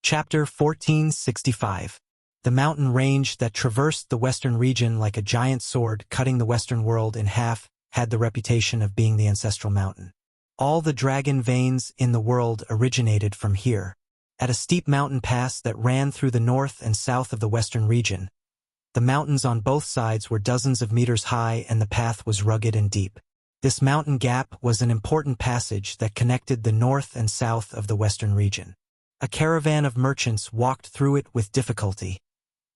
Chapter 1465. The mountain range that traversed the western region like a giant sword cutting the western world in half had the reputation of being the ancestral mountain. All the dragon veins in the world originated from here. At a steep mountain pass that ran through the north and south of the western region, the mountains on both sides were dozens of meters high and the path was rugged and deep. This mountain gap was an important passage that connected the north and south of the western region. A caravan of merchants walked through it with difficulty,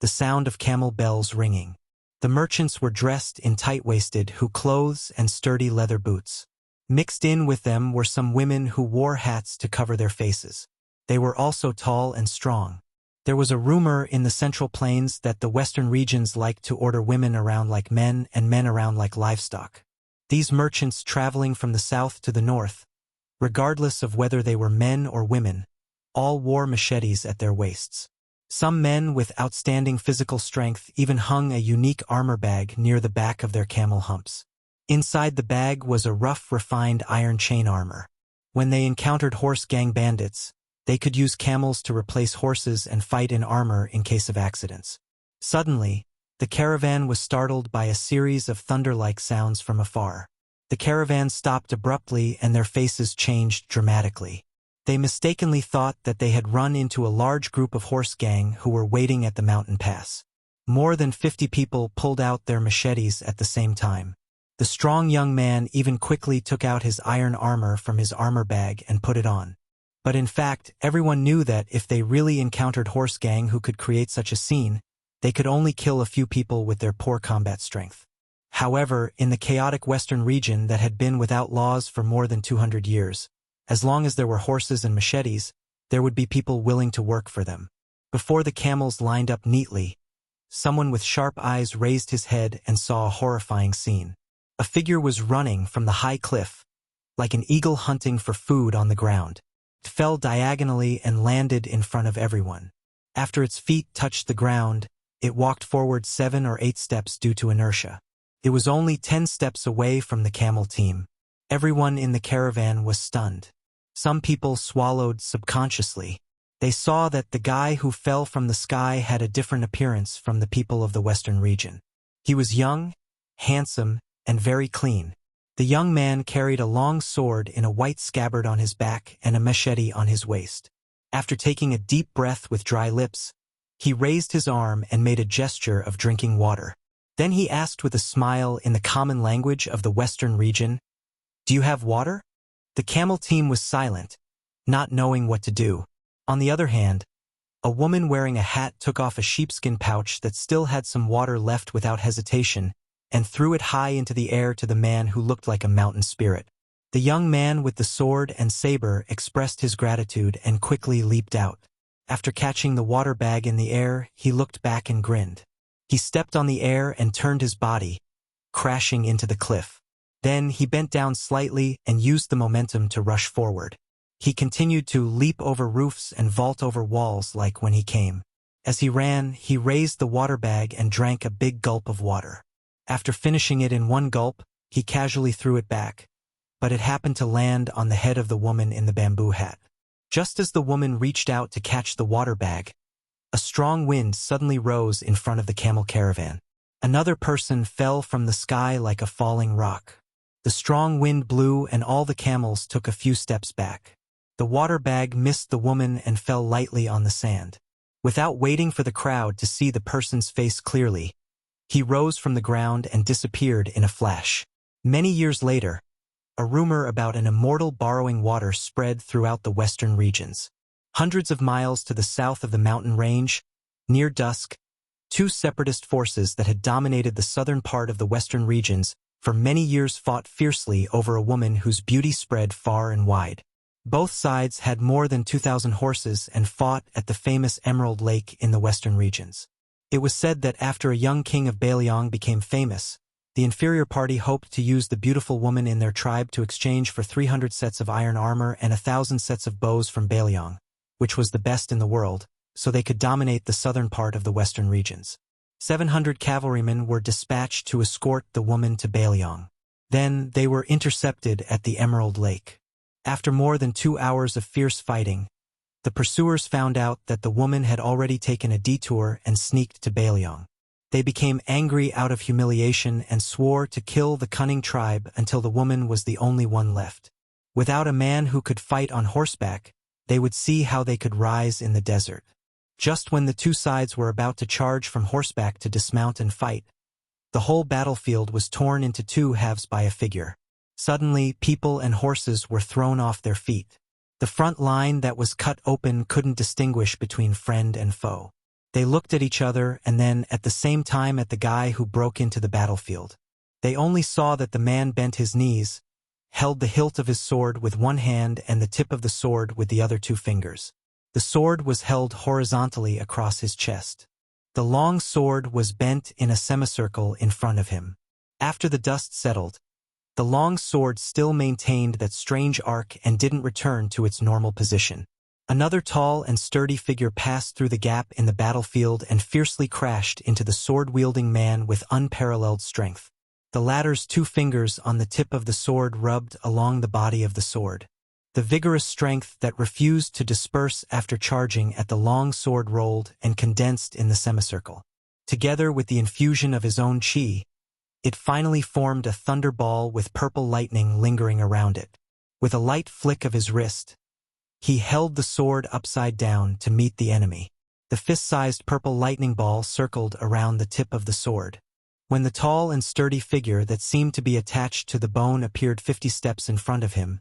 the sound of camel bells ringing. The merchants were dressed in tight-waisted clothes and sturdy leather boots. Mixed in with them were some women who wore hats to cover their faces. They were also tall and strong. There was a rumor in the Central Plains that the western regions liked to order women around like men and men around like livestock. These merchants traveling from the south to the north, regardless of whether they were men or women, all wore machetes at their waists. Some men with outstanding physical strength even hung a unique armor bag near the back of their camel humps. Inside the bag was a rough, refined iron chain armor. When they encountered horse gang bandits, they could use camels to replace horses and fight in armor in case of accidents. Suddenly, the caravan was startled by a series of thunder-like sounds from afar. The caravan stopped abruptly and their faces changed dramatically. They mistakenly thought that they had run into a large group of horse gang who were waiting at the mountain pass. More than 50 people pulled out their machetes at the same time. The strong young man even quickly took out his iron armor from his armor bag and put it on. But in fact, everyone knew that if they really encountered horse gang who could create such a scene, they could only kill a few people with their poor combat strength. However, in the chaotic western region that had been without laws for more than 200 years, as long as there were horses and machetes, there would be people willing to work for them. Before the camels lined up neatly, someone with sharp eyes raised his head and saw a horrifying scene. A figure was running from the high cliff, like an eagle hunting for food on the ground. It fell diagonally and landed in front of everyone. After its feet touched the ground, it walked forward 7 or 8 steps due to inertia. It was only 10 steps away from the camel team. Everyone in the caravan was stunned. Some people swallowed subconsciously. They saw that the guy who fell from the sky had a different appearance from the people of the western region. He was young, handsome, and very clean. The young man carried a long sword in a white scabbard on his back and a machete on his waist. After taking a deep breath with dry lips, he raised his arm and made a gesture of drinking water. Then he asked with a smile in the common language of the western region, "Do you have water?" The camel team was silent, not knowing what to do. On the other hand, a woman wearing a hat took off a sheepskin pouch that still had some water left without hesitation and threw it high into the air to the man who looked like a mountain spirit. The young man with the sword and saber expressed his gratitude and quickly leaped out. After catching the water bag in the air, he looked back and grinned. He stepped on the air and turned his body, crashing into the cliff. Then he bent down slightly and used the momentum to rush forward. He continued to leap over roofs and vault over walls like when he came. As he ran, he raised the water bag and drank a big gulp of water. After finishing it in one gulp, he casually threw it back, but it happened to land on the head of the woman in the bamboo hat. Just as the woman reached out to catch the water bag, a strong wind suddenly rose in front of the camel caravan. Another person fell from the sky like a falling rock. The strong wind blew and all the camels took a few steps back. The water bag missed the woman and fell lightly on the sand. Without waiting for the crowd to see the person's face clearly, he rose from the ground and disappeared in a flash. Many years later, a rumor about an immortal borrowing water spread throughout the western regions. Hundreds of miles to the south of the mountain range, near dusk, 2 separatist forces that had dominated the southern part of the western regions for many years fought fiercely over a woman whose beauty spread far and wide. Both sides had more than 2,000 horses and fought at the famous Emerald Lake in the western regions. It was said that after a young king of Beiliang became famous, the inferior party hoped to use the beautiful woman in their tribe to exchange for 300 sets of iron armor and 1,000 sets of bows from Beiliang, which was the best in the world, so they could dominate the southern part of the western regions. 700 cavalrymen were dispatched to escort the woman to Beiliang. Then they were intercepted at the Emerald Lake. After more than 2 hours of fierce fighting, the pursuers found out that the woman had already taken a detour and sneaked to Bailiang. They became angry out of humiliation and swore to kill the cunning tribe until the woman was the only one left. Without a man who could fight on horseback, they would see how they could rise in the desert. Just when the two sides were about to charge from horseback to dismount and fight, the whole battlefield was torn into two halves by a figure. Suddenly, people and horses were thrown off their feet. The front line that was cut open couldn't distinguish between friend and foe. They looked at each other and then, at the same time, at the guy who broke into the battlefield. They only saw that the man bent his knees, held the hilt of his sword with one hand and the tip of the sword with the other two fingers. The sword was held horizontally across his chest. The long sword was bent in a semicircle in front of him. After the dust settled, the long sword still maintained that strange arc and didn't return to its normal position. Another tall and sturdy figure passed through the gap in the battlefield and fiercely crashed into the sword-wielding man with unparalleled strength. The latter's two fingers on the tip of the sword rubbed along the body of the sword. The vigorous strength that refused to disperse after charging at the long sword rolled and condensed in the semicircle. Together with the infusion of his own chi, it finally formed a thunderball with purple lightning lingering around it. With a light flick of his wrist, he held the sword upside down to meet the enemy. The fist-sized purple lightning ball circled around the tip of the sword. When the tall and sturdy figure that seemed to be attached to the bone appeared 50 steps in front of him,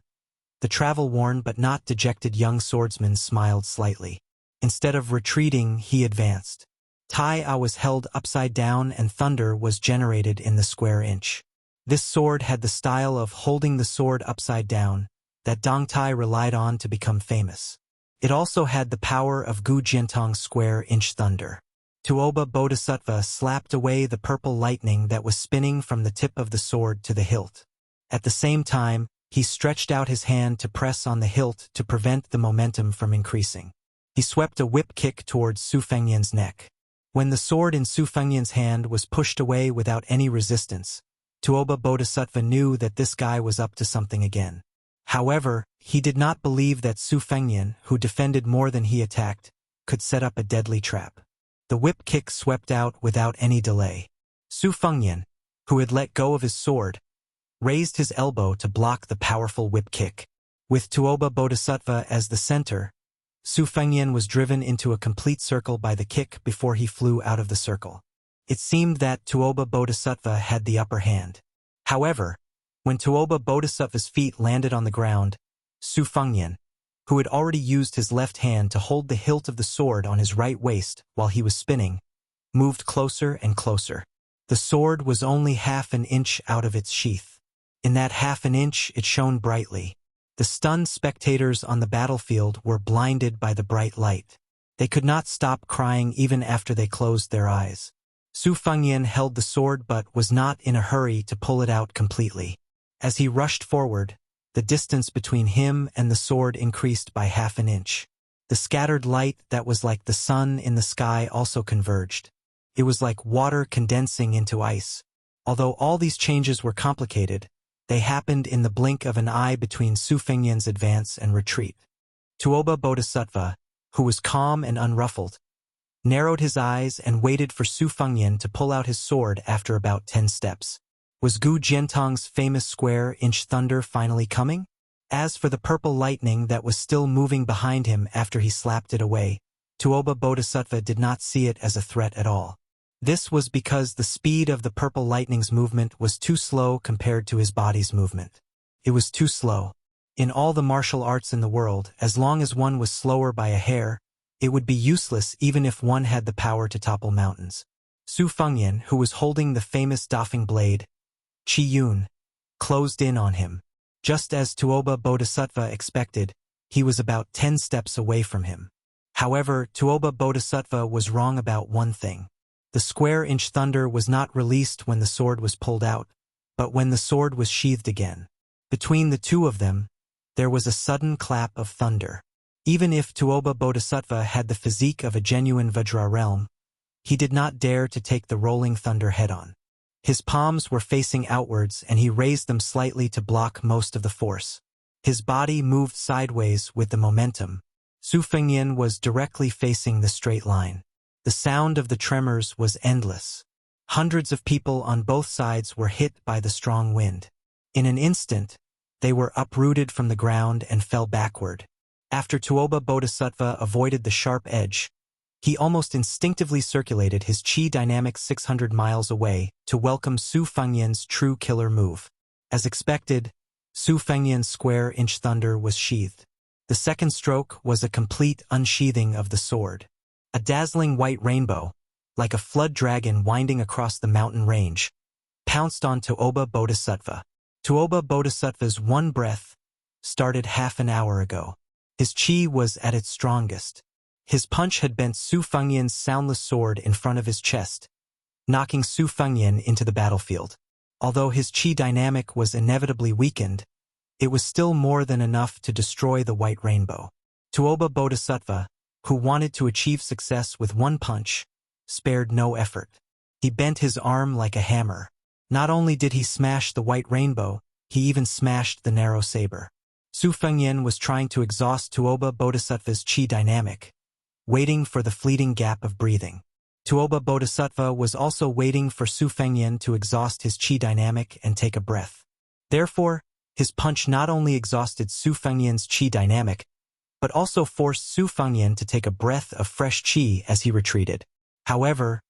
the travel-worn but not dejected young swordsman smiled slightly. Instead of retreating, he advanced. Tai was held upside down and thunder was generated in the square inch. This sword had the style of holding the sword upside down that Dong Tai relied on to become famous. It also had the power of Gu Jiantong's square-inch thunder. Tuoba Bodhisattva slapped away the purple lightning that was spinning from the tip of the sword to the hilt. At the same time, he stretched out his hand to press on the hilt to prevent the momentum from increasing. He swept a whip kick towards Su Fengnian's neck. When the sword in Su Fengnian's hand was pushed away without any resistance, Tuoba Bodhisattva knew that this guy was up to something again. However, he did not believe that Su Fengnian, who defended more than he attacked, could set up a deadly trap. The whip kick swept out without any delay. Su Fengnian, who had let go of his sword, raised his elbow to block the powerful whip kick. With Tuoba Bodhisattva as the center, Su Fengnian was driven into a complete circle by the kick before he flew out of the circle. It seemed that Tuoba Bodhisattva had the upper hand. However, when Tuoba Bodhisattva's feet landed on the ground, Su Fengnian, who had already used his left hand to hold the hilt of the sword on his right waist while he was spinning, moved closer and closer. The sword was only half an inch out of its sheath. In that half an inch it shone brightly. The stunned spectators on the battlefield were blinded by the bright light. They could not stop crying even after they closed their eyes. Su Fengnian held the sword but was not in a hurry to pull it out completely. As he rushed forward, the distance between him and the sword increased by half an inch. The scattered light that was like the sun in the sky also converged. It was like water condensing into ice. Although all these changes were complicated, they happened in the blink of an eye between Su Fengnian's advance and retreat. Tuoba Bodhisattva, who was calm and unruffled, narrowed his eyes and waited for Su Fengnian to pull out his sword after about 10 steps. Was Gu Jiantong's famous square-inch thunder finally coming? As for the purple lightning that was still moving behind him after he slapped it away, Tuoba Bodhisattva did not see it as a threat at all. This was because the speed of the purple lightning's movement was too slow compared to his body's movement. It was too slow. In all the martial arts in the world, as long as one was slower by a hair, it would be useless even if one had the power to topple mountains. Su Fengnian, who was holding the famous doffing blade, Qi Yun, closed in on him. Just as Tuoba Bodhisattva expected, he was about 10 steps away from him. However, Tuoba Bodhisattva was wrong about one thing. The square-inch thunder was not released when the sword was pulled out, but when the sword was sheathed again. Between the two of them, there was a sudden clap of thunder. Even if Tuoba Bodhisattva had the physique of a genuine Vajra realm, he did not dare to take the rolling thunder head-on. His palms were facing outwards and he raised them slightly to block most of the force. His body moved sideways with the momentum, Su Fengnian was directly facing the straight line. The sound of the tremors was endless. Hundreds of people on both sides were hit by the strong wind. In an instant, they were uprooted from the ground and fell backward. After Tuoba Bodhisattva avoided the sharp edge, he almost instinctively circulated his chi dynamic 600 miles away to welcome Su Fengnian's true killer move. As expected, Su Fengnian's square-inch thunder was sheathed. The second stroke was a complete unsheathing of the sword. A dazzling white rainbow, like a flood dragon winding across the mountain range, pounced on Tuoba Bodhisattva. Tuoba Bodhisattva's one breath started half an hour ago. His chi was at its strongest. His punch had bent Su Fengnian's soundless sword in front of his chest, knocking Su Fengnian into the battlefield. Although his chi dynamic was inevitably weakened, it was still more than enough to destroy the white rainbow. Tuoba Bodhisattva, who wanted to achieve success with one punch, spared no effort. He bent his arm like a hammer. Not only did he smash the white rainbow, he even smashed the narrow saber. Su Fengnian was trying to exhaust Tuoba Bodhisattva's chi dynamic, waiting for the fleeting gap of breathing. Tuoba Bodhisattva was also waiting for Su Fengnian to exhaust his chi dynamic and take a breath. Therefore, his punch not only exhausted Su Fengnian's chi dynamic, but also forced Su Fengnian to take a breath of fresh chi as he retreated. However,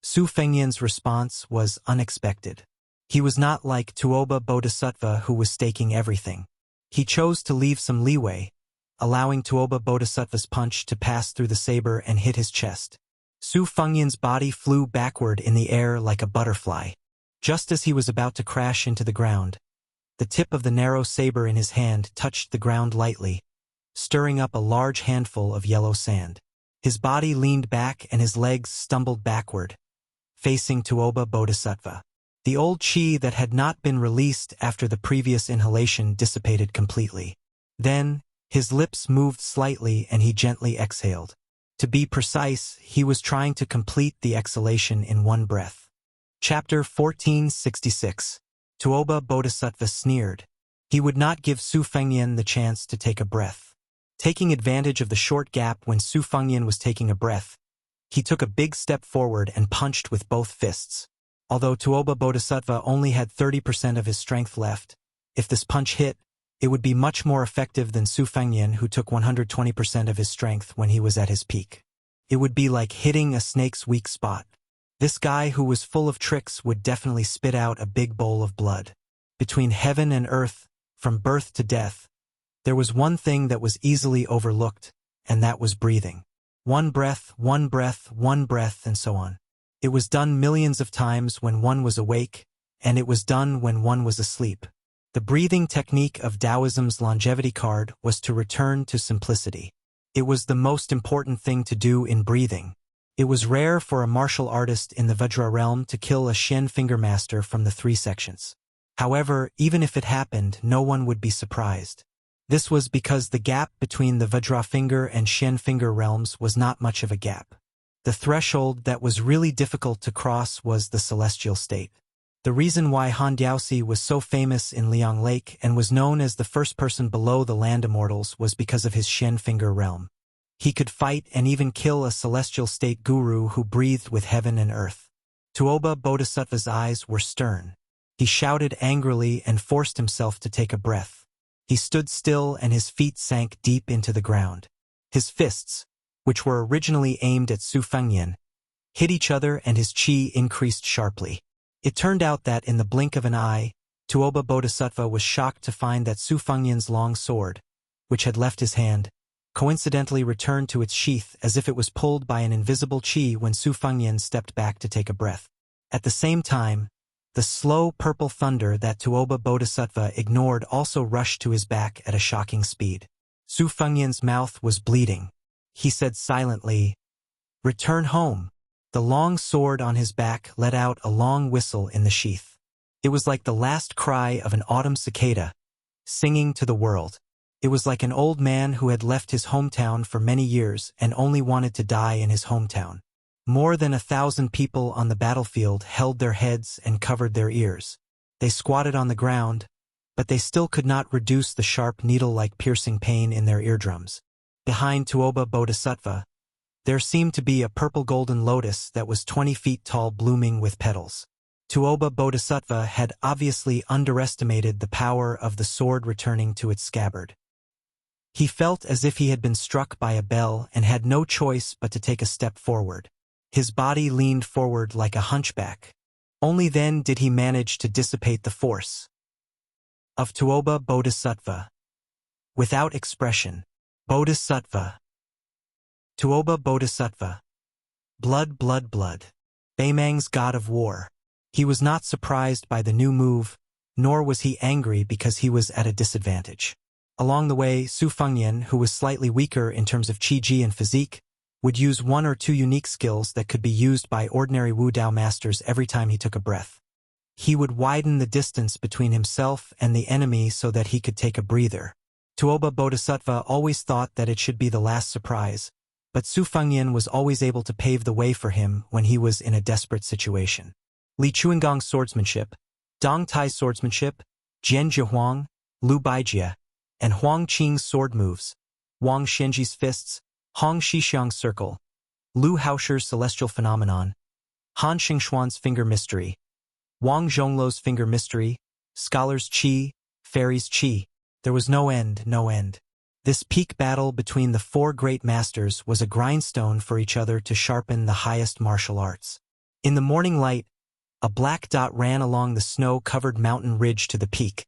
Su Fengnian's response was unexpected. He was not like Tuoba Bodhisattva, who was staking everything. He chose to leave some leeway, allowing Tuoba Bodhisattva's punch to pass through the saber and hit his chest. Su Fengnian's body flew backward in the air like a butterfly. Just as he was about to crash into the ground, the tip of the narrow saber in his hand touched the ground lightly, stirring up a large handful of yellow sand. His body leaned back and his legs stumbled backward, facing Tuoba Bodhisattva. The old chi that had not been released after the previous inhalation dissipated completely. Then, his lips moved slightly and he gently exhaled. To be precise, he was trying to complete the exhalation in one breath. Chapter 1466. Tuoba Bodhisattva sneered. He would not give Su Fengnian the chance to take a breath. Taking advantage of the short gap when Su Fengnian was taking a breath, he took a big step forward and punched with both fists. Although Tuoba Bodhisattva only had 30% of his strength left, if this punch hit, it would be much more effective than Su Fengnian, who took 120% of his strength when he was at his peak. It would be like hitting a snake's weak spot. This guy who was full of tricks would definitely spit out a big bowl of blood. Between heaven and earth, from birth to death, there was one thing that was easily overlooked, and that was breathing. One breath, one breath, one breath, and so on. It was done millions of times when one was awake, and it was done when one was asleep. The breathing technique of Taoism's longevity card was to return to simplicity. It was the most important thing to do in breathing. It was rare for a martial artist in the Vajra realm to kill a Shen finger master from the 3 sections. However, even if it happened, no one would be surprised. This was because the gap between the Vajra finger and Shen finger realms was not much of a gap. The threshold that was really difficult to cross was the celestial state. The reason why Han Diaosi was so famous in Liang Lake and was known as the first person below the land immortals was because of his Shen finger realm. He could fight and even kill a celestial state guru who breathed with heaven and earth. Tuoba Bodhisattva's eyes were stern. He shouted angrily and forced himself to take a breath. He stood still and his feet sank deep into the ground. His fists, which were originally aimed at Su Fengnian, hit each other and his chi increased sharply. It turned out that in the blink of an eye, Tuoba Bodhisattva was shocked to find that Su Fengnian's long sword, which had left his hand, coincidentally returned to its sheath as if it was pulled by an invisible chi when Su Fengnian stepped back to take a breath. At the same time, the slow purple thunder that Tuoba Bodhisattva ignored also rushed to his back at a shocking speed. Su Fengnian's mouth was bleeding. He said silently, "Return home." The long sword on his back let out a long whistle in the sheath. It was like the last cry of an autumn cicada, singing to the world. It was like an old man who had left his hometown for many years and only wanted to die in his hometown. More than 1,000 people on the battlefield held their heads and covered their ears. They squatted on the ground, but they still could not reduce the sharp needle-like piercing pain in their eardrums. Behind Tuoba Bodhisattva, there seemed to be a purple golden lotus that was 20 feet tall, blooming with petals. Tuoba Bodhisattva had obviously underestimated the power of the sword returning to its scabbard. He felt as if he had been struck by a bell and had no choice but to take a step forward. His body leaned forward like a hunchback. Only then did he manage to dissipate the force of Tuoba Bodhisattva. Without expression. Bodhisattva. Tuoba Bodhisattva. Blood, blood, blood. Baimang's god of war. He was not surprised by the new move, nor was he angry because he was at a disadvantage. Along the way, Su Fengyan, who was slightly weaker in terms of Qi and physique, would use one or two unique skills that could be used by ordinary Wu Dao masters every time he took a breath. He would widen the distance between himself and the enemy so that he could take a breather. Tuoba Bodhisattva always thought that it should be the last surprise, but Su Fengyan was always able to pave the way for him when he was in a desperate situation. Li Chuangong's swordsmanship, Dong Tai's swordsmanship, Jian Zhihuang, Lu Baijie, and Huang Qing's sword moves, Wang Shenji's fists, Hong Shixiang's circle, Lu Haosher's celestial phenomenon, Han Xingxuan's finger mystery, Wang Zhongluo's finger mystery, scholars' qi, fairies' qi. There was no end, no end. This peak battle between the four great masters was a grindstone for each other to sharpen the highest martial arts. In the morning light, a black dot ran along the snow-covered mountain ridge to the peak,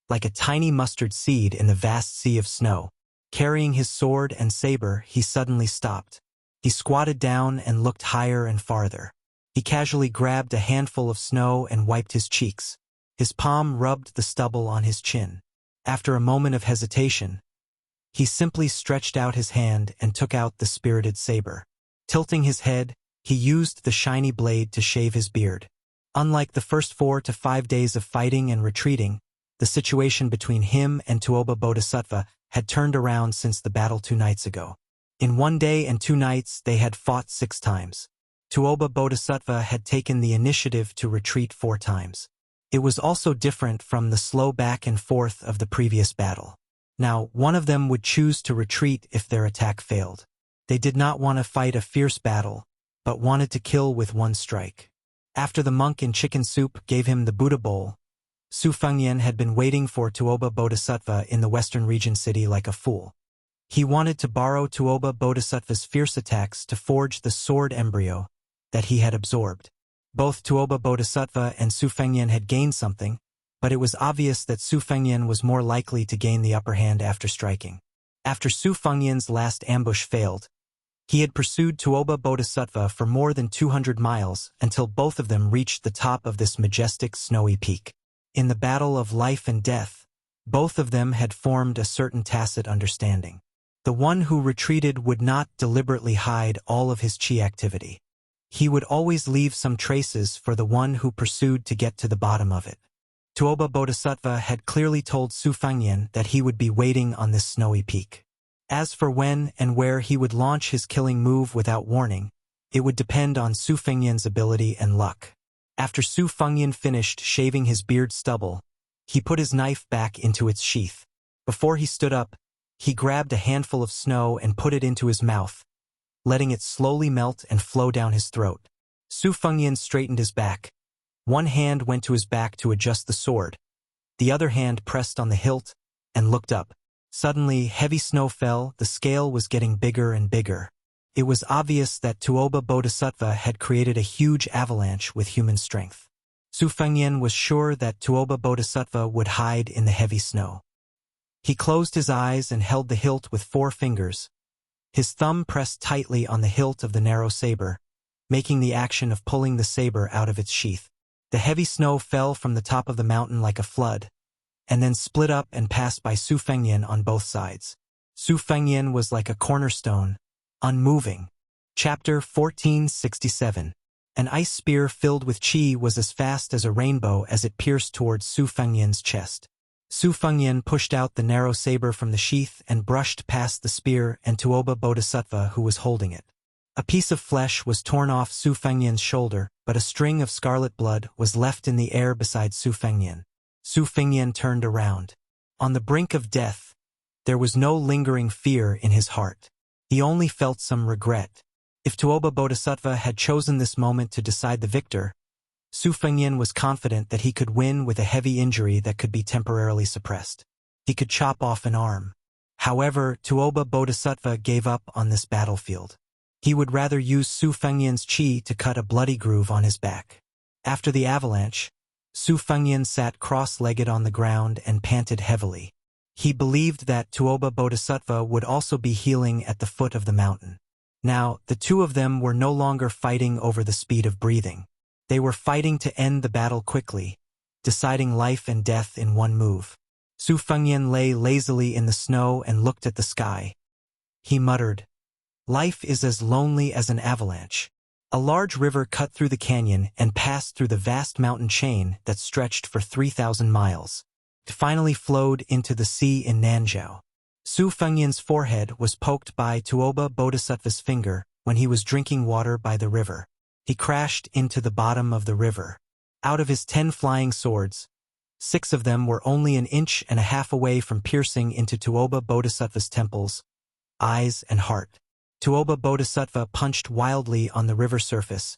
like a tiny mustard seed in the vast sea of snow. Carrying his sword and saber, he suddenly stopped. He squatted down and looked higher and farther. He casually grabbed a handful of snow and wiped his cheeks. His palm rubbed the stubble on his chin. After a moment of hesitation, he simply stretched out his hand and took out the spirited saber. Tilting his head, he used the shiny blade to shave his beard. Unlike the first 4 to 5 days of fighting and retreating, the situation between him and Tuoba Bodhisattva had turned around since the battle 2 nights ago. In 1 day and 2 nights, they had fought 6 times. Tuoba Bodhisattva had taken the initiative to retreat 4 times. It was also different from the slow back and forth of the previous battle. Now, one of them would choose to retreat if their attack failed. They did not want to fight a fierce battle, but wanted to kill with 1 strike. After the monk in chicken soup gave him the Buddha bowl, Su Fengyan had been waiting for Tuoba Bodhisattva in the western region city like a fool. He wanted to borrow Tuoba Bodhisattva's fierce attacks to forge the sword embryo that he had absorbed. Both Tuoba Bodhisattva and Su Fengyan had gained something, but it was obvious that Su Fengyan was more likely to gain the upper hand after striking. After Su Fengyan's last ambush failed, he had pursued Tuoba Bodhisattva for more than 200 miles until both of them reached the top of this majestic snowy peak. In the battle of life and death, both of them had formed a certain tacit understanding. The one who retreated would not deliberately hide all of his qi activity. He would always leave some traces for the one who pursued to get to the bottom of it. Tuoba Bodhisattva had clearly told Su Fengyan that he would be waiting on this snowy peak. As for when and where he would launch his killing move without warning, it would depend on Su Fengyan's ability and luck. After Su Fengyan finished shaving his beard stubble, he put his knife back into its sheath. Before he stood up, he grabbed a handful of snow and put it into his mouth, letting it slowly melt and flow down his throat. Su Fengyan straightened his back. One hand went to his back to adjust the sword. The other hand pressed on the hilt and looked up. Suddenly, heavy snow fell. The scale was getting bigger and bigger. It was obvious that Tuoba Bodhisattva had created a huge avalanche with human strength. Su Fengyan was sure that Tuoba Bodhisattva would hide in the heavy snow. He closed his eyes and held the hilt with 4 fingers. His thumb pressed tightly on the hilt of the narrow saber, making the action of pulling the saber out of its sheath. The heavy snow fell from the top of the mountain like a flood, and then split up and passed by Su Fengyan on both sides. Su Fengyan was like a cornerstone, unmoving. Chapter 1467. An ice spear filled with qi was as fast as a rainbow as it pierced towards Su Fengyan's chest. Su Fengyan pushed out the narrow saber from the sheath and brushed past the spear and Tuoba Bodhisattva who was holding it. A piece of flesh was torn off Su Fengyan's shoulder, but a string of scarlet blood was left in the air beside Su Fengyan. Su Fengyan turned around. On the brink of death, There was no lingering fear in his heart. He only felt some regret. If Tuoba Bodhisattva had chosen this moment to decide the victor, Su Fengyan was confident that he could win with a heavy injury that could be temporarily suppressed. He could chop off an arm. However, Tuoba Bodhisattva gave up on this battlefield. He would rather use Su Fengyan's chi to cut a bloody groove on his back. After the avalanche, Su Fengyan sat cross-legged on the ground and panted heavily. He believed that Tuoba Bodhisattva would also be healing at the foot of the mountain. Now, the two of them were no longer fighting over the speed of breathing. They were fighting to end the battle quickly, deciding life and death in one move. Su Fengyan lay lazily in the snow and looked at the sky. He muttered, "Life is as lonely as an avalanche." A large river cut through the canyon and passed through the vast mountain chain that stretched for 3,000 miles. It finally flowed into the sea in Nanzhou. Su Fengyan's forehead was poked by Tuoba Bodhisattva's finger when he was drinking water by the river. He crashed into the bottom of the river. Out of his 10 flying swords, 6 of them were only an inch and a half away from piercing into Tuoba Bodhisattva's temples, eyes, and heart. Tuoba Bodhisattva punched wildly on the river surface,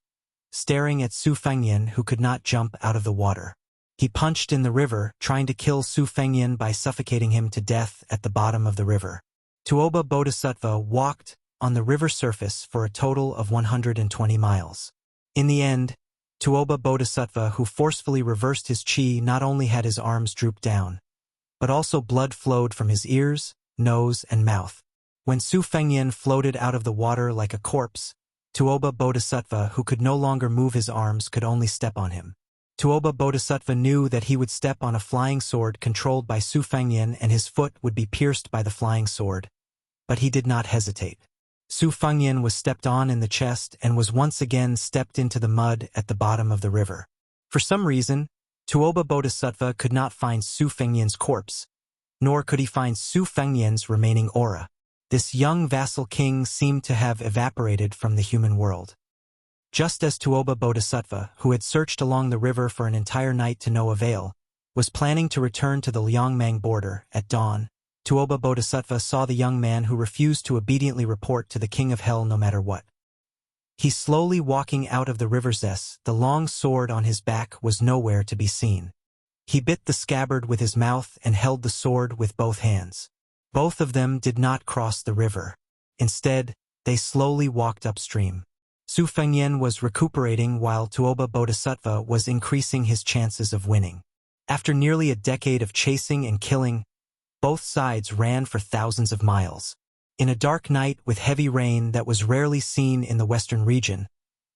staring at Su Fengyan, who could not jump out of the water. He punched in the river, trying to kill Su Fengyan by suffocating him to death at the bottom of the river. Tuoba Bodhisattva walked on the river surface for a total of 120 miles. In the end, Tuoba Bodhisattva, who forcefully reversed his chi, not only had his arms droop down, but also blood flowed from his ears, nose, and mouth. When Su Fengyan floated out of the water like a corpse, Tuoba Bodhisattva, who could no longer move his arms, could only step on him. Tuoba Bodhisattva knew that he would step on a flying sword controlled by Su Fengyan and his foot would be pierced by the flying sword, but he did not hesitate. Su Fengyan was stepped on in the chest and was once again stepped into the mud at the bottom of the river. For some reason, Tuoba Bodhisattva could not find Su Fengyan's corpse, nor could he find Su Fengyan's remaining aura. This young vassal king seemed to have evaporated from the human world. Just as Tuoba Bodhisattva, who had searched along the river for an entire night to no avail, was planning to return to the Liangmang border at dawn, Tuoba Bodhisattva saw the young man who refused to obediently report to the king of hell no matter what. He slowly walking out of the river's zest, the long sword on his back was nowhere to be seen. He bit the scabbard with his mouth and held the sword with both hands. Both of them did not cross the river. Instead, they slowly walked upstream. Su Fengyan was recuperating while Tuoba Bodhisattva was increasing his chances of winning. After nearly a decade of chasing and killing, both sides ran for thousands of miles. In a dark night with heavy rain that was rarely seen in the western region,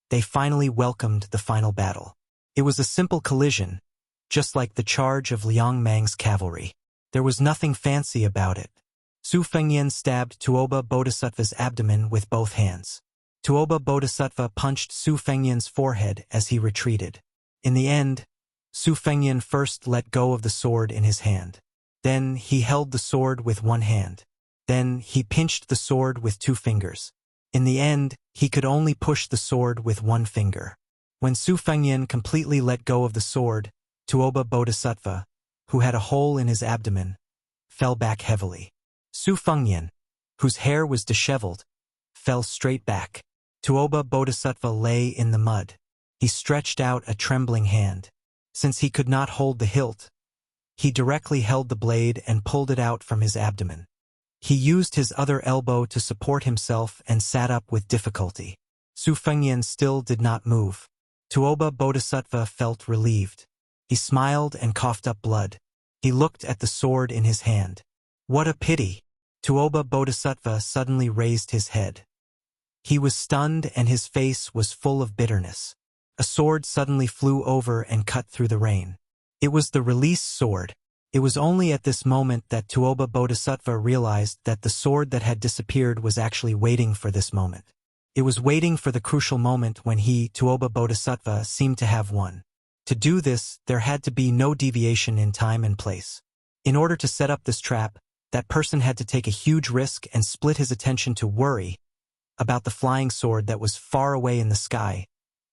they finally welcomed the final battle. It was a simple collision, just like the charge of Liangmang's cavalry. There was nothing fancy about it. Su Fengyan stabbed Tuoba Bodhisattva's abdomen with both hands. Tuoba Bodhisattva punched Su Fengyan's forehead as he retreated. In the end, Su Fengyan first let go of the sword in his hand. Then he held the sword with one hand. Then he pinched the sword with 2 fingers. In the end, he could only push the sword with 1 finger. When Su Fengyan completely let go of the sword, Tuoba Bodhisattva, who had a hole in his abdomen, fell back heavily. Su Fengyan, whose hair was disheveled, fell straight back. Tuoba Bodhisattva lay in the mud. He stretched out a trembling hand. Since he could not hold the hilt, he directly held the blade and pulled it out from his abdomen. He used his other elbow to support himself and sat up with difficulty. Su Fengyan still did not move. Tuoba Bodhisattva felt relieved. He smiled and coughed up blood. He looked at the sword in his hand. What a pity! Tuoba Bodhisattva suddenly raised his head. He was stunned and his face was full of bitterness. A sword suddenly flew over and cut through the rain. It was the release sword. It was only at this moment that Tuoba Bodhisattva realized that the sword that had disappeared was actually waiting for this moment. It was waiting for the crucial moment when he, Tuoba Bodhisattva, seemed to have won. To do this, there had to be no deviation in time and place. In order to set up this trap, that person had to take a huge risk and split his attention to worry about the flying sword that was far away in the sky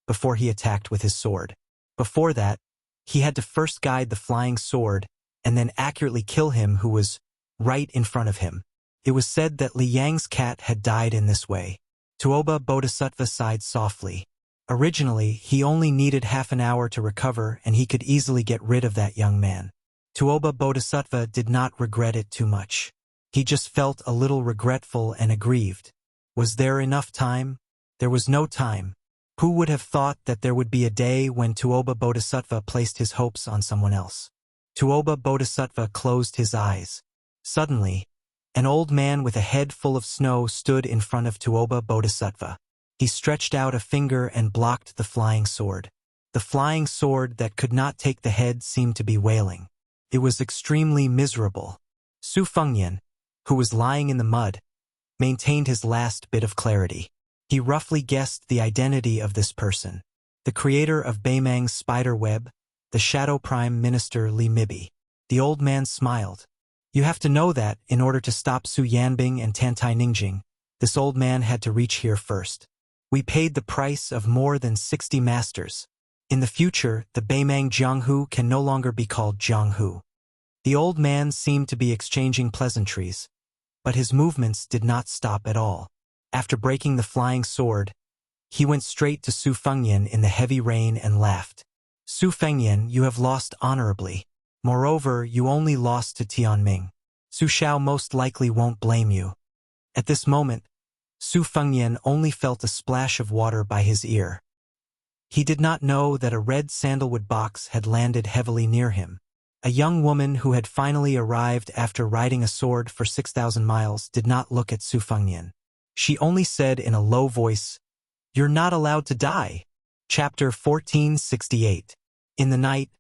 before he attacked with his sword. Before that, he had to first guide the flying sword and then accurately kill him who was right in front of him. It was said that Li Yang's cat had died in this way. Tuoba Bodhisattva sighed softly. Originally, he only needed half an hour to recover and he could easily get rid of that young man. Tuoba Bodhisattva did not regret it too much. He just felt a little regretful and aggrieved. Was there enough time? There was no time. Who would have thought that there would be a day when Tuoba Bodhisattva placed his hopes on someone else? Tuoba Bodhisattva closed his eyes. Suddenly, an old man with a head full of snow stood in front of Tuoba Bodhisattva. He stretched out a finger and blocked the flying sword. The flying sword that could not take the head seemed to be wailing. It was extremely miserable. Su Fengyan, who was lying in the mud, maintained his last bit of clarity. He roughly guessed the identity of this person. The creator of Beimang's spider web, the Shadow Prime Minister Li Mibi. The old man smiled. You have to know that, in order to stop Su Yanbing and Tantai Ningjing, this old man had to reach here first. We paid the price of more than 60 masters. In the future, the Beimang Jianghu can no longer be called Jianghu. The old man seemed to be exchanging pleasantries, but his movements did not stop at all. After breaking the flying sword, he went straight to Su Fengyan in the heavy rain and laughed. Su Fengyan, you have lost honorably. Moreover, you only lost to Tianming. Su Shao most likely won't blame you. At this moment, Su Fengyan only felt a splash of water by his ear. He did not know that a red sandalwood box had landed heavily near him. A young woman who had finally arrived after riding a sword for 6,000 miles did not look at Su Fengyan. She only said in a low voice, "You're not allowed to die." Chapter 1468. In the night,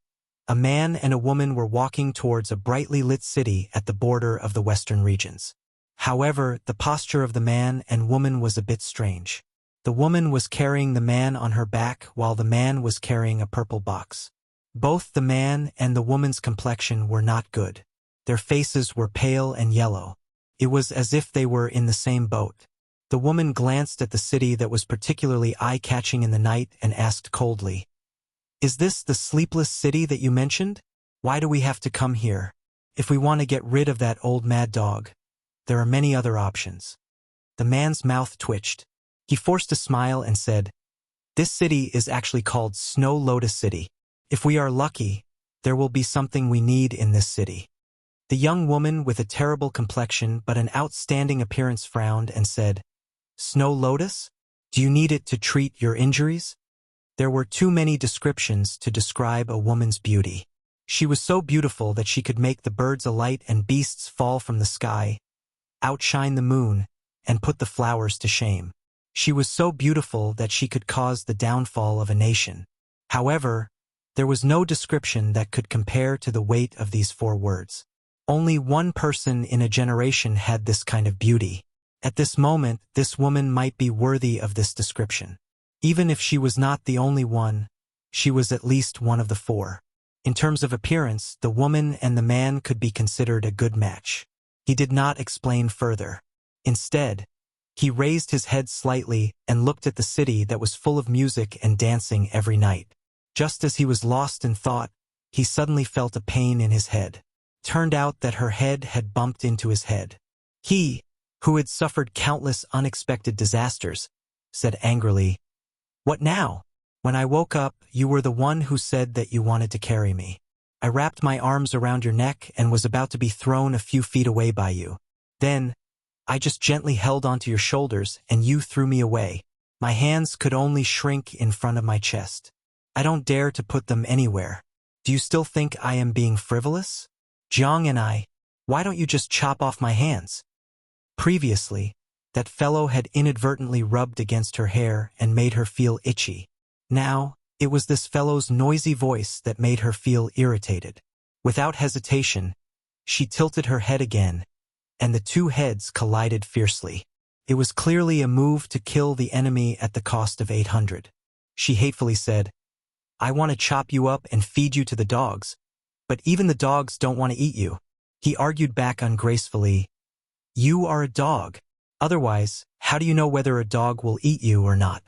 a man and a woman were walking towards a brightly lit city at the border of the western regions. However, the posture of the man and woman was a bit strange. The woman was carrying the man on her back while the man was carrying a purple box. Both the man and the woman's complexion were not good. Their faces were pale and yellow. It was as if they were in the same boat. The woman glanced at the city that was particularly eye-catching in the night and asked coldly, "Is this the sleepless city that you mentioned? Why do we have to come here? If we want to get rid of that old mad dog, there are many other options." The man's mouth twitched. He forced a smile and said, "This city is actually called Snow Lotus City. If we are lucky, there will be something we need in this city." The young woman with a terrible complexion but an outstanding appearance frowned and said, "Snow Lotus? Do you need it to treat your injuries?" There were too many descriptions to describe a woman's beauty. She was so beautiful that she could make the birds alight and beasts fall from the sky, outshine the moon, and put the flowers to shame. She was so beautiful that she could cause the downfall of a nation. However, there was no description that could compare to the weight of these 4 words. Only one person in a generation had this kind of beauty. At this moment, this woman might be worthy of this description. Even if she was not the only one, she was at least one of the 4. In terms of appearance, the woman and the man could be considered a good match. He did not explain further. Instead, he raised his head slightly and looked at the city that was full of music and dancing every night. Just as he was lost in thought, he suddenly felt a pain in his head. Turned out that her head had bumped into his head. He, who had suffered countless unexpected disasters, said angrily, "What now? When I woke up, you were the one who said that you wanted to carry me. I wrapped my arms around your neck and was about to be thrown a few feet away by you. Then, I just gently held onto your shoulders and you threw me away. My hands could only shrink in front of my chest. I don't dare to put them anywhere. Do you still think I am being frivolous? Jiang and I, why don't you just chop off my hands?" Previously, that fellow had inadvertently rubbed against her hair and made her feel itchy. Now, it was this fellow's noisy voice that made her feel irritated. Without hesitation, she tilted her head again, and the 2 heads collided fiercely. It was clearly a move to kill the enemy at the cost of 800. She hatefully said, "I want to chop you up and feed you to the dogs, but even the dogs don't want to eat you." He argued back ungracefully, "You are a dog. Otherwise, how do you know whether a dog will eat you or not?"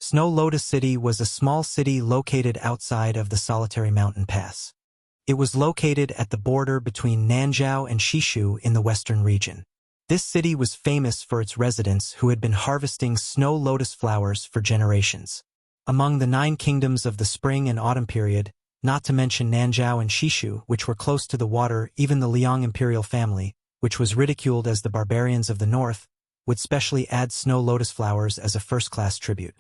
Snow Lotus City was a small city located outside of the solitary mountain pass. It was located at the border between Nanzhao and Shishu in the western region. This city was famous for its residents who had been harvesting snow lotus flowers for generations. Among the 9 kingdoms of the spring and autumn period, not to mention Nanzhao and Shishu, which were close to the water, even the Liang imperial family, which was ridiculed as the barbarians of the north, would specially add snow lotus flowers as a first-class tribute.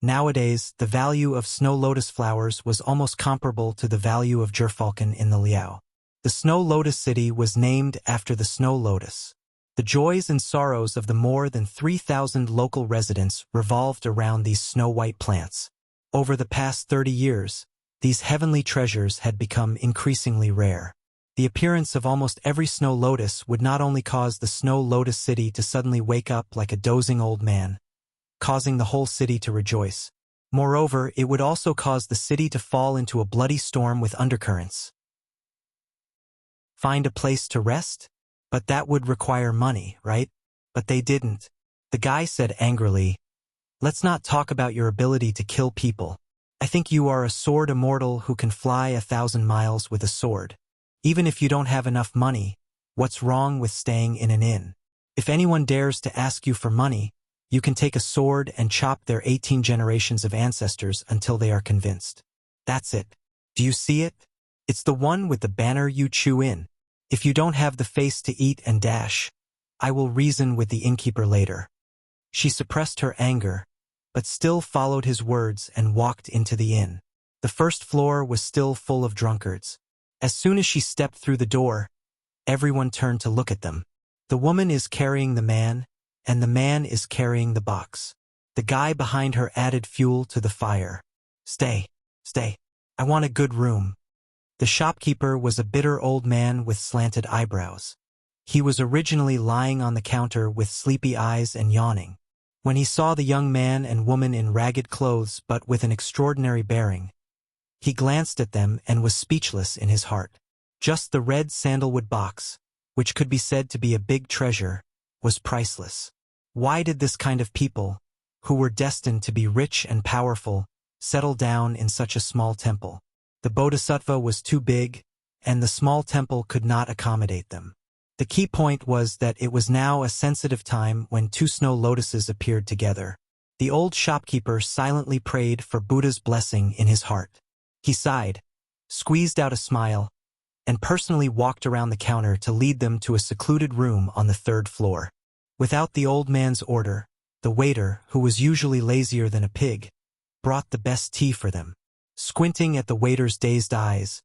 Nowadays, the value of snow lotus flowers was almost comparable to the value of gerfalcon in the Liao. The Snow Lotus City was named after the snow lotus. The joys and sorrows of the more than 3,000 local residents revolved around these snow-white plants. Over the past 30 years, these heavenly treasures had become increasingly rare. The appearance of almost every snow lotus would not only cause the Snow Lotus City to suddenly wake up like a dozing old man, causing the whole city to rejoice. Moreover, it would also cause the city to fall into a bloody storm with undercurrents. Find a place to rest? But that would require money, right? But they didn't. The guy said angrily, "Let's not talk about your ability to kill people. I think you are a sword immortal who can fly 1,000 miles with a sword. Even if you don't have enough money, what's wrong with staying in an inn? If anyone dares to ask you for money, you can take a sword and chop their 18 generations of ancestors until they are convinced. That's it. Do you see it? It's the one with the banner you chew in. If you don't have the face to eat and dash, I will reason with the innkeeper later." She suppressed her anger, but still followed his words and walked into the inn. The first floor was still full of drunkards. As soon as she stepped through the door, everyone turned to look at them. The woman is carrying the man, and the man is carrying the box. The guy behind her added fuel to the fire. Stay. I want a good room." The shopkeeper was a bitter old man with slanted eyebrows. He was originally lying on the counter with sleepy eyes and yawning. When he saw the young man and woman in ragged clothes but with an extraordinary bearing, he glanced at them and was speechless in his heart. Just the red sandalwood box, which could be said to be a big treasure, was priceless. Why did this kind of people, who were destined to be rich and powerful, settle down in such a small temple? The bodhisattva was too big, and the small temple could not accommodate them. The key point was that it was now a sensitive time when 2 snow lotuses appeared together. The old shopkeeper silently prayed for Buddha's blessing in his heart. He sighed, squeezed out a smile, and personally walked around the counter to lead them to a secluded room on the 3rd floor. Without the old man's order, the waiter, who was usually lazier than a pig, brought the best tea for them. Squinting at the waiter's dazed eyes,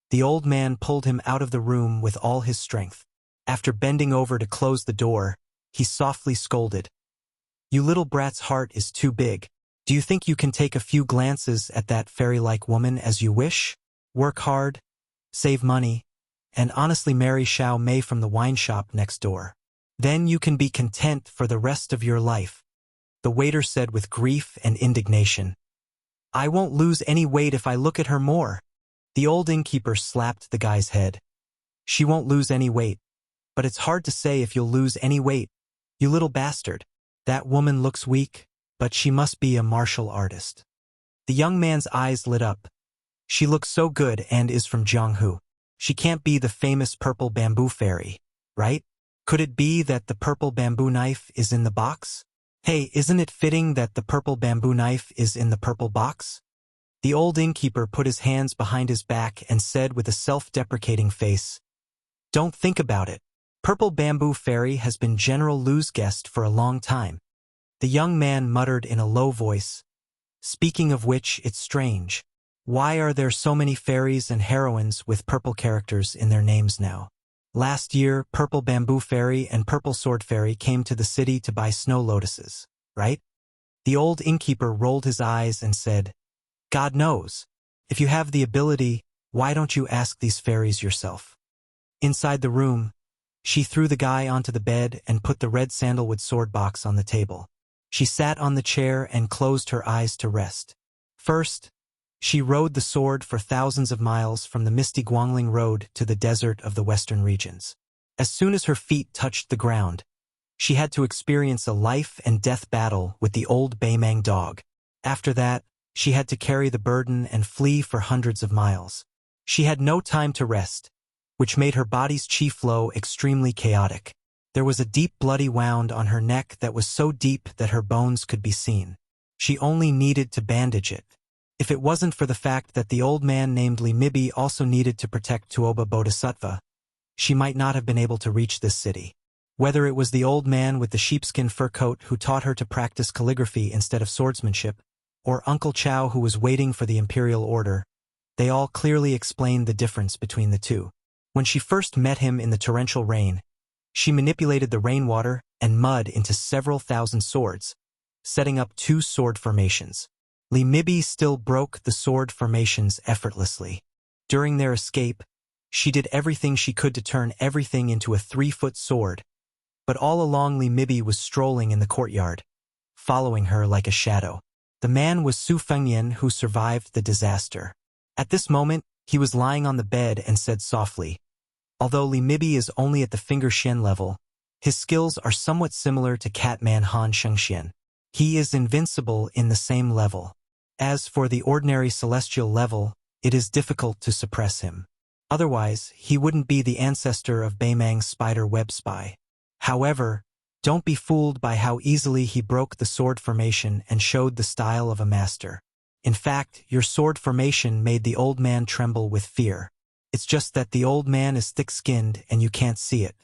the old man pulled him out of the room with all his strength. After bending over to close the door, he softly scolded, "You little brat's heart is too big. Do you think you can take a few glances at that fairy-like woman as you wish? Work hard, save money, and honestly marry Xiao Mei from the wine shop next door. Then you can be content for the rest of your life." The waiter said with grief and indignation, "I won't lose any weight if I look at her more." The old innkeeper slapped the guy's head. "She won't lose any weight. But it's hard to say if you'll lose any weight. You little bastard. That woman looks weak, but she must be a martial artist." The young man's eyes lit up. "She looks so good and is from Jianghu. She can't be the famous purple bamboo fairy, right? Could it be that the purple bamboo knife is in the box? Hey, isn't it fitting that the purple bamboo knife is in the purple box?" The old innkeeper put his hands behind his back and said with a self-deprecating face, "Don't think about it. Purple Bamboo Fairy has been General Lu's guest for a long time." The young man muttered in a low voice, "Speaking of which, it's strange. Why are there so many fairies and heroines with purple characters in their names now? Last year, Purple Bamboo Fairy and Purple Sword Fairy came to the city to buy snow lotuses, right?" The old innkeeper rolled his eyes and said, "God knows. If you have the ability, why don't you ask these fairies yourself?" Inside the room, she threw the guy onto the bed and put the red sandalwood sword box on the table. She sat on the chair and closed her eyes to rest. First, she rode the sword for thousands of miles from the misty Guangling Road to the desert of the western regions. As soon as her feet touched the ground, she had to experience a life-and-death battle with the old Beimang dog. After that, she had to carry the burden and flee for hundreds of miles. She had no time to rest, which made her body's chi flow extremely chaotic. There was a deep bloody wound on her neck that was so deep that her bones could be seen. She only needed to bandage it. If it wasn't for the fact that the old man named Limibi also needed to protect Tuoba Bodhisattva, she might not have been able to reach this city. Whether it was the old man with the sheepskin fur coat who taught her to practice calligraphy instead of swordsmanship, or Uncle Chow who was waiting for the imperial order, they all clearly explained the difference between the two. When she first met him in the torrential rain, she manipulated the rainwater and mud into several thousand swords, setting up 2 sword formations. Li Mibi still broke the sword formations effortlessly. During their escape, she did everything she could to turn everything into a 3-foot sword, but all along Li Mibi was strolling in the courtyard, following her like a shadow. The man was Su Fengyan, who survived the disaster. At this moment, he was lying on the bed and said softly, "Although Li Mibi is only at the finger xian level, his skills are somewhat similar to Catman Han Shengxian. He is invincible in the same level. As for the ordinary celestial level, it is difficult to suppress him. Otherwise, he wouldn't be the ancestor of Beimang's spider web spy. However, don't be fooled by how easily he broke the sword formation and showed the style of a master. In fact, your sword formation made the old man tremble with fear. It's just that the old man is thick-skinned and you can't see it.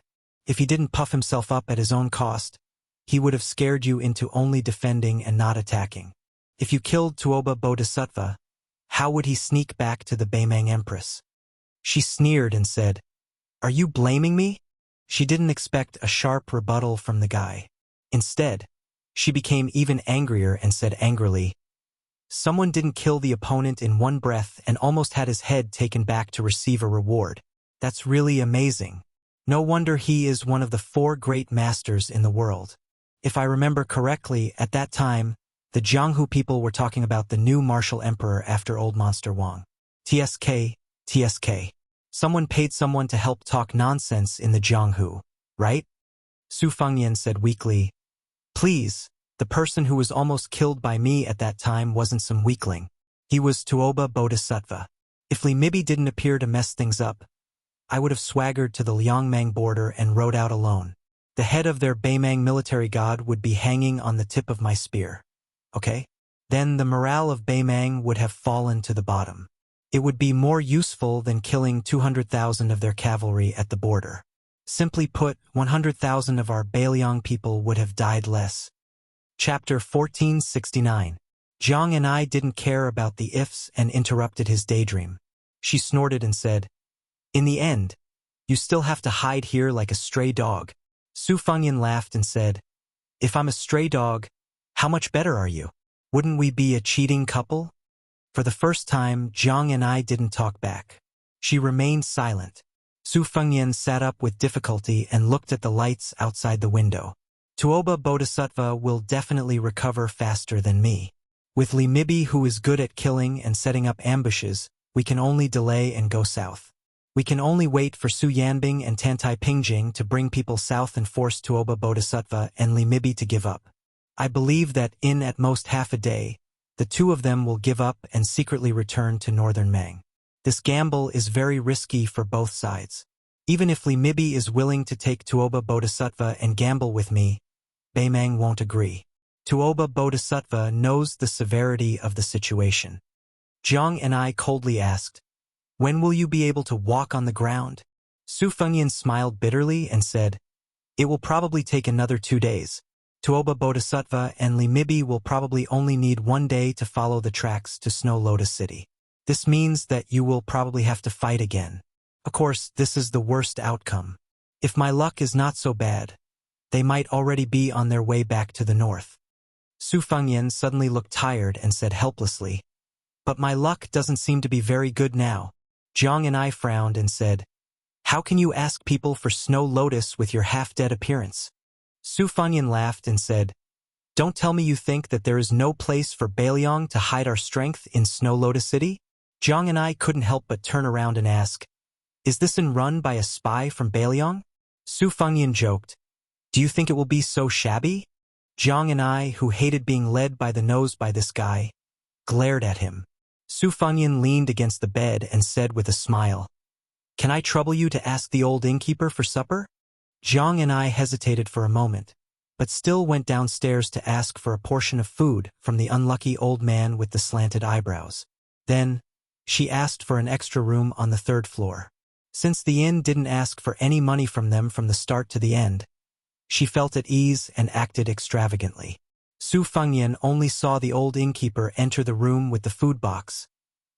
If he didn't puff himself up at his own cost, he would have scared you into only defending and not attacking. If you killed Tuoba Bodhisattva, how would he sneak back to the Beimang Empress?" She sneered and said, "Are you blaming me?" She didn't expect a sharp rebuttal from the guy. Instead, she became even angrier and said angrily, "Someone didn't kill the opponent in one breath and almost had his head taken back to receive a reward. That's really amazing. No wonder he is one of the 4 great masters in the world." If I remember correctly, at that time, the Jianghu people were talking about the new martial emperor after Old Monster Wang. TSK. Someone paid someone to help talk nonsense in the Jianghu, right? Su Fengyan said weakly, "Please, the person who was almost killed by me at that time wasn't some weakling. He was Tuoba Bodhisattva. If Li Mibi didn't appear to mess things up, I would have swaggered to the Liangmang border and rode out alone. The head of their Beimang military god would be hanging on the tip of my spear. Okay? Then the morale of Beimang would have fallen to the bottom. It would be more useful than killing 200,000 of their cavalry at the border. Simply put, 100,000 of our Beiliang people would have died less." Chapter 1469. Jiang and I didn't care about the ifs and interrupted his daydream. She snorted and said, "In the end, you still have to hide here like a stray dog." Su Fengyan laughed and said, "If I'm a stray dog, how much better are you? Wouldn't we be a cheating couple?" For the first time, Jiang and I didn't talk back. She remained silent. Su Fengyan sat up with difficulty and looked at the lights outside the window. Tuoba Bodhisattva will definitely recover faster than me. With Li Mibi, who is good at killing and setting up ambushes, we can only delay and go south. We can only wait for Su Yanbing and Tantai Pingjing to bring people south and force Tuoba Bodhisattva and Li Mibi to give up. I believe that in at most half a day, the 2 of them will give up and secretly return to northern Mang. This gamble is very risky for both sides. Even if Li Mibi is willing to take Tuoba Bodhisattva and gamble with me, Beimang won't agree. Tuoba Bodhisattva knows the severity of the situation. Jiang and I coldly asked, "When will you be able to walk on the ground?" Su Fengyan smiled bitterly and said, "It will probably take another 2 days. Tuoba Bodhisattva and Li Mibi will probably only need 1 day to follow the tracks to Snow Lotus City. This means that you will probably have to fight again. Of course, this is the worst outcome. If my luck is not so bad, they might already be on their way back to the north." Su Fengyan suddenly looked tired and said helplessly, "But my luck doesn't seem to be very good now." Jiang and I frowned and said, "How can you ask people for Snow Lotus with your half-dead appearance?" Su Fengyan laughed and said, "Don't tell me you think that there is no place for Beiliang to hide our strength in Snow Lotus City?" Jiang and I couldn't help but turn around and ask, "Is this run by a spy from Beiliang?" Su Fengyan joked, "Do you think it will be so shabby?" Jiang and I, who hated being led by the nose by this guy, glared at him. Su Fengyan leaned against the bed and said with a smile, "Can I trouble you to ask the old innkeeper for supper?" Jiang and I hesitated for a moment, but still went downstairs to ask for a portion of food from the unlucky old man with the slanted eyebrows. Then, she asked for an extra room on the 3rd floor. Since the inn didn't ask for any money from them from the start to the end, she felt at ease and acted extravagantly. Su Fengyan only saw the old innkeeper enter the room with the food box,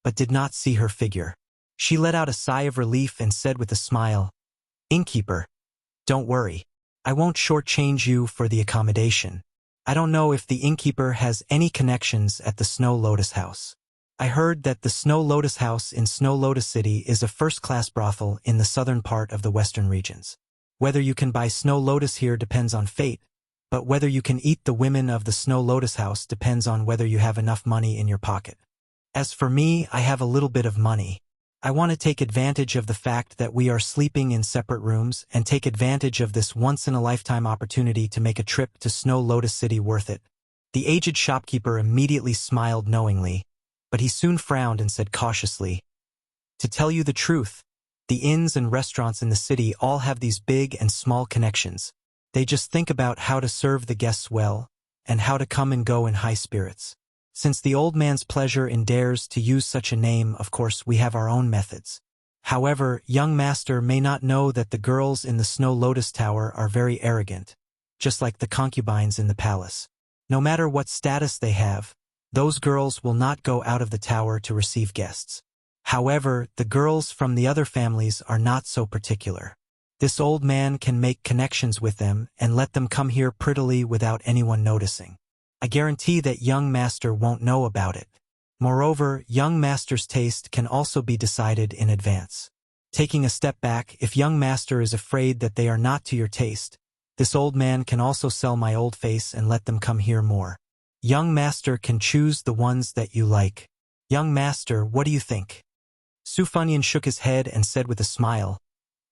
but did not see her figure. She let out a sigh of relief and said with a smile, "Innkeeper, don't worry. I won't shortchange you for the accommodation. I don't know if the innkeeper has any connections at the Snow Lotus House. I heard that the Snow Lotus House in Snow Lotus City is a first-class brothel in the southern part of the western regions. Whether you can buy Snow Lotus here depends on fate, but whether you can eat the women of the Snow Lotus House depends on whether you have enough money in your pocket. As for me, I have a little bit of money. I want to take advantage of the fact that we are sleeping in separate rooms and take advantage of this once-in-a-lifetime opportunity to make a trip to Snow Lotus City worth it." The aged shopkeeper immediately smiled knowingly, but he soon frowned and said cautiously, "To tell you the truth, the inns and restaurants in the city all have these big and small connections. They just think about how to serve the guests well and how to come and go in high spirits. Since the old man's pleasure dares to use such a name, of course we have our own methods. However, young master may not know that the girls in the Snow Lotus Tower are very arrogant, just like the concubines in the palace. No matter what status they have, those girls will not go out of the tower to receive guests. However, the girls from the other families are not so particular. This old man can make connections with them and let them come here prettily without anyone noticing. I guarantee that young master won't know about it. Moreover, young master's taste can also be decided in advance. Taking a step back, if young master is afraid that they are not to your taste, this old man can also sell my old face and let them come here more. Young master can choose the ones that you like. Young master, what do you think?" Su Fengyan shook his head and said with a smile,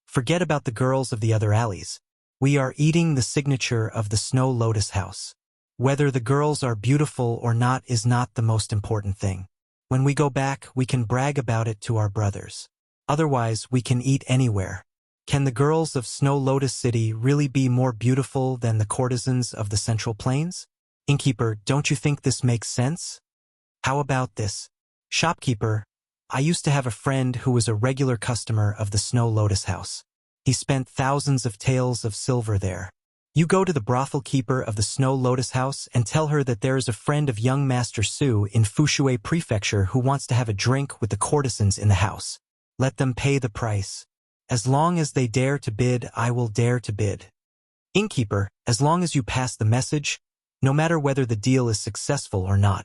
"Forget about the girls of the other alleys. We are eating the signature of the Snow Lotus House. Whether the girls are beautiful or not is not the most important thing. When we go back, we can brag about it to our brothers. Otherwise, we can eat anywhere. Can the girls of Snow Lotus City really be more beautiful than the courtesans of the Central Plains? Innkeeper, don't you think this makes sense? How about this? Shopkeeper, I used to have a friend who was a regular customer of the Snow Lotus House. He spent thousands of taels of silver there. You go to the brothel keeper of the Snow Lotus House and tell her that there is a friend of young Master Su in Fushui Prefecture who wants to have a drink with the courtesans in the house. Let them pay the price. As long as they dare to bid, I will dare to bid. Innkeeper, as long as you pass the message, no matter whether the deal is successful or not.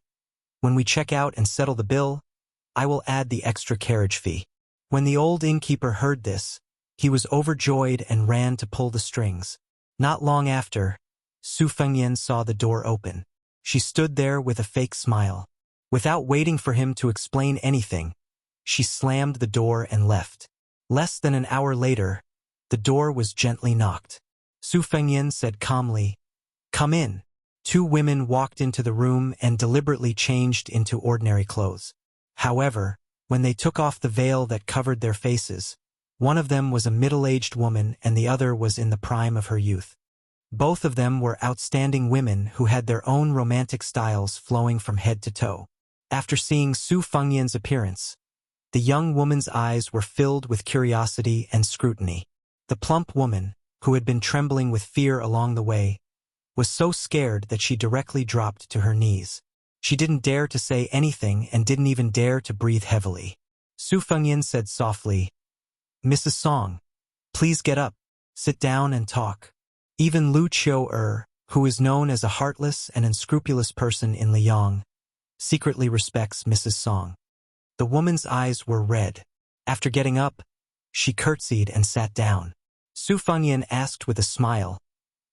When we check out and settle the bill, I will add the extra carriage fee." When the old innkeeper heard this, he was overjoyed and ran to pull the strings. Not long after, Su Fengyan saw the door open. She stood there with a fake smile. Without waiting for him to explain anything, she slammed the door and left. Less than an hour later, the door was gently knocked. Su Fengyan said calmly, "Come in." 2 women walked into the room and deliberately changed into ordinary clothes. However, when they took off the veil that covered their faces, one of them was a middle-aged woman and the other was in the prime of her youth. Both of them were outstanding women who had their own romantic styles flowing from head to toe. After seeing Su Fengyan's appearance, the young woman's eyes were filled with curiosity and scrutiny. The plump woman, who had been trembling with fear along the way, was so scared that she directly dropped to her knees. She didn't dare to say anything and didn't even dare to breathe heavily. Su Fengyan said softly, "Mrs. Song, please get up, sit down and talk." Even Lu Qiu-er, who is known as a heartless and unscrupulous person in Liang, secretly respects Mrs. Song. The woman's eyes were red. After getting up, she curtsied and sat down. Su Fengyan asked with a smile,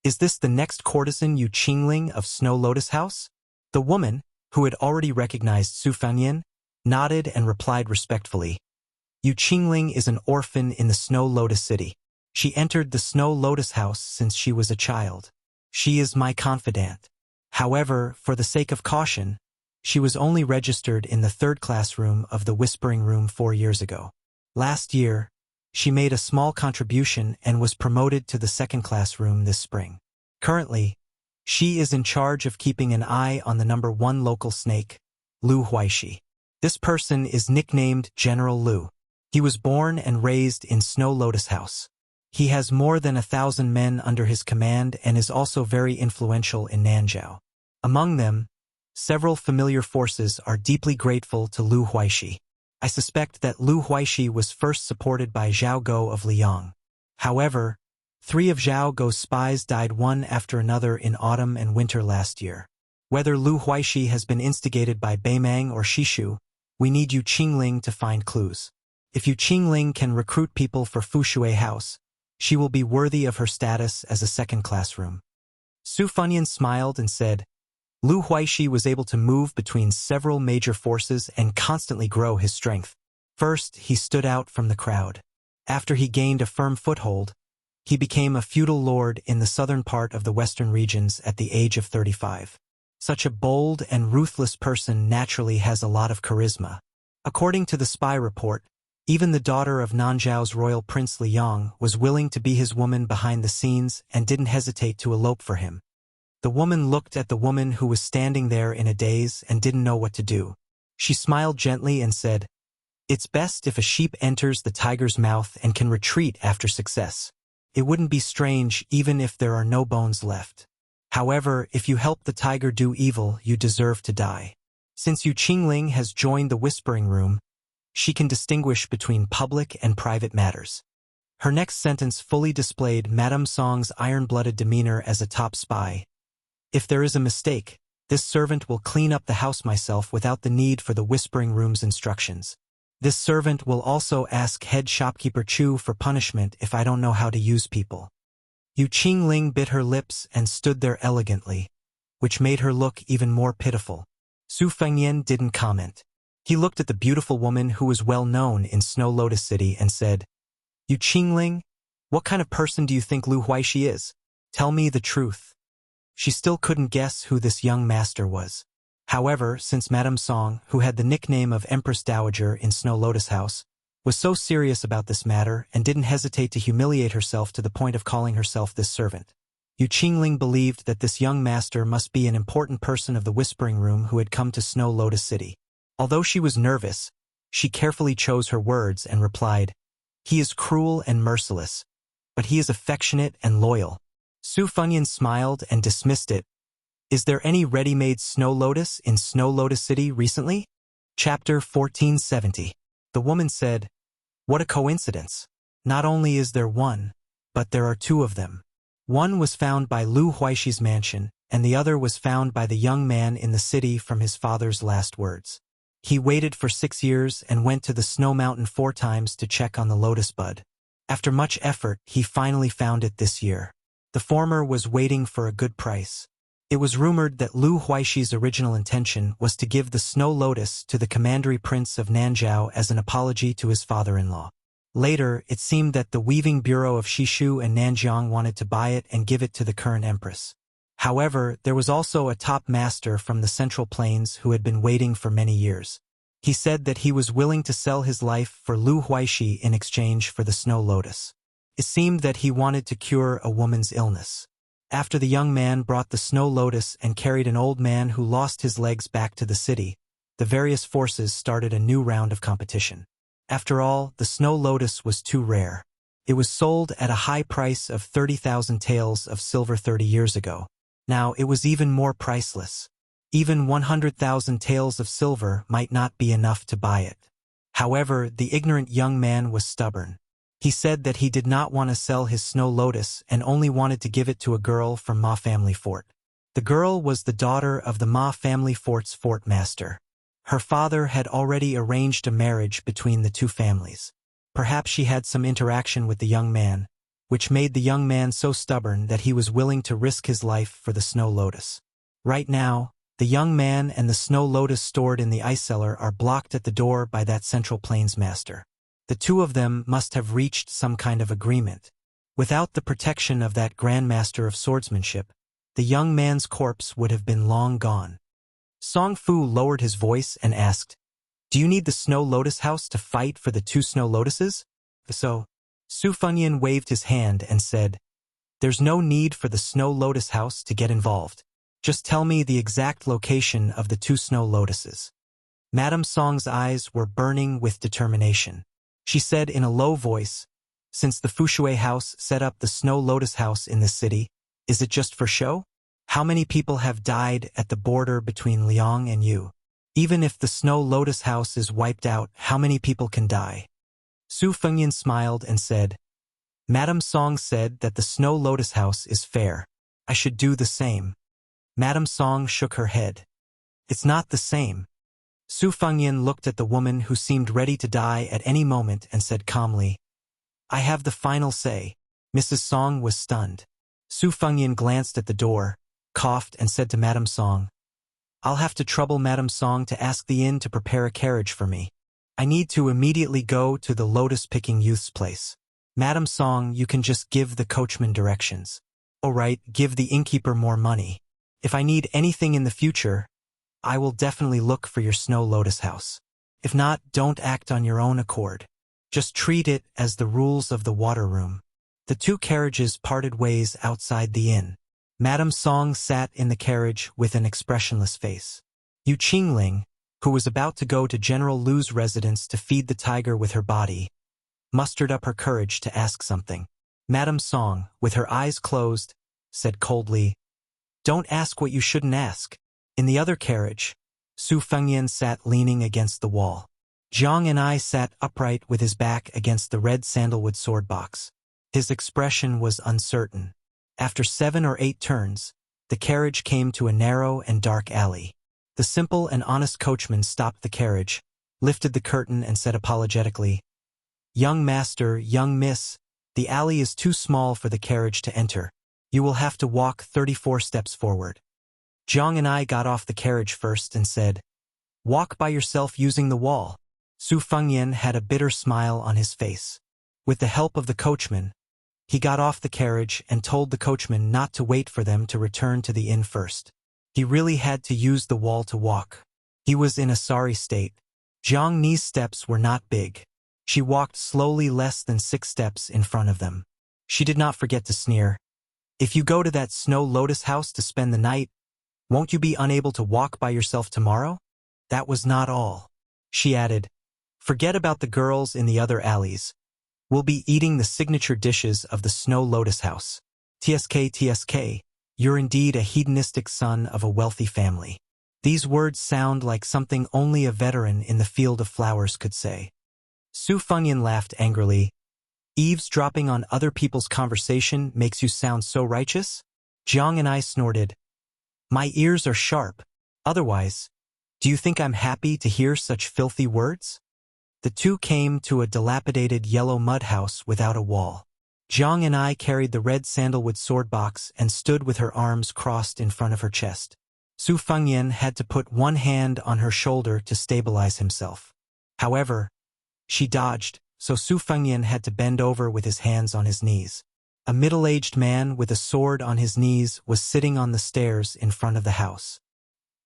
"Is this the next courtesan Yu Qingling of Snow Lotus House?" The woman, who had already recognized Su Fengyan, nodded and replied respectfully, "Yu Qingling is an orphan in the Snow Lotus City. She entered the Snow Lotus House since she was a child. She is my confidant. However, for the sake of caution, She was only registered in the third classroom of the Whispering Room 4 years ago. Last year, she made a small contribution and was promoted to the second classroom this spring. Currently, she is in charge of keeping an eye on the number 1 local snake, Lu Huaishi. This person is nicknamed General Lu. He was born and raised in Snow Lotus House. He has more than 1,000 men under his command and is also very influential in Nanzhao. Among them, several familiar forces are deeply grateful to Lu Huaishi. I suspect that Lu Huaishi was first supported by Zhao Go of Liang. However, 3 of Zhao Go's spies died one after another in autumn and winter last year. Whether Lu Huaishi has been instigated by Beimang or Shishu, we need Yu Qingling to find clues. If Yu Qingling can recruit people for Fushui House, she will be worthy of her status as a second classroom. Su Funyan smiled and said, Lu Huaishi was able to move between several major forces and constantly grow his strength. First, he stood out from the crowd. After he gained a firm foothold, he became a feudal lord in the southern part of the western regions at the age of 35. Such a bold and ruthless person naturally has a lot of charisma. According to the spy report, even the daughter of Nanzhao's royal prince Liang was willing to be his woman behind the scenes and didn't hesitate to elope for him. The woman looked at the woman who was standing there in a daze and didn't know what to do. She smiled gently and said, "It's best if a sheep enters the tiger's mouth and can retreat after success. It wouldn't be strange even if there are no bones left. However, if you help the tiger do evil, you deserve to die." Since Yu Qingling has joined the Whispering Room, she can distinguish between public and private matters. Her next sentence fully displayed Madame Song's iron-blooded demeanor as a top spy. If there is a mistake, this servant will clean up the house myself without the need for the Whispering Room's instructions. This servant will also ask head shopkeeper Chu for punishment if I don't know how to use people. Yu Qingling bit her lips and stood there elegantly, which made her look even more pitiful. Su Fengyan didn't comment. He looked at the beautiful woman who was well known in Snow Lotus City and said, "Yu Qingling, what kind of person do you think Lu Huaishi is? Tell me the truth." She still couldn't guess who this young master was. However, since Madame Song, who had the nickname of Empress Dowager in Snow Lotus House, was so serious about this matter and didn't hesitate to humiliate herself to the point of calling herself this servant, Yu Qingling believed that this young master must be an important person of the Whispering Room who had come to Snow Lotus City. Although she was nervous, she carefully chose her words and replied, "He is cruel and merciless, but he is affectionate and loyal." Su Funyan smiled and dismissed it. Is there any ready-made Snow Lotus in Snow Lotus City recently? Chapter 1470. The woman said, "What a coincidence. Not only is there one, but there are 2 of them. One was found by Lu Huaishi's mansion, and the other was found by the young man in the city from his father's last words. He waited for 6 years and went to the Snow Mountain 4 times to check on the lotus bud. After much effort, he finally found it this year. The former was waiting for a good price. It was rumored that Lu Huaishi's original intention was to give the snow lotus to the commandery prince of Nanzhao as an apology to his father-in-law. Later, it seemed that the weaving bureau of Shishu and Nanjiang wanted to buy it and give it to the current empress. However, there was also a top master from the Central Plains who had been waiting for many years. He said that he was willing to sell his life for Lu Huaishi in exchange for the snow lotus. It seemed that he wanted to cure a woman's illness. After the young man brought the snow lotus and carried an old man who lost his legs back to the city, the various forces started a new round of competition. After all, the snow lotus was too rare. It was sold at a high price of 30,000 taels of silver 30 years ago. Now it was even more priceless. Even 100,000 taels of silver might not be enough to buy it. However, the ignorant young man was stubborn. He said that he did not want to sell his snow lotus and only wanted to give it to a girl from Ma family fort. The girl was the daughter of the Ma family fort's fort master. Her father had already arranged a marriage between the 2 families. Perhaps she had some interaction with the young man, which made the young man so stubborn that he was willing to risk his life for the snow lotus. Right now, the young man and the snow lotus stored in the ice cellar are blocked at the door by that Central Plains master. The 2 of them must have reached some kind of agreement. Without the protection of that Grand Master of Swordsmanship, the young man's corpse would have been long gone. Song Fu lowered his voice and asked, "Do you need the Snow Lotus House to fight for the 2 Snow Lotuses?" So, Su Fengyan waved his hand and said, "There's no need for the Snow Lotus House to get involved. Just tell me the exact location of the 2 Snow Lotuses." Madame Song's eyes were burning with determination. She said in a low voice, "Since the Fushui House set up the Snow Lotus House in this city, is it just for show? How many people have died at the border between Liang and Yu? Even if the Snow Lotus House is wiped out, how many people can die?" Su Fengyan smiled and said, "Madame Song said that the Snow Lotus House is fair. I should do the same." Madame Song shook her head. "It's not the same." Su Fengyan looked at the woman who seemed ready to die at any moment and said calmly, "I have the final say." Mrs. Song was stunned. Su Fengyan glanced at the door, coughed and said to Madame Song, "I'll have to trouble Madame Song to ask the inn to prepare a carriage for me. I need to immediately go to the lotus-picking youth's place. Madame Song, you can just give the coachman directions. All right, give the innkeeper more money. If I need anything in the future, I will definitely look for your Snow Lotus House. If not, don't act on your own accord. Just treat it as the rules of the water room." The 2 carriages parted ways outside the inn. Madame Song sat in the carriage with an expressionless face. Yu Qingling, who was about to go to General Lu's residence to feed the tiger with her body, mustered up her courage to ask something. Madame Song, with her eyes closed, said coldly, "Don't ask what you shouldn't ask." In the other carriage, Su Fengyan sat leaning against the wall. Zhang and I sat upright with his back against the red sandalwood sword box. His expression was uncertain. After 7 or 8 turns, the carriage came to a narrow and dark alley. The simple and honest coachman stopped the carriage, lifted the curtain and said apologetically, "Young master, young miss, the alley is too small for the carriage to enter. You will have to walk 34 steps forward." Zhang and I got off the carriage first and said, "Walk by yourself using the wall." Su Fengyan had a bitter smile on his face. With the help of the coachman, he got off the carriage and told the coachman not to wait for them to return to the inn first. He really had to use the wall to walk. He was in a sorry state. Zhang Ni's steps were not big. She walked slowly less than 6 steps in front of them. She did not forget to sneer, "If you go to that Snow Lotus House to spend the night, won't you be unable to walk by yourself tomorrow?" That was not all. She added, "Forget about the girls in the other alleys. We'll be eating the signature dishes of the Snow Lotus House. TSK, you're indeed a hedonistic son of a wealthy family." These words sound like something only a veteran in the field of flowers could say. Su Fengyan laughed angrily. "Eavesdropping on other people's conversation makes you sound so righteous?" Zhang and I snorted. "My ears are sharp. Otherwise, do you think I'm happy to hear such filthy words?" The 2 came to a dilapidated yellow mud house without a wall. Zhang and I carried the red sandalwood sword box and stood with her arms crossed in front of her chest. Su Fengyan had to put one hand on her shoulder to stabilize himself. However, she dodged, so Su Fengyan had to bend over with his hands on his knees. A middle-aged man with a sword on his knees was sitting on the stairs in front of the house.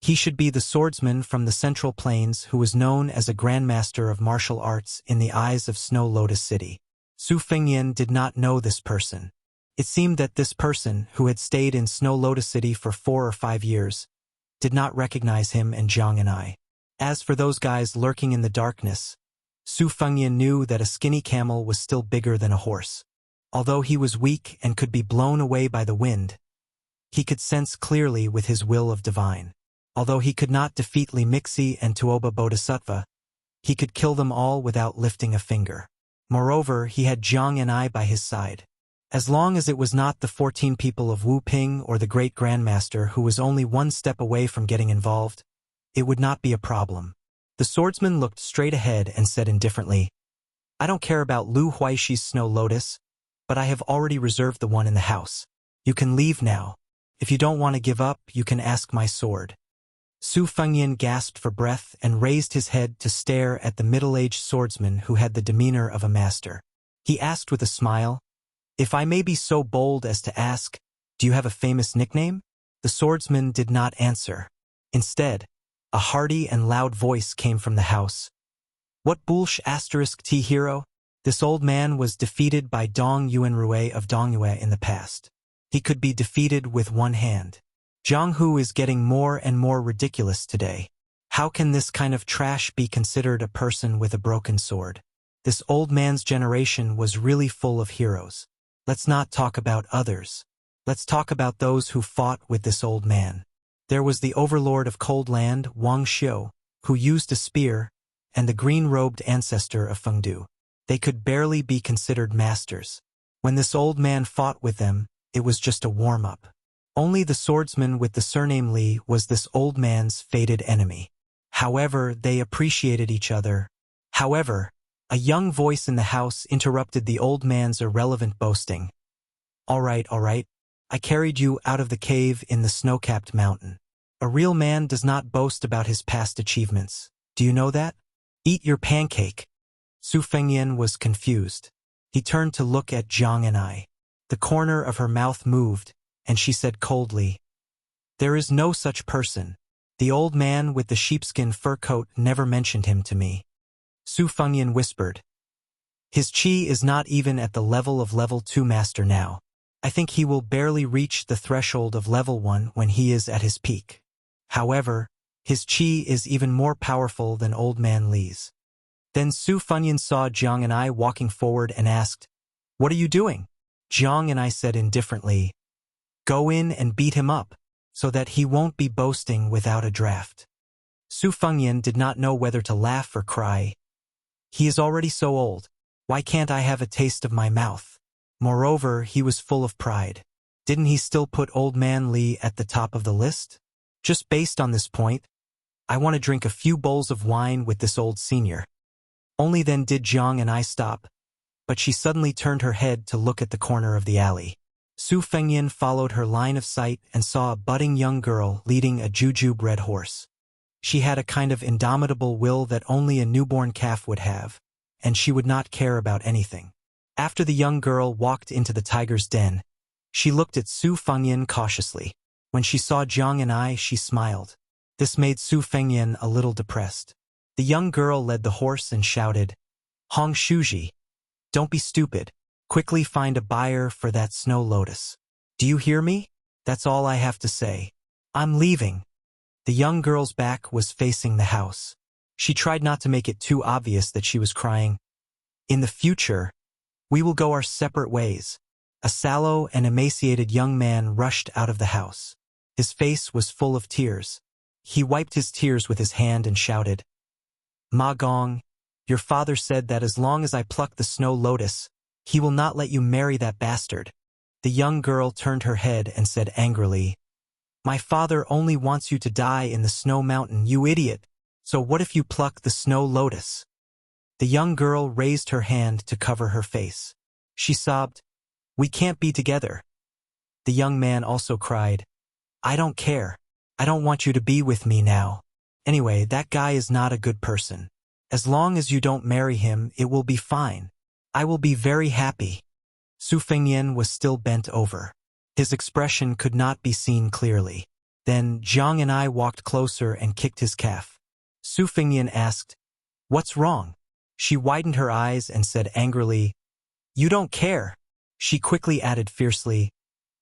He should be the swordsman from the Central Plains who was known as a grandmaster of martial arts in the eyes of Snow Lotus City. Su Fengyan did not know this person. It seemed that this person, who had stayed in Snow Lotus City for 4 or 5 years, did not recognize him and Zhang and I. As for those guys lurking in the darkness, Su Fengyan knew that a skinny camel was still bigger than a horse. Although he was weak and could be blown away by the wind, he could sense clearly with his will of divine. Although he could not defeat Li Mixi and Tuoba Bodhisattva, he could kill them all without lifting a finger. Moreover, he had Zhang and I by his side. As long as it was not the 14 people of Wu Ping or the great grandmaster who was only 1 step away from getting involved, it would not be a problem. The swordsman looked straight ahead and said indifferently, "I don't care about Lu Huaishi's Snow Lotus, but I have already reserved the one in the house. You can leave now. If you don't want to give up, you can ask my sword." Su Fengyan gasped for breath and raised his head to stare at the middle-aged swordsman who had the demeanor of a master. He asked with a smile, "If I may be so bold as to ask, do you have a famous nickname?" The swordsman did not answer. Instead, A hearty and loud voice came from the house. What bullsh *T hero? This old man was defeated by Dong Yuanrui of Dongyue in the past. He could be defeated with one hand. Zhang Hu is getting more and more ridiculous today. How can this kind of trash be considered a person with a broken sword? This old man's generation was really full of heroes. Let's not talk about others. Let's talk about those who fought with this old man. There was the overlord of Cold Land, Wang Xiu, who used a spear, and the green-robed ancestor of Fengdu. They could barely be considered masters. When this old man fought with them, it was just a warm-up. Only the swordsman with the surname Li was this old man's fated enemy. However, they appreciated each other. However, a young voice in the house interrupted the old man's irrelevant boasting. All right, I carried you out of the cave in the snow-capped mountain. A real man does not boast about his past achievements. Do you know that? Eat your pancake. Su Fengyan was confused. He turned to look at Zhang and I. The corner of her mouth moved, and she said coldly, "There is no such person. The old man with the sheepskin fur coat never mentioned him to me." Su Fengyan whispered, "His chi is not even at the level of level 2 master now. I think he will barely reach the threshold of level 1 when he is at his peak. However, his chi is even more powerful than old man Li's." Then Su Fengyan saw Zhang and I walking forward and asked, "What are you doing?" Zhang and I said indifferently, "Go in and beat him up, so that he won't be boasting without a draft." Su Fengyan did not know whether to laugh or cry. He is already so old. Why can't I have a taste of my mouth? Moreover, he was full of pride. Didn't he still put old man Li at the top of the list? Just based on this point, I want to drink a few bowls of wine with this old senior. Only then did Zhang and I stop, but she suddenly turned her head to look at the corner of the alley. Su Fengyan followed her line of sight and saw a budding young girl leading a jujube red horse. She had a kind of indomitable will that only a newborn calf would have, and she would not care about anything. After the young girl walked into the tiger's den, she looked at Su Fengyan cautiously. When she saw Zhang and I, she smiled. This made Su Fengyan a little depressed. The young girl led the horse and shouted, "Hong Shuji, don't be stupid. Quickly find a buyer for that snow lotus. Do you hear me? That's all I have to say. I'm leaving." The young girl's back was facing the house. She tried not to make it too obvious that she was crying. "In the future, we will go our separate ways." A sallow and emaciated young man rushed out of the house. His face was full of tears. He wiped his tears with his hand and shouted, "Ma Gong, your father said that as long as I pluck the snow lotus, he will not let you marry that bastard." The young girl turned her head and said angrily, "My father only wants you to die in the snow mountain, you idiot. So what if you pluck the snow lotus?" The young girl raised her hand to cover her face. She sobbed, "We can't be together." The young man also cried, "I don't care. I don't want you to be with me now. Anyway, that guy is not a good person. As long as you don't marry him, it will be fine. I will be very happy." Su Fengyan was still bent over. His expression could not be seen clearly. Then Zhang and I walked closer and kicked his calf. Su Fengyan asked, "What's wrong?" She widened her eyes and said angrily, "You don't care." She quickly added fiercely,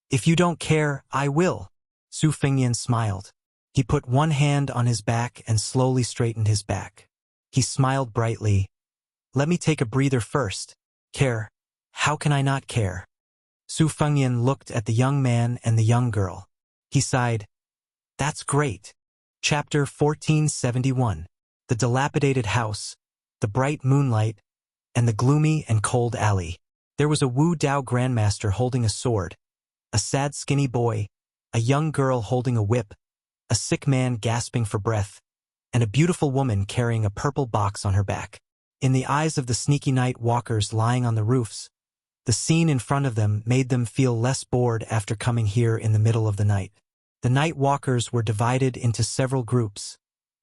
"If you don't care, I will." Su Fengyan smiled. He put one hand on his back and slowly straightened his back. He smiled brightly. "Let me take a breather first. Care? How can I not care?" Su Fengyan looked at the young man and the young girl. He sighed, "That's great." Chapter 1471. The dilapidated house, the bright moonlight, and the gloomy and cold alley. There was a Wu Dao grandmaster holding a sword, a sad skinny boy, a young girl holding a whip, a sick man gasping for breath, and a beautiful woman carrying a purple box on her back. In the eyes of the sneaky night walkers lying on the roofs, the scene in front of them made them feel less bored after coming here in the middle of the night. The night walkers were divided into several groups,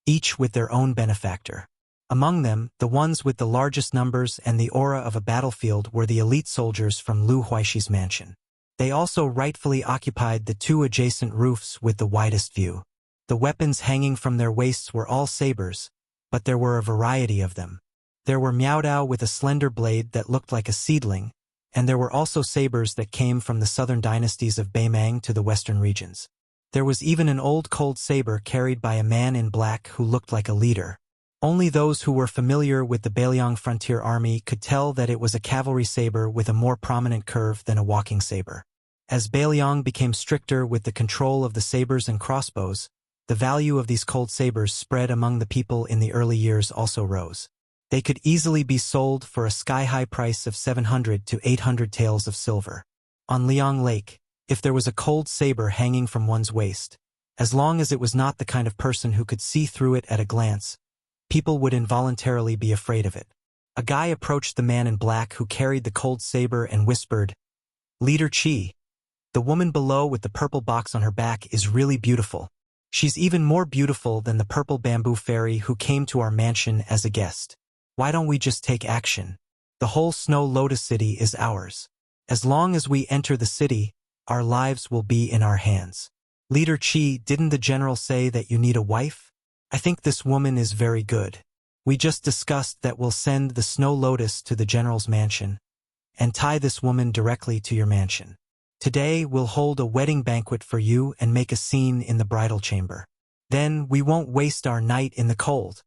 each with their own benefactor. Among them, the ones with the largest numbers and the aura of a battlefield were the elite soldiers from Lu Huaishi's mansion. They also rightfully occupied the two adjacent roofs with the widest view. The weapons hanging from their waists were all sabers, but there were a variety of them. There were Miaodao with a slender blade that looked like a seedling, and there were also sabers that came from the southern dynasties of Beimang to the western regions. There was even an old cold saber carried by a man in black who looked like a leader. Only those who were familiar with the Beiliang frontier army could tell that it was a cavalry saber with a more prominent curve than a walking saber. As Beiliang became stricter with the control of the sabers and crossbows, the value of these cold sabers spread among the people in the early years also rose. They could easily be sold for a sky-high price of 700 to 800 taels of silver. On Liang Lake, if there was a cold saber hanging from one's waist, as long as it was not the kind of person who could see through it at a glance, people would involuntarily be afraid of it. A guy approached the man in black who carried the cold saber and whispered, "Leader Qi, the woman below with the purple box on her back is really beautiful. She's even more beautiful than the purple bamboo fairy who came to our mansion as a guest. Why don't we just take action? The whole Snow Lotus City is ours. As long as we enter the city, our lives will be in our hands." "Leader Qi, didn't the general say that you need a wife? I think this woman is very good. We just discussed that we'll send the Snow Lotus to the general's mansion and tie this woman directly to your mansion. Today we'll hold a wedding banquet for you and make a scene in the bridal chamber. Then we won't waste our night in the cold."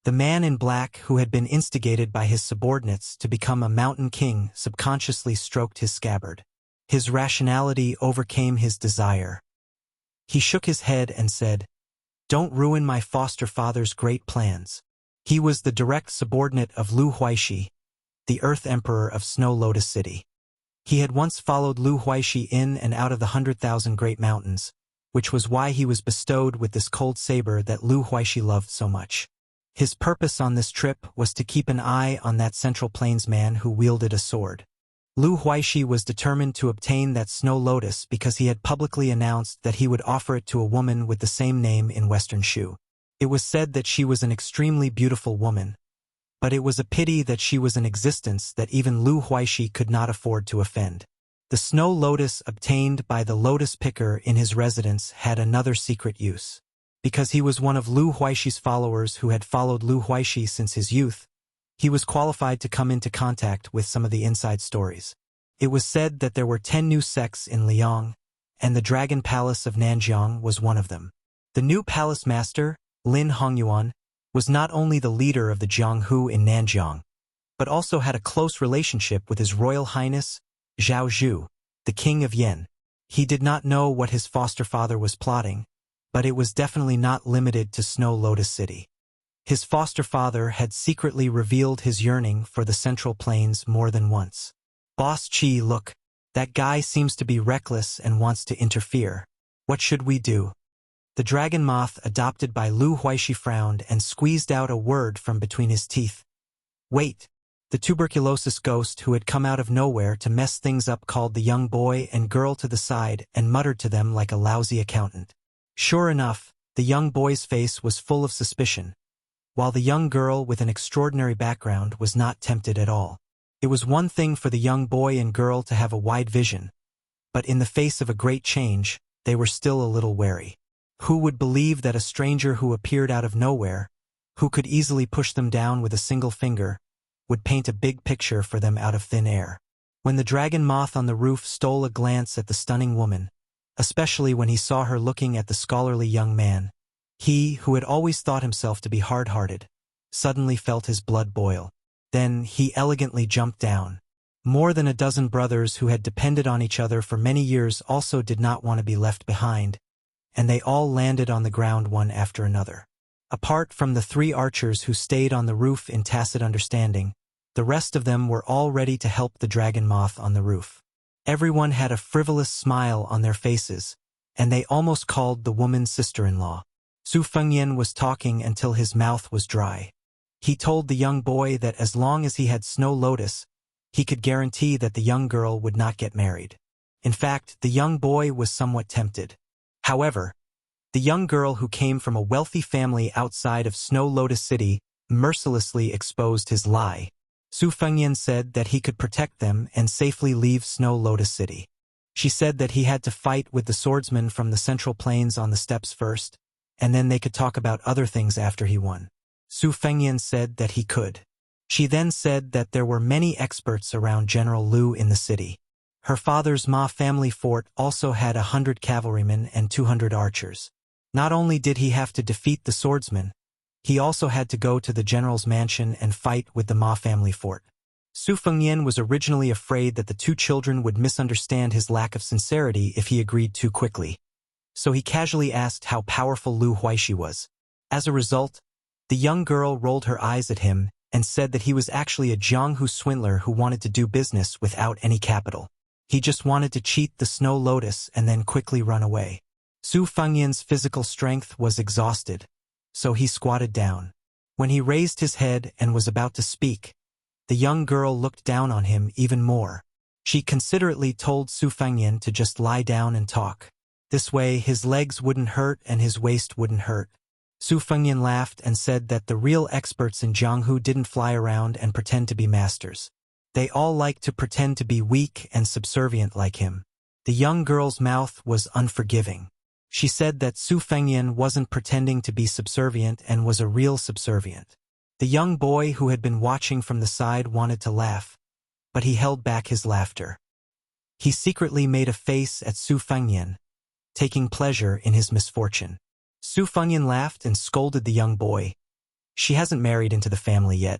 The man in black, who had been instigated by his subordinates to become a mountain king, subconsciously stroked his scabbard. His rationality overcame his desire. He shook his head and said, "Don't ruin my foster father's great plans." He was the direct subordinate of Lu Huaishi, the Earth Emperor of Snow Lotus City. He had once followed Lu Huaishi in and out of the 100,000 Great Mountains, which was why he was bestowed with this cold saber that Lu Huaishi loved so much. His purpose on this trip was to keep an eye on that Central Plains man who wielded a sword. Lu Huaishi was determined to obtain that snow lotus because he had publicly announced that he would offer it to a woman with the same name in Western Shu. It was said that she was an extremely beautiful woman, but it was a pity that she was in existence that even Lu Huaishi could not afford to offend. The snow lotus obtained by the lotus picker in his residence had another secret use. Because he was one of Lu Huaishi's followers who had followed Lu Huaishi since his youth, he was qualified to come into contact with some of the inside stories. It was said that there were 10 new sects in Liang, and the Dragon Palace of Nanjiang was one of them. The new palace master, Lin Hongyuan, was not only the leader of the Jianghu in Nanjiang, but also had a close relationship with His Royal Highness, Zhao Zhu, the King of Yen. He did not know what his foster father was plotting, but it was definitely not limited to Snow Lotus City. His foster father had secretly revealed his yearning for the Central Plains more than once. "Boss Qi, look, that guy seems to be reckless and wants to interfere. What should we do?" The dragon moth adopted by Lu Huaishi frowned and squeezed out a word from between his teeth. "Wait." The tuberculosis ghost who had come out of nowhere to mess things up called the young boy and girl to the side and muttered to them like a lousy accountant. Sure enough, the young boy's face was full of suspicion, while the young girl with an extraordinary background was not tempted at all. It was one thing for the young boy and girl to have a wide vision, but in the face of a great change, they were still a little wary. Who would believe that a stranger who appeared out of nowhere, who could easily push them down with a single finger, would paint a big picture for them out of thin air? When the dragon moth on the roof stole a glance at the stunning woman, especially when he saw her looking at the scholarly young man, he, who had always thought himself to be hard-hearted, suddenly felt his blood boil. Then he elegantly jumped down. More than a dozen brothers who had depended on each other for many years also did not want to be left behind, and they all landed on the ground one after another. Apart from the 3 archers who stayed on the roof in tacit understanding, the rest of them were all ready to help the dragon moth on the roof. Everyone had a frivolous smile on their faces, and they almost called the woman sister-in-law. Su Fengyan was talking until his mouth was dry. He told the young boy that as long as he had Snow Lotus, he could guarantee that the young girl would not get married. In fact, the young boy was somewhat tempted. However, the young girl who came from a wealthy family outside of Snow Lotus City mercilessly exposed his lie. Su Fengyan said that he could protect them and safely leave Snow Lotus City. She said that he had to fight with the swordsman from the Central Plains on the steps first, and then they could talk about other things after he won. Su Fengyan said that he could. She then said that there were many experts around General Lu in the city. Her father's Ma family fort also had 100 cavalrymen and 200 archers. Not only did he have to defeat the swordsman, he also had to go to the general's mansion and fight with the Ma family fort. Su Fengyan was originally afraid that the two children would misunderstand his lack of sincerity if he agreed too quickly. So he casually asked how powerful Lu Huaishi was. As a result, the young girl rolled her eyes at him and said that he was actually a Jianghu swindler who wanted to do business without any capital. He just wanted to cheat the Snow Lotus and then quickly run away. Su Fengyan's physical strength was exhausted, so he squatted down. When he raised his head and was about to speak, the young girl looked down on him even more. She considerately told Su Fengyan to just lie down and talk. This way his legs wouldn't hurt and his waist wouldn't hurt. Su Fengyan laughed and said that the real experts in Jianghu didn't fly around and pretend to be masters. They all liked to pretend to be weak and subservient like him. The young girl's mouth was unforgiving. She said that Su Fengyan wasn't pretending to be subservient and was a real subservient. The young boy who had been watching from the side wanted to laugh, but he held back his laughter. He secretly made a face at Su Fengyan, taking pleasure in his misfortune. Su Fengyan laughed and scolded the young boy. She hasn't married into the family yet,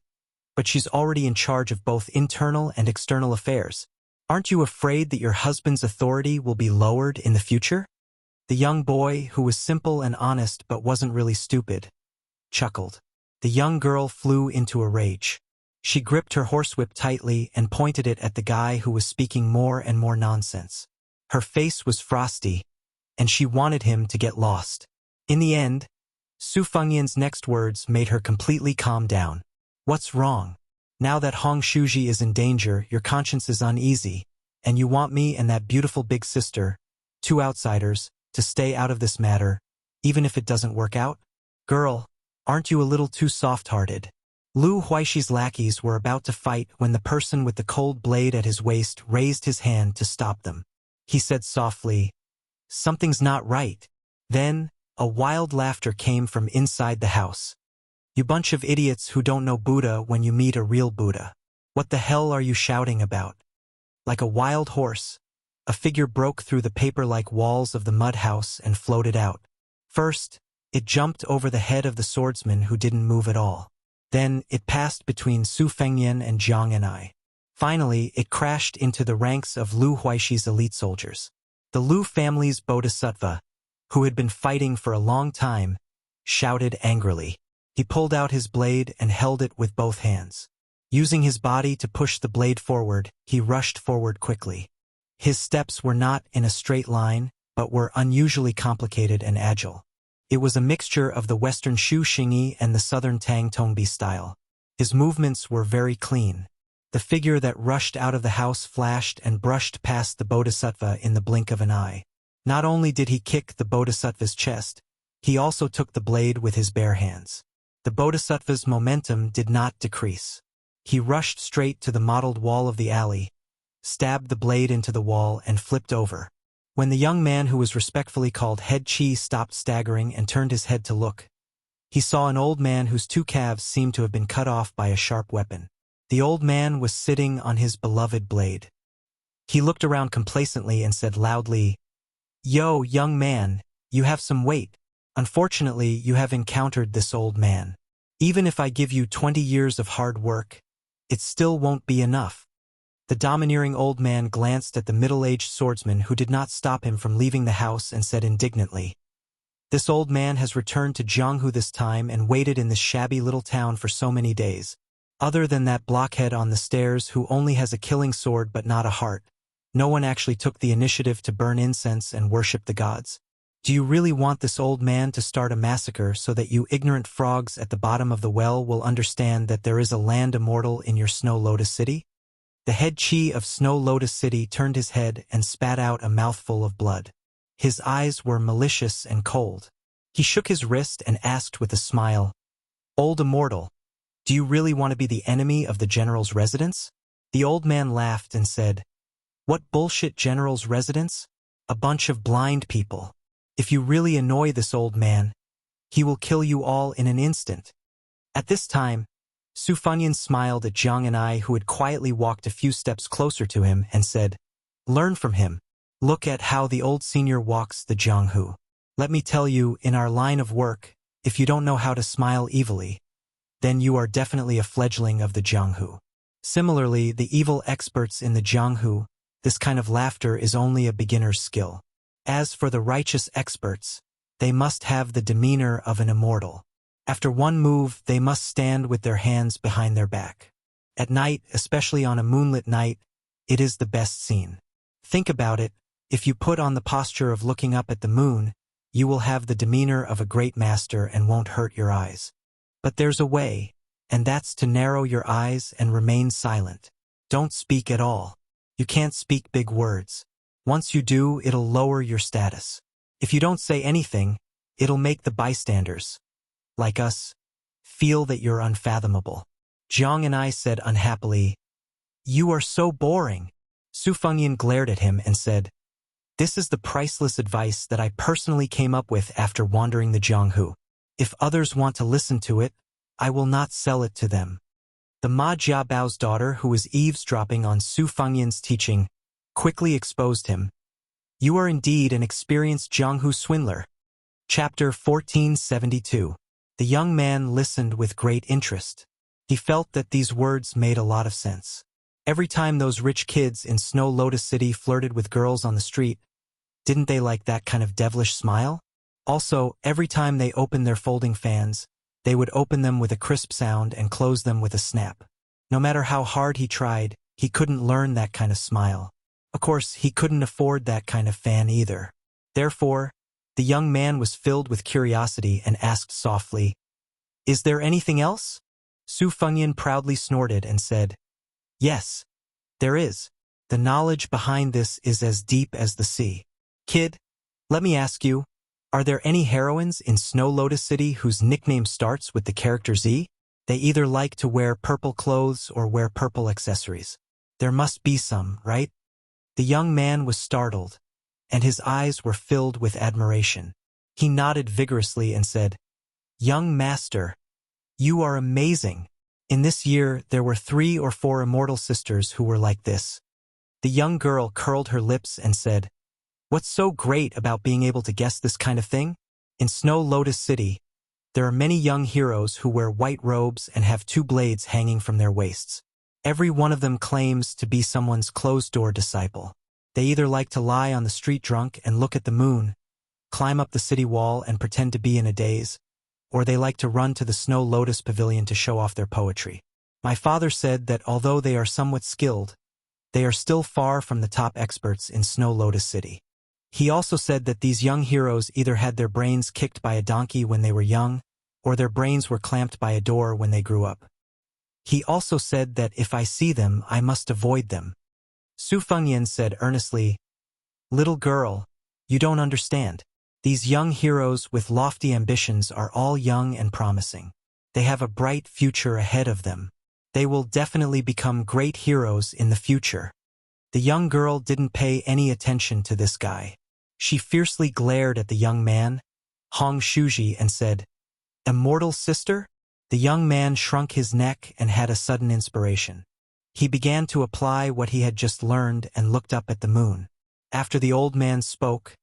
but she's already in charge of both internal and external affairs. Aren't you afraid that your husband's authority will be lowered in the future? The young boy, who was simple and honest but wasn't really stupid, chuckled. The young girl flew into a rage. She gripped her horsewhip tightly and pointed it at the guy who was speaking more and more nonsense. Her face was frosty, and she wanted him to get lost. In the end, Su Fengyan's next words made her completely calm down. What's wrong? Now that Hong Shuji is in danger, your conscience is uneasy, and you want me and that beautiful big sister, two outsiders, to stay out of this matter, even if it doesn't work out? Girl, aren't you a little too soft-hearted? Lu Huaishi's lackeys were about to fight when the person with the cold blade at his waist raised his hand to stop them. He said softly, "Something's not right." Then, a wild laughter came from inside the house. You bunch of idiots who don't know Buddha when you meet a real Buddha. What the hell are you shouting about? Like a wild horse, a figure broke through the paper-like walls of the mud house and floated out. First, it jumped over the head of the swordsman who didn't move at all. Then, it passed between Su Fengyan and Jiang and I. Finally, it crashed into the ranks of Lu Huaishi's elite soldiers. The Lu family's bodhisattva, who had been fighting for a long time, shouted angrily. He pulled out his blade and held it with both hands. Using his body to push the blade forward, he rushed forward quickly. His steps were not in a straight line, but were unusually complicated and agile. It was a mixture of the Western Shu Xingyi and the Southern Tang Tongbi style. His movements were very clean. The figure that rushed out of the house flashed and brushed past the bodhisattva in the blink of an eye. Not only did he kick the bodhisattva's chest, he also took the blade with his bare hands. The bodhisattva's momentum did not decrease. He rushed straight to the mottled wall of the alley, stabbed the blade into the wall, and flipped over. When the young man who was respectfully called Head Chi stopped staggering and turned his head to look, he saw an old man whose two calves seemed to have been cut off by a sharp weapon. The old man was sitting on his beloved blade. He looked around complacently and said loudly, "Yo, young man, you have some weight. Unfortunately, you have encountered this old man. Even if I give you 20 years of hard work, it still won't be enough." The domineering old man glanced at the middle-aged swordsman who did not stop him from leaving the house and said indignantly, "This old man has returned to Jianghu this time and waited in this shabby little town for so many days. Other than that blockhead on the stairs who only has a killing sword but not a heart, no one actually took the initiative to burn incense and worship the gods. Do you really want this old man to start a massacre so that you ignorant frogs at the bottom of the well will understand that there is a land immortal in your Snow Lotus City?" The head chi of Snow Lotus City turned his head and spat out a mouthful of blood. His eyes were malicious and cold. He shook his wrist and asked with a smile, "Old immortal, do you really want to be the enemy of the general's residence?" The old man laughed and said, "What bullshit general's residence? A bunch of blind people. If you really annoy this old man, He will kill you all in an instant." At this time, Su Fengyan smiled at Jiang and I, who had quietly walked a few steps closer to him, and said, "Learn from him. Look at how the old senior walks the Jianghu. Let me tell you, in our line of work, if you don't know how to smile evilly, then you are definitely a fledgling of the Jianghu. Similarly, the evil experts in the Jianghu, this kind of laughter is only a beginner's skill. As for the righteous experts, they must have the demeanor of an immortal. After one move, they must stand with their hands behind their back. At night, especially on a moonlit night, it is the best scene. Think about it, if you put on the posture of looking up at the moon, you will have the demeanor of a great master and won't hurt your eyes. But there's a way, and that's to narrow your eyes and remain silent. Don't speak at all. You can't speak big words. Once you do, it'll lower your status. If you don't say anything, it'll make the bystanders, like us, feel that you're unfathomable." Jiang and I said unhappily, "You are so boring." Su Fengyan glared at him and said, "This is the priceless advice that I personally came up with after wandering the Jianghu. If others want to listen to it, I will not sell it to them." The Ma Jiabao's daughter, who was eavesdropping on Su Fengyan's teaching, quickly exposed him. "You are indeed an experienced Jianghu swindler." Chapter 1472. The young man listened with great interest. He felt that these words made a lot of sense. Every time those rich kids in Snow Lotus City flirted with girls on the street, didn't they like that kind of devilish smile? Also, every time they opened their folding fans, they would open them with a crisp sound and close them with a snap. No matter how hard he tried, he couldn't learn that kind of smile. Of course, he couldn't afford that kind of fan either. Therefore, the young man was filled with curiosity and asked softly, "Is there anything else?" Su Fengyan proudly snorted and said, "Yes, there is. The knowledge behind this is as deep as the sea. Kid, let me ask you, are there any heroines in Snow Lotus City whose nickname starts with the character Z? They either like to wear purple clothes or wear purple accessories. There must be some, right?" The young man was startled, and his eyes were filled with admiration. He nodded vigorously and said, "Young master, you are amazing. In this year, there were 3 or 4 immortal sisters who were like this." The young girl curled her lips and said, "What's so great about being able to guess this kind of thing? In Snow Lotus City, there are many young heroes who wear white robes and have 2 blades hanging from their waists. Every one of them claims to be someone's closed-door disciple. They either like to lie on the street drunk and look at the moon, climb up the city wall and pretend to be in a daze, or they like to run to the Snow Lotus Pavilion to show off their poetry. My father said that although they are somewhat skilled, they are still far from the top experts in Snow Lotus City. He also said that these young heroes either had their brains kicked by a donkey when they were young, or their brains were clamped by a door when they grew up. He also said that if I see them, I must avoid them." Su Fengyan said earnestly, "Little girl, you don't understand. These young heroes with lofty ambitions are all young and promising. They have a bright future ahead of them. They will definitely become great heroes in the future." The young girl didn't pay any attention to this guy. She fiercely glared at the young man, Hong Shuji, and said, "Immortal sister?" The young man shrunk his neck and had a sudden inspiration. He began to apply what he had just learned and looked up at the moon. After the old man spoke,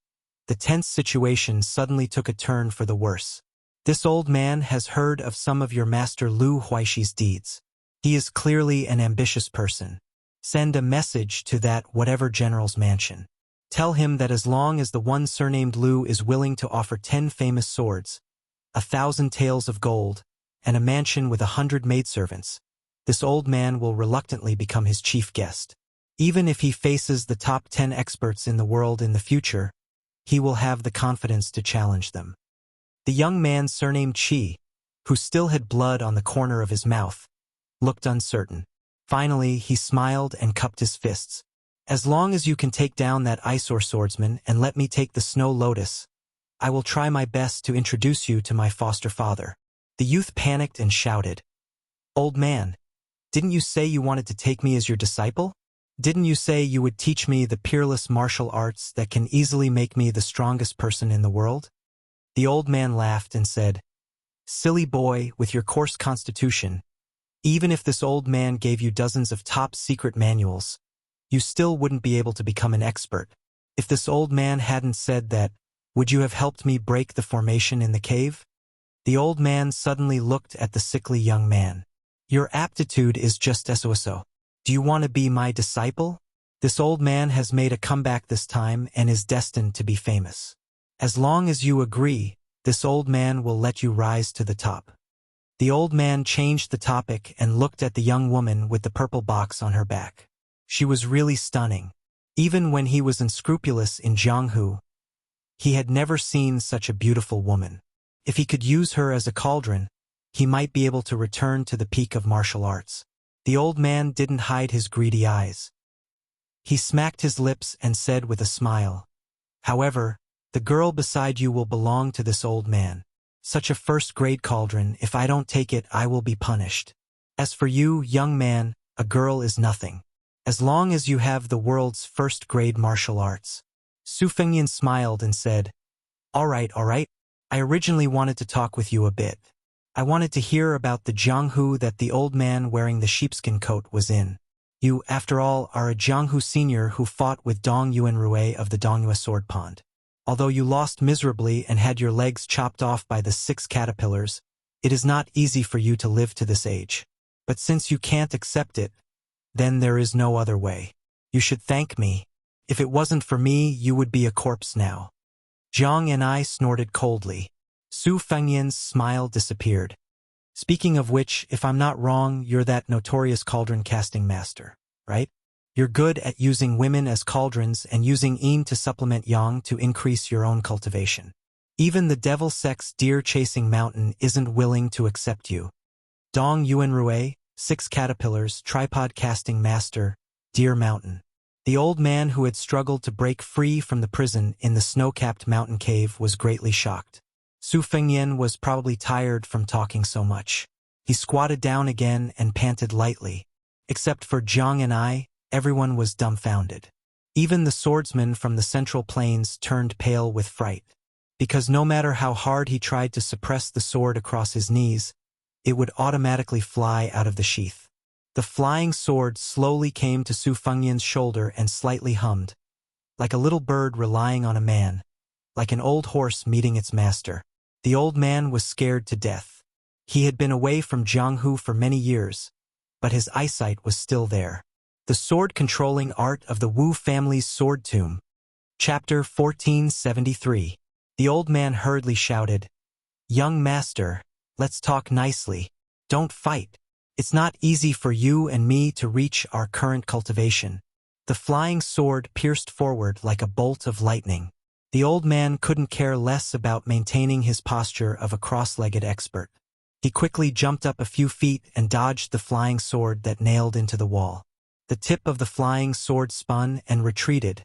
the tense situation suddenly took a turn for the worse. "This old man has heard of some of your master Lu Huaishi's deeds. He is clearly an ambitious person. Send a message to that whatever general's mansion. Tell him that as long as the one surnamed Lu is willing to offer 10 famous swords, 1,000 taels of gold, and a mansion with 100 maidservants, this old man will reluctantly become his chief guest. Even if he faces the top 10 experts in the world in the future, he will have the confidence to challenge them." The young man surnamed Qi, who still had blood on the corner of his mouth, looked uncertain. Finally, he smiled and cupped his fists. "As long as you can take down that eyesore swordsman and let me take the Snow Lotus, I will try my best to introduce you to my foster father." The youth panicked and shouted, "Old man, didn't you say you wanted to take me as your disciple? Didn't you say you would teach me the peerless martial arts that can easily make me the strongest person in the world?" The old man laughed and said, "Silly boy, with your coarse constitution, even if this old man gave you dozens of top-secret manuals, you still wouldn't be able to become an expert. If this old man hadn't said that, would you have helped me break the formation in the cave?" The old man suddenly looked at the sickly young man. "Your aptitude is just so. Do you want to be my disciple? This old man has made a comeback this time and is destined to be famous. As long as you agree, this old man will let you rise to the top." The old man changed the topic and looked at the young woman with the purple box on her back. She was really stunning. Even when he was unscrupulous in Jianghu, he had never seen such a beautiful woman. If he could use her as a cauldron, he might be able to return to the peak of martial arts. The old man didn't hide his greedy eyes. He smacked his lips and said with a smile, "However, the girl beside you will belong to this old man. Such a first-grade cauldron, if I don't take it, I will be punished. As for you, young man, a girl is nothing. As long as you have the world's first-grade martial arts." Su Fengyan smiled and said, all right. I originally wanted to talk with you a bit. I wanted to hear about the Jianghu that the old man wearing the sheepskin coat was in. You, after all, are a Jianghu senior who fought with Dong Yuanrui of the Dongyue Sword Pond. Although you lost miserably and had your legs chopped off by the 6 caterpillars, it is not easy for you to live to this age. But since you can't accept it, then there is no other way. You should thank me. If it wasn't for me, you would be a corpse now. Zhang and I snorted coldly. Su Fengyan's smile disappeared. Speaking of which, if I'm not wrong, you're that notorious cauldron casting master, right? You're good at using women as cauldrons and using yin to supplement yang to increase your own cultivation. Even the devil sex deer-chasing mountain isn't willing to accept you. Dong Yuanrui, 6 caterpillars, tripod casting master, Deer Mountain. The old man who had struggled to break free from the prison in the snow-capped mountain cave was greatly shocked. Su Fengyan was probably tired from talking so much. He squatted down again and panted lightly. Except for Zhang and I, everyone was dumbfounded. Even the swordsman from the Central Plains turned pale with fright. Because no matter how hard he tried to suppress the sword across his knees, it would automatically fly out of the sheath. The flying sword slowly came to Su Fengyan's shoulder and slightly hummed, like a little bird relying on a man, like an old horse meeting its master. The old man was scared to death. He had been away from Jianghu for many years, but his eyesight was still there. The sword-controlling art of the Wu family's sword tomb. Chapter 1473. The old man hurriedly shouted, "Young master, let's talk nicely. Don't fight. It's not easy for you and me to reach our current cultivation." The flying sword pierced forward like a bolt of lightning. The old man couldn't care less about maintaining his posture of a cross-legged expert. He quickly jumped up a few feet and dodged the flying sword that nailed into the wall. The tip of the flying sword spun and retreated,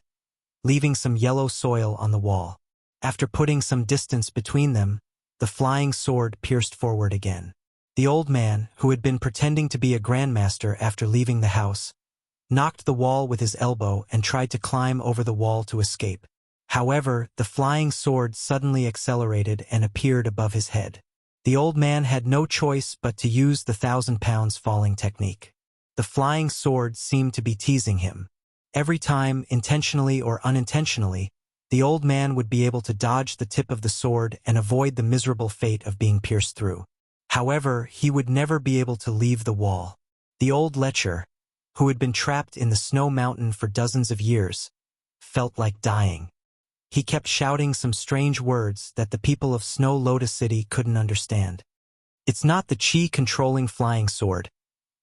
leaving some yellow soil on the wall. After putting some distance between them, the flying sword pierced forward again. The old man, who had been pretending to be a grandmaster after leaving the house, knocked the wall with his elbow and tried to climb over the wall to escape. However, the flying sword suddenly accelerated and appeared above his head. The old man had no choice but to use the 1,000-pounds falling technique. The flying sword seemed to be teasing him. Every time, intentionally or unintentionally, the old man would be able to dodge the tip of the sword and avoid the miserable fate of being pierced through. However, he would never be able to leave the wall. The old lecher, who had been trapped in the snow mountain for dozens of years, felt like dying. He kept shouting some strange words that the people of Snow Lotus City couldn't understand. It's not the chi-controlling flying sword.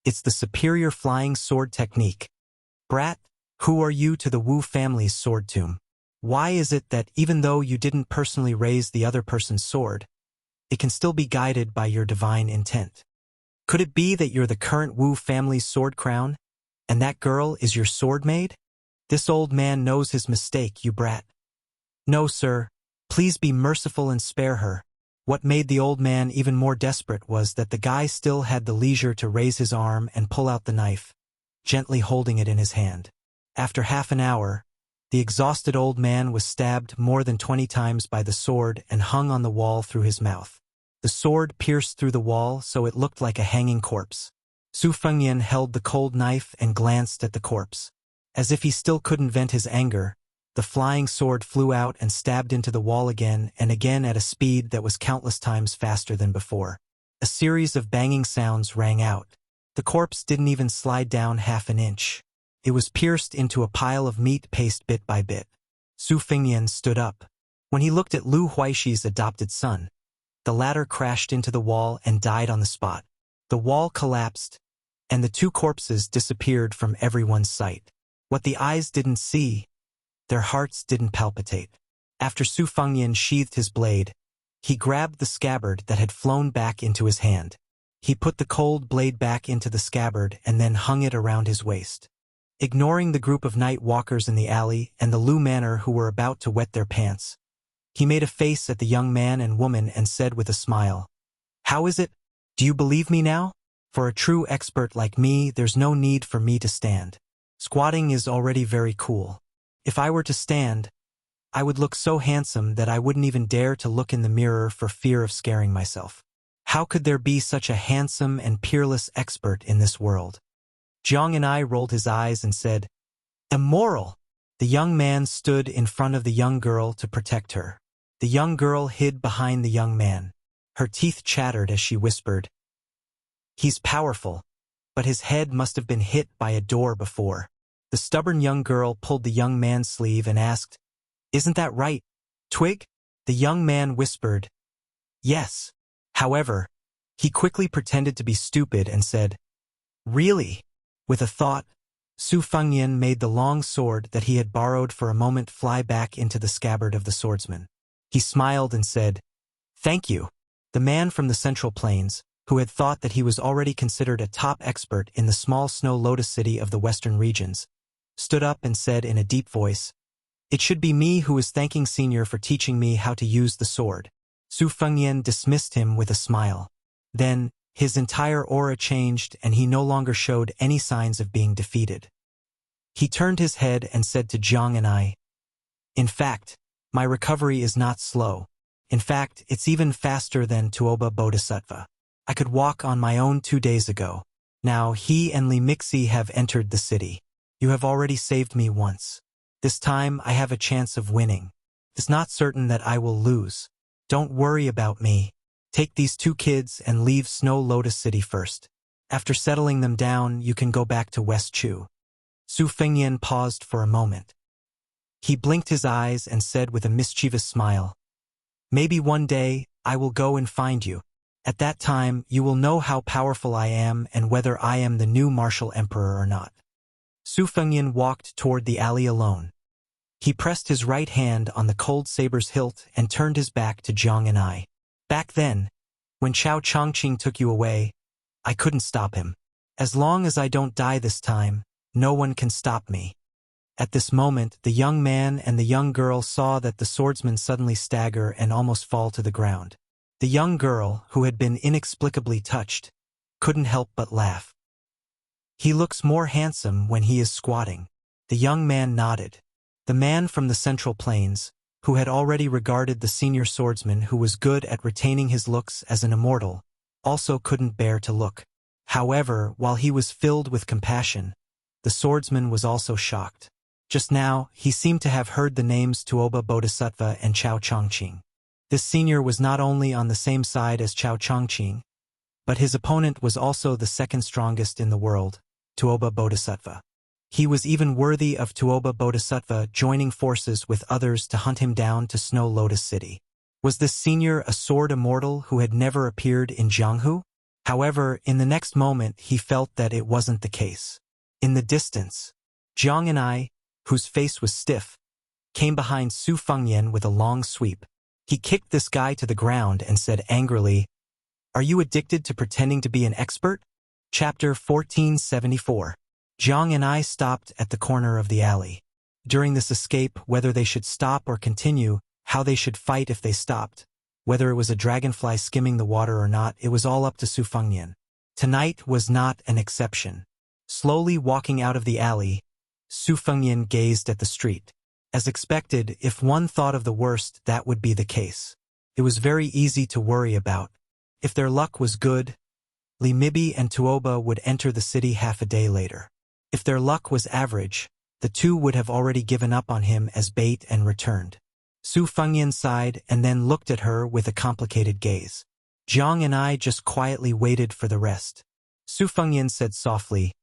It's the superior flying sword technique. Brat, who are you to the Wu family's sword tomb? Why is it that even though you didn't personally raise the other person's sword, it can still be guided by your divine intent? Could it be that you're the current Wu family's sword crown, and that girl is your sword maid? This old man knows his mistake, you brat. No, sir. Please be merciful and spare her. What made the old man even more desperate was that the guy still had the leisure to raise his arm and pull out the knife, gently holding it in his hand. After half an hour, The exhausted old man was stabbed more than 20 times by the sword and hung on the wall through his mouth. The sword pierced through the wall so it looked like a hanging corpse. Su Fengyan held the cold knife and glanced at the corpse. As if he still couldn't vent his anger, the flying sword flew out and stabbed into the wall again and again at a speed that was countless times faster than before. A series of banging sounds rang out. The corpse didn't even slide down half an inch. It was pierced into a pile of meat paste bit by bit. Su Fengyan stood up. When he looked at Lu Huaishi's adopted son, the latter crashed into the wall and died on the spot. The wall collapsed, and the two corpses disappeared from everyone's sight. What the eyes didn't see, their hearts didn't palpitate. After Su Fengyan sheathed his blade, he grabbed the scabbard that had flown back into his hand. He put the cold blade back into the scabbard and then hung it around his waist. Ignoring the group of night walkers in the alley and the Lu Manor who were about to wet their pants, he made a face at the young man and woman and said with a smile, "How is it? Do you believe me now? For a true expert like me, there's no need for me to stand. Squatting is already very cool. If I were to stand, I would look so handsome that I wouldn't even dare to look in the mirror for fear of scaring myself. How could there be such a handsome and peerless expert in this world?" Jiang and I rolled his eyes and said, "Immoral!" The young man stood in front of the young girl to protect her. The young girl hid behind the young man. Her teeth chattered as she whispered, "He's powerful, but his head must have been hit by a door before." The stubborn young girl pulled the young man's sleeve and asked, "Isn't that right, Twig?" The young man whispered, "Yes." However, he quickly pretended to be stupid and said, "Really?" With a thought, Su Fengyan made the long sword that he had borrowed for a moment fly back into the scabbard of the swordsman. He smiled and said, "Thank you." The man from the Central Plains, who had thought that he was already considered a top expert in the small snow lotus city of the western regions, stood up and said in a deep voice, "It should be me who is thanking Senior for teaching me how to use the sword." Su Fengyan dismissed him with a smile. Then, his entire aura changed and he no longer showed any signs of being defeated. He turned his head and said to Jiang and I, "In fact, my recovery is not slow. In fact, it's even faster than Tuoba Bodhisattva. I could walk on my own 2 days ago. Now he and Li Mixi have entered the city. You have already saved me once. This time I have a chance of winning. It's not certain that I will lose. Don't worry about me. Take these 2 kids and leave Snow Lotus City first. After settling them down, you can go back to West Chu." Su Fengyan paused for a moment. He blinked his eyes and said with a mischievous smile, "Maybe one day I will go and find you. At that time, you will know how powerful I am and whether I am the new martial emperor or not." Su Fengyan walked toward the alley alone. He pressed his right hand on the cold saber's hilt and turned his back to Jiang and I. "Back then, when Chao Chongqing took you away, I couldn't stop him. As long as I don't die this time, no one can stop me." At this moment, the young man and the young girl saw that the swordsman suddenly stagger and almost fall to the ground. The young girl, who had been inexplicably touched, couldn't help but laugh. "He looks more handsome when he is squatting." The young man nodded. The man from the Central Plains, who had already regarded the senior swordsman who was good at retaining his looks as an immortal, also couldn't bear to look. However, while he was filled with compassion, the swordsman was also shocked. Just now, he seemed to have heard the names Tuoba Bodhisattva and Chao Chongqing. This senior was not only on the same side as Chao Chongqing, but his opponent was also the second strongest in the world, Tuoba Bodhisattva. He was even worthy of Tuoba Bodhisattva joining forces with others to hunt him down to Snow Lotus City. Was this senior a sword immortal who had never appeared in Jianghu? However, in the next moment he felt that it wasn't the case. In the distance, Jiang and I, whose face was stiff, came behind Su Fengyan with a long sweep. He kicked this guy to the ground and said angrily, "Are you addicted to pretending to be an expert?" Chapter 1474. Jiang and I stopped at the corner of the alley. During this escape, whether they should stop or continue, how they should fight if they stopped, whether it was a dragonfly skimming the water or not, it was all up to Su Fengyan. Tonight was not an exception. Slowly walking out of the alley, Su Fengyan gazed at the street. As expected, if one thought of the worst, that would be the case. It was very easy to worry about. If their luck was good, Li Mibi and Tuoba would enter the city half a day later. If their luck was average, the two would have already given up on him as bait and returned. Su Fengyan sighed and then looked at her with a complicated gaze. Jiang and I just quietly waited for the rest. Su Fengyan said softly,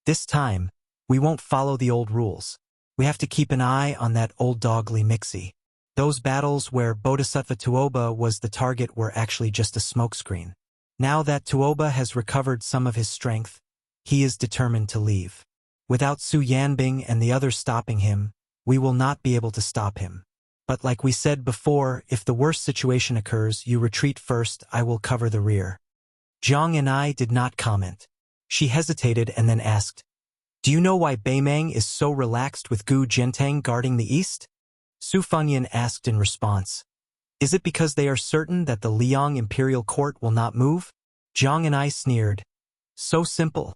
"This time, we won't follow the old rules. We have to keep an eye on that old dog Li Mixi. Those battles where Bodhisattva Tuoba was the target were actually just a smokescreen. Now that Tuoba has recovered some of his strength, he is determined to leave. Without Su Yanbing and the others stopping him, we will not be able to stop him. But like we said before, if the worst situation occurs, you retreat first, I will cover the rear." Jiang and I did not comment. She hesitated and then asked, "Do you know why Beimang is so relaxed with Gu Jiantang guarding the east?" Su Fengyan asked in response, "Is it because they are certain that the Liang imperial court will not move?" Jiang and I sneered. "So simple."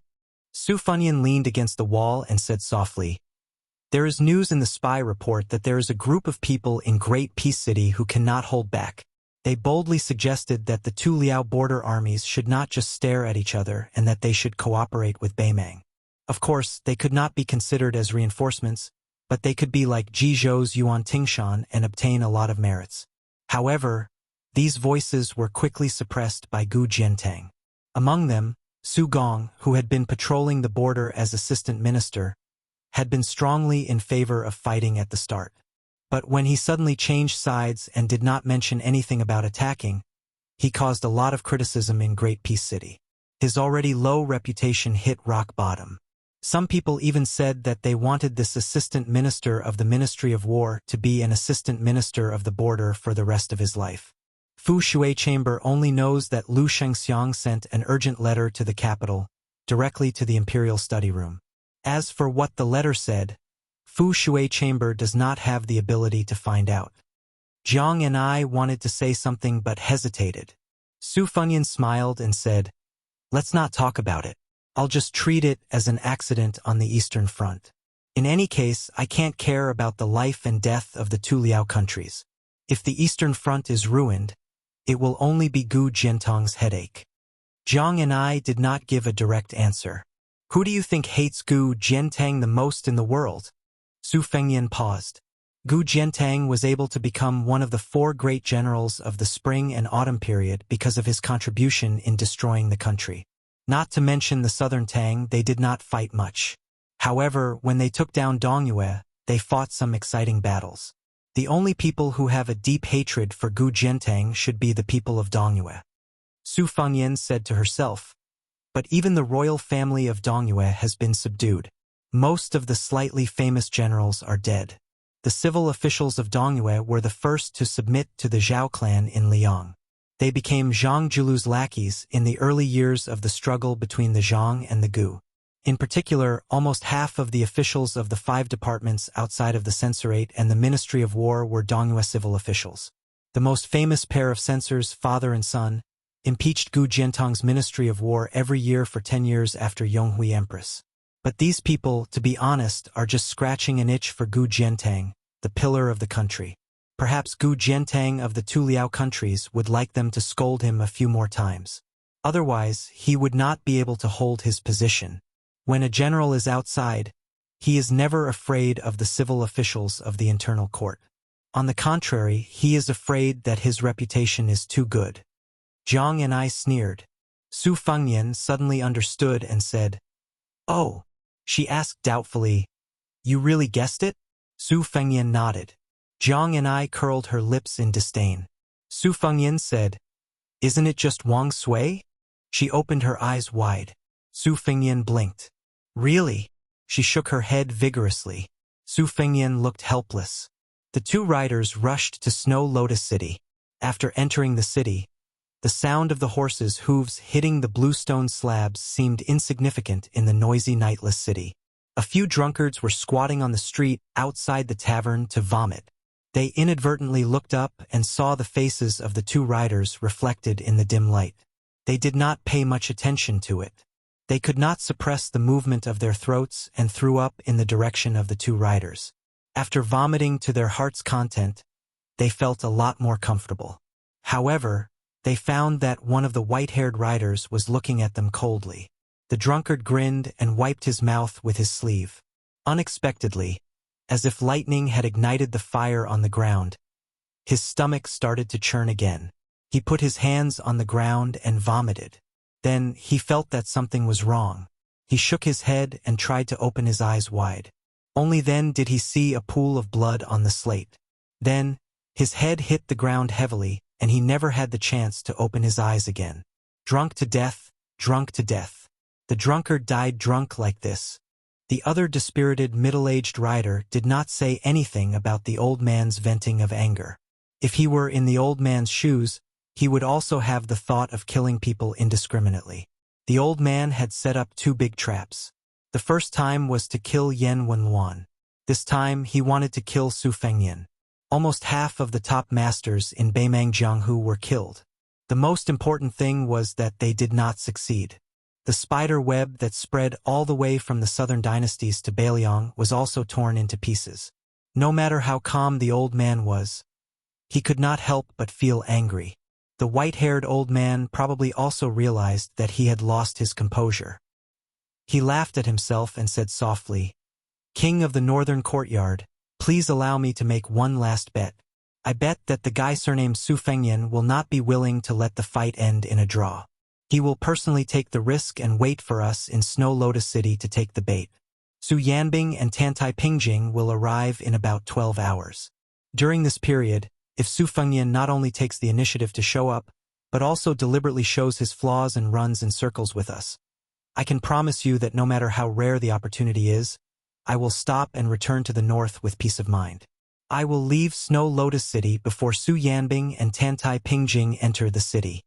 Su Fengyan leaned against the wall and said softly, "There is news in the spy report that there is a group of people in Great Peace City who cannot hold back. They boldly suggested that the two Liao border armies should not just stare at each other and that they should cooperate with Beimang. Of course, they could not be considered as reinforcements, but they could be like Jizhou's Yuan Tingshan and obtain a lot of merits. However, these voices were quickly suppressed by Gu Jiantang. Among them, Su Gong, who had been patrolling the border as assistant minister, had been strongly in favor of fighting at the start. But when he suddenly changed sides and did not mention anything about attacking, he caused a lot of criticism in Great Peace City. His already low reputation hit rock bottom. Some people even said that they wanted this assistant minister of the Ministry of War to be an assistant minister of the border for the rest of his life. Fu Shui Chamber only knows that Lu Shengxiang sent an urgent letter to the capital, directly to the Imperial Study Room. As for what the letter said, Fu Shui Chamber does not have the ability to find out. Jiang and I wanted to say something but hesitated. Su Fengyan smiled and said, "Let's not talk about it. I'll just treat it as an accident on the Eastern Front. In any case, I can't care about the life and death of the two Liao countries. If the Eastern Front is ruined, it will only be Gu Jiantang's headache." Jiang and I did not give a direct answer. "Who do you think hates Gu Jiantang the most in the world?" Su Fengyan paused. Gu Jiantang was able to become one of the 4 great generals of the spring and autumn period because of his contribution in destroying the country. Not to mention the southern Tang, they did not fight much. However, when they took down Dongyue, they fought some exciting battles. The only people who have a deep hatred for Gu Jiantang should be the people of Dongyue. Su Fengyan said to herself, "But even the royal family of Dongyue has been subdued. Most of the slightly famous generals are dead. The civil officials of Dongyue were the first to submit to the Zhao clan in Liang. They became Zhang Julu's lackeys in the early years of the struggle between the Zhang and the Gu. In particular, almost half of the officials of the 5 departments outside of the censorate and the Ministry of War were Dongyue civil officials. The most famous pair of censors, father and son, impeached Gu Jiantang's Ministry of War every year for 10 years after Yonghui Empress. But these people, to be honest, are just scratching an itch for Gu Jiantang, the pillar of the country. Perhaps Gu Jiantang of the two Liao countries would like them to scold him a few more times. Otherwise, he would not be able to hold his position. When a general is outside, he is never afraid of the civil officials of the internal court. On the contrary, he is afraid that his reputation is too good." Jiang and I sneered. Su Fengyan suddenly understood and said, "Oh." She asked doubtfully, "You really guessed it?" Su Fengyan nodded. Jiang and I curled her lips in disdain. Su Fengyan said, "Isn't it just Wang Sui?" She opened her eyes wide. Su Fengyan blinked. "Really?" She shook her head vigorously. Su Fengyan looked helpless. The 2 riders rushed to Snow Lotus City. After entering the city, the sound of the horses' hooves hitting the bluestone slabs seemed insignificant in the noisy nightless city. A few drunkards were squatting on the street outside the tavern to vomit. They inadvertently looked up and saw the faces of the 2 riders reflected in the dim light. They did not pay much attention to it. They could not suppress the movement of their throats and threw up in the direction of the 2 riders. After vomiting to their heart's content, they felt a lot more comfortable. However, they found that one of the white-haired riders was looking at them coldly. The drunkard grinned and wiped his mouth with his sleeve. Unexpectedly, as if lightning had ignited the fire on the ground, his stomach started to churn again. He put his hands on the ground and vomited. Then he felt that something was wrong. He shook his head and tried to open his eyes wide. Only then did he see a pool of blood on the slate. Then, his head hit the ground heavily, and he never had the chance to open his eyes again. Drunk to death, drunk to death. The drunkard died drunk like this. The other dispirited middle-aged rider did not say anything about the old man's venting of anger. If he were in the old man's shoes, he would also have the thought of killing people indiscriminately. The old man had set up 2 big traps. The first time was to kill Yen Wenluan. This time he wanted to kill Su Fengnian. Almost half of the top masters in Beimang Jianghu were killed. The most important thing was that they did not succeed. The spider web that spread all the way from the southern dynasties to Beiliang was also torn into pieces. No matter how calm the old man was, he could not help but feel angry. The white-haired old man probably also realized that he had lost his composure. He laughed at himself and said softly, "King of the Northern Courtyard, please allow me to make one last bet. I bet that the guy surnamed Su Fengnian will not be willing to let the fight end in a draw. He will personally take the risk and wait for us in Snow Lotus City to take the bait. Su Yanbing and Tantai Pingjing will arrive in about 12 hours. During this period, if Su Fengnian not only takes the initiative to show up, but also deliberately shows his flaws and runs in circles with us, I can promise you that no matter how rare the opportunity is, I will stop and return to the north with peace of mind. I will leave Snow Lotus City before Su Yanbing and Tantai Pingjing enter the city."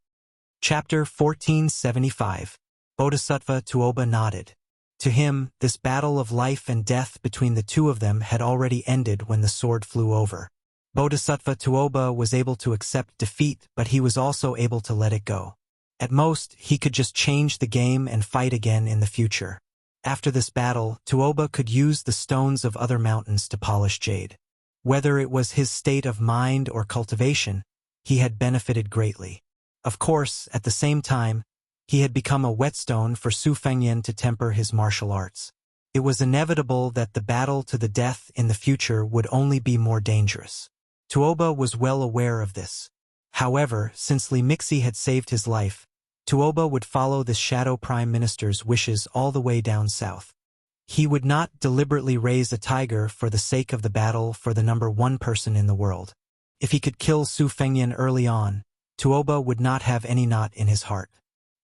Chapter 1475. Bodhisattva Tuoba nodded. To him, this battle of life and death between the two of them had already ended when the sword flew over. Bodhisattva Tuoba was able to accept defeat, but he was also able to let it go. At most, he could just change the game and fight again in the future. After this battle, Tuoba could use the stones of other mountains to polish jade. Whether it was his state of mind or cultivation, he had benefited greatly. Of course, at the same time, he had become a whetstone for Su Fengnian to temper his martial arts. It was inevitable that the battle to the death in the future would only be more dangerous. Tuoba was well aware of this. However, since Li Mixi had saved his life, Tuoba would follow the Shadow Prime Minister's wishes all the way down south. He would not deliberately raise a tiger for the sake of the battle for the number 1 person in the world. If he could kill Su Fengnian early on, Tuoba would not have any knot in his heart.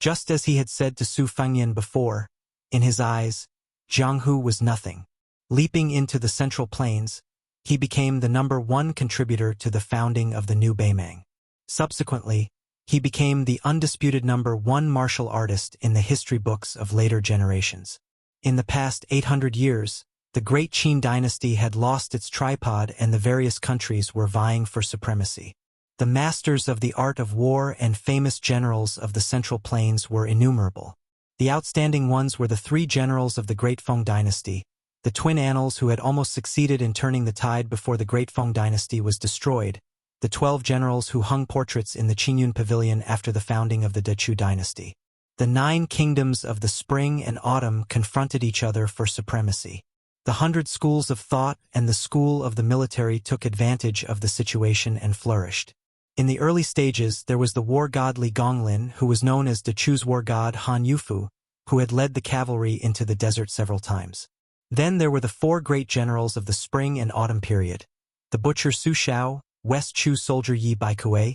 Just as he had said to Su Fengnian before, in his eyes, Jianghu was nothing. Leaping into the Central Plains, he became the number 1 contributor to the founding of the new Beimang. Subsequently, he became the undisputed number 1 martial artist in the history books of later generations. In the past 800 years, the great Qin dynasty had lost its tripod and the various countries were vying for supremacy. The masters of the art of war and famous generals of the Central Plains were innumerable. The outstanding ones were the 3 generals of the Great Feng dynasty, the twin annals who had almost succeeded in turning the tide before the Great Feng dynasty was destroyed, the 12 generals who hung portraits in the Qingyun Pavilion after the founding of the Dechu dynasty. The 9 kingdoms of the spring and autumn confronted each other for supremacy. The 100 schools of thought and the school of the military took advantage of the situation and flourished. In the early stages, there was the war god Li Gonglin, who was known as Dechu's war god Han Yufu, who had led the cavalry into the desert several times. Then there were the 4 great generals of the spring and autumn period: the butcher Su Shao, West Chu soldier Yi Baikue,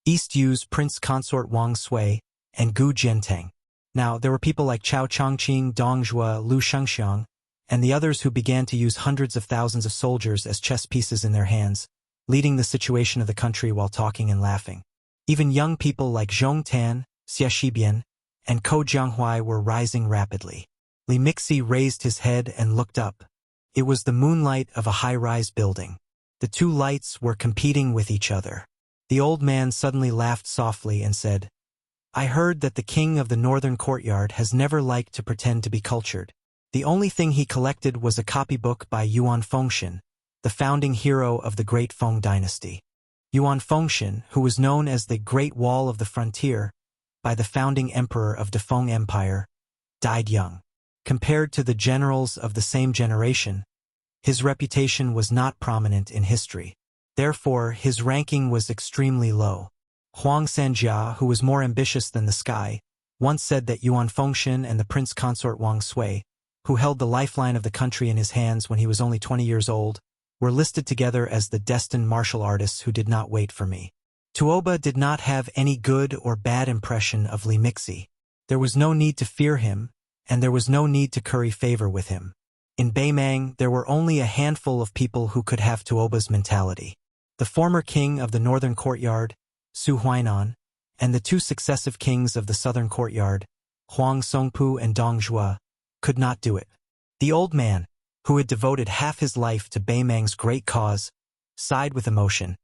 East Yu's prince consort Wang Sui, and Gu Jianteng. Now, there were people like Chao Chongqing, Dong Zhuo, Lu Shengxiang, and the others who began to use hundreds of thousands of soldiers as chess pieces in their hands, leading the situation of the country while talking and laughing. Even young people like Zhong Tan, Xie Shibian, and Ko Jianghuai were rising rapidly. Li Mixi raised his head and looked up. It was the moonlight of a high-rise building. The 2 lights were competing with each other. The old man suddenly laughed softly and said, "I heard that the king of the Northern Courtyard has never liked to pretend to be cultured. The only thing he collected was a copybook by Yuan Fengshan, the founding hero of the Great Feng dynasty. Yuan Fengshen, who was known as the Great Wall of the Frontier by the founding emperor of the Feng Empire, died young. Compared to the generals of the same generation, his reputation was not prominent in history. Therefore, his ranking was extremely low. Huang Sanjia, who was more ambitious than the sky, once said that Yuan Fengshen and the prince consort Wang Sui, who held the lifeline of the country in his hands when he was only 20 years old, were listed together as the destined martial artists who did not wait for me. Tuoba did not have any good or bad impression of Li Mixi. There was no need to fear him, and there was no need to curry favor with him. In Beimang, there were only a handful of people who could have Tuoba's mentality. The former king of the northern courtyard, Su Huainan, and the two successive kings of the southern courtyard, Huang Songpu and Dong Zhuo, could not do it. The old man, who had devoted half his life to Beimang's great cause, sighed with emotion.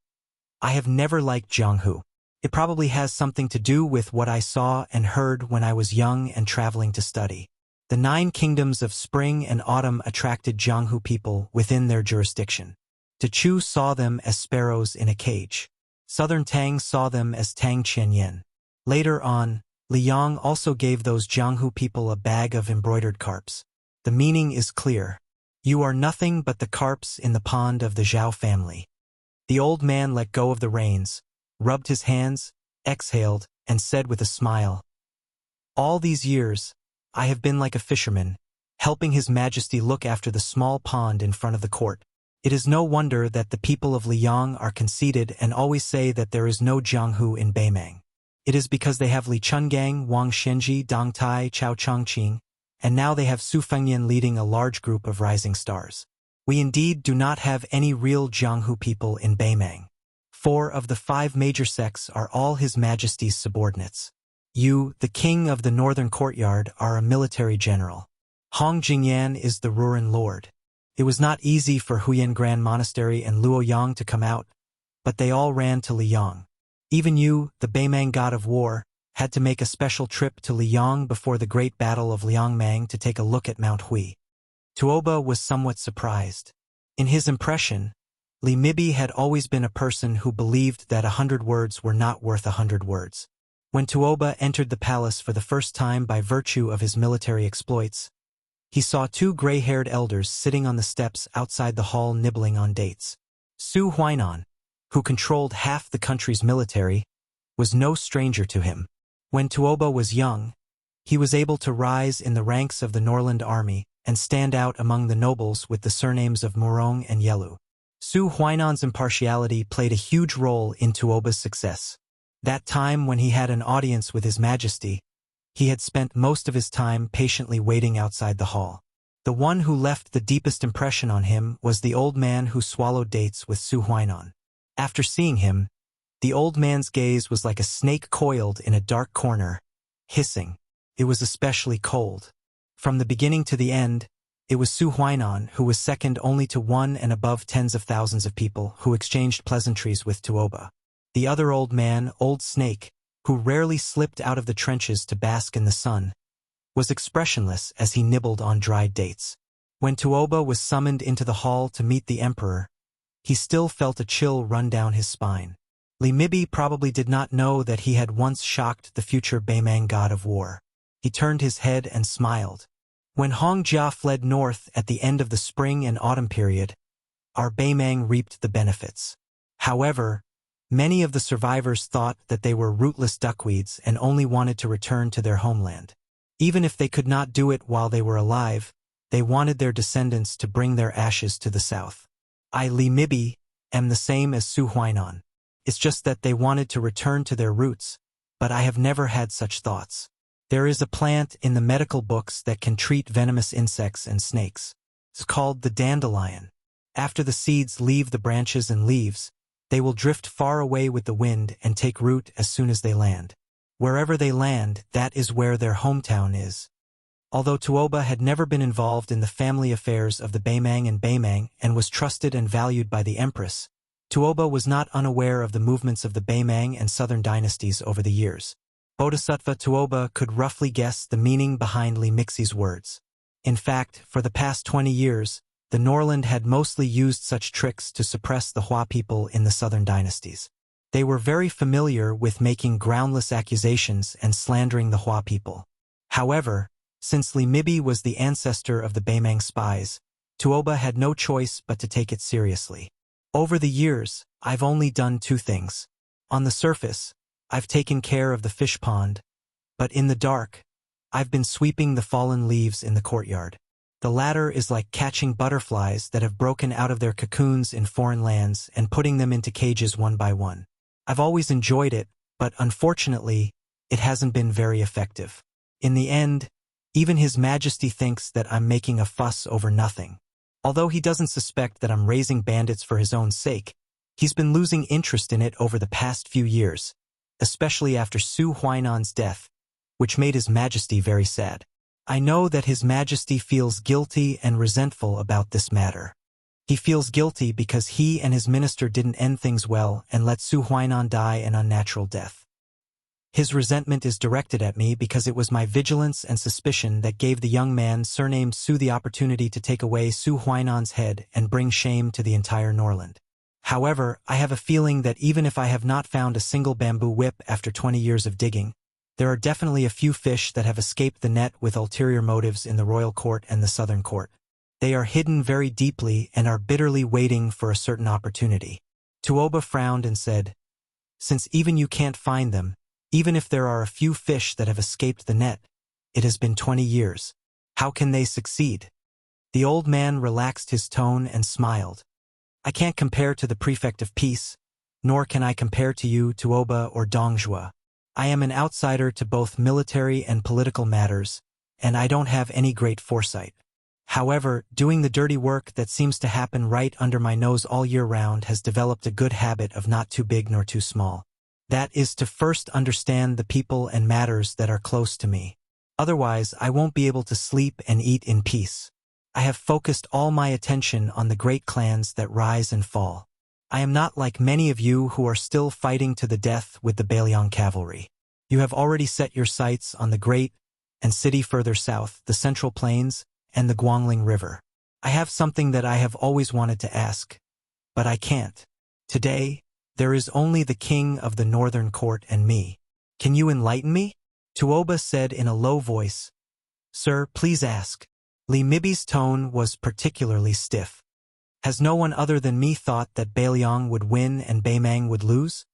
I have never liked Jianghu. It probably has something to do with what I saw and heard when I was young and traveling to study. The 9 kingdoms of spring and autumn attracted Jianghu people within their jurisdiction. Dechu saw them as sparrows in a cage. Southern Tang saw them as Tang Qianyan. Later on, Liang also gave those Jianghu people a bag of embroidered carps. The meaning is clear. You are nothing but the carps in the pond of the Zhao family. The old man let go of the reins, rubbed his hands, exhaled, and said with a smile, all these years, I have been like a fisherman, helping His Majesty look after the small pond in front of the court. It is no wonder that the people of Liang are conceited and always say that there is no Jianghu in Beimang. It is because they have Li Chungang, Wang Shenji, Dong Tai, Chao Chongqing, and now they have Su Fengyan leading a large group of rising stars. We indeed do not have any real Jianghu people in Beimang. 4 of the 5 major sects are all His Majesty's subordinates. You, the king of the northern courtyard, are a military general. Hong Jingyan is the Ruren lord. It was not easy for Huyan Grand Monastery and Luoyang to come out, but they all ran to Liang. Even you, the Beimang god of war, had to make a special trip to Liang before the great battle of Liangmang to take a look at Mount Hui. Tuoba was somewhat surprised. In his impression, Li Mibi had always been a person who believed that 100 words were not worth 100 words. When Tuoba entered the palace for the first time by virtue of his military exploits, he saw 2 gray-haired elders sitting on the steps outside the hall nibbling on dates. Su Huainan, who controlled half the country's military, was no stranger to him. When Tuoba was young, he was able to rise in the ranks of the Norland army and stand out among the nobles with the surnames of Murong and Yelu. Su Huainan's impartiality played a huge role in Tuoba's success. That time when he had an audience with His Majesty, he had spent most of his time patiently waiting outside the hall. The one who left the deepest impression on him was the old man who swallowed dates with Su Huainan. After seeing him, the old man's gaze was like a snake coiled in a dark corner, hissing. It was especially cold. From the beginning to the end, it was Su Huainan who was second only to 1 and above tens of thousands of people who exchanged pleasantries with Tuoba. The other old man, Old Snake, who rarely slipped out of the trenches to bask in the sun, was expressionless as he nibbled on dried dates. When Tuoba was summoned into the hall to meet the emperor, he still felt a chill run down his spine. Li Mibi probably did not know that he had once shocked the future Beimang god of war. He turned his head and smiled. When Hong Jia fled north at the end of the spring and autumn period, our Beimang reaped the benefits. However, many of the survivors thought that they were rootless duckweeds and only wanted to return to their homeland. Even if they could not do it while they were alive, they wanted their descendants to bring their ashes to the south. I, Li Mibi, am the same as Su Huainan. It's just that they wanted to return to their roots, but I have never had such thoughts. There is a plant in the medical books that can treat venomous insects and snakes. It's called the dandelion. After the seeds leave the branches and leaves, they will drift far away with the wind and take root as soon as they land. Wherever they land, that is where their hometown is. Although Tuoba had never been involved in the family affairs of the Beimang and was trusted and valued by the empress, Tuoba was not unaware of the movements of the Beimang and southern dynasties over the years. Bodhisattva Tuoba could roughly guess the meaning behind Li Mixi's words. In fact, for the past 20 years, the Norland had mostly used such tricks to suppress the Hua people in the southern dynasties. They were very familiar with making groundless accusations and slandering the Hua people. However, since Li Mibi was the ancestor of the Beimang spies, Tuoba had no choice but to take it seriously. Over the years, I've only done two things. On the surface, I've taken care of the fish pond, but in the dark, I've been sweeping the fallen leaves in the courtyard. The latter is like catching butterflies that have broken out of their cocoons in foreign lands and putting them into cages one by one. I've always enjoyed it, but unfortunately, it hasn't been very effective. In the end, even His Majesty thinks that I'm making a fuss over nothing. Although he doesn't suspect that I'm raising bandits for his own sake, he's been losing interest in it over the past few years, especially after Su Huainan's death, which made His Majesty very sad. I know that His Majesty feels guilty and resentful about this matter. He feels guilty because he and his minister didn't end things well and let Su Huainan die an unnatural death. His resentment is directed at me because it was my vigilance and suspicion that gave the young man surnamed Su the opportunity to take away Su Huainan's head and bring shame to the entire Norland. However, I have a feeling that even if I have not found a single bamboo whip after 20 years of digging, there are definitely a few fish that have escaped the net with ulterior motives in the royal court and the southern court. They are hidden very deeply and are bitterly waiting for a certain opportunity. Tuoba frowned and said, "Since even you can't find them, even if there are a few fish that have escaped the net, it has been 20 years. How can they succeed?" The old man relaxed his tone and smiled. "I can't compare to the prefect of peace, nor can I compare to you, Tuoba or Dongjua. I am an outsider to both military and political matters, and I don't have any great foresight. However, doing the dirty work that seems to happen right under my nose all year round has developed a good habit of not too big nor too small. That is to first understand the people and matters that are close to me. Otherwise, I won't be able to sleep and eat in peace. I have focused all my attention on the great clans that rise and fall. I am not like many of you who are still fighting to the death with the Bailiang cavalry. You have already set your sights on the great and city further south, the Central Plains, and the Guangling River. I have something that I have always wanted to ask, but I can't. Today, there is only the king of the northern court and me. Can you enlighten me?" Tuoba said in a low voice. "Sir, please ask." Li Mibi's tone was particularly stiff. "Has no one other than me thought that Bailiang would win and Beimang would lose?"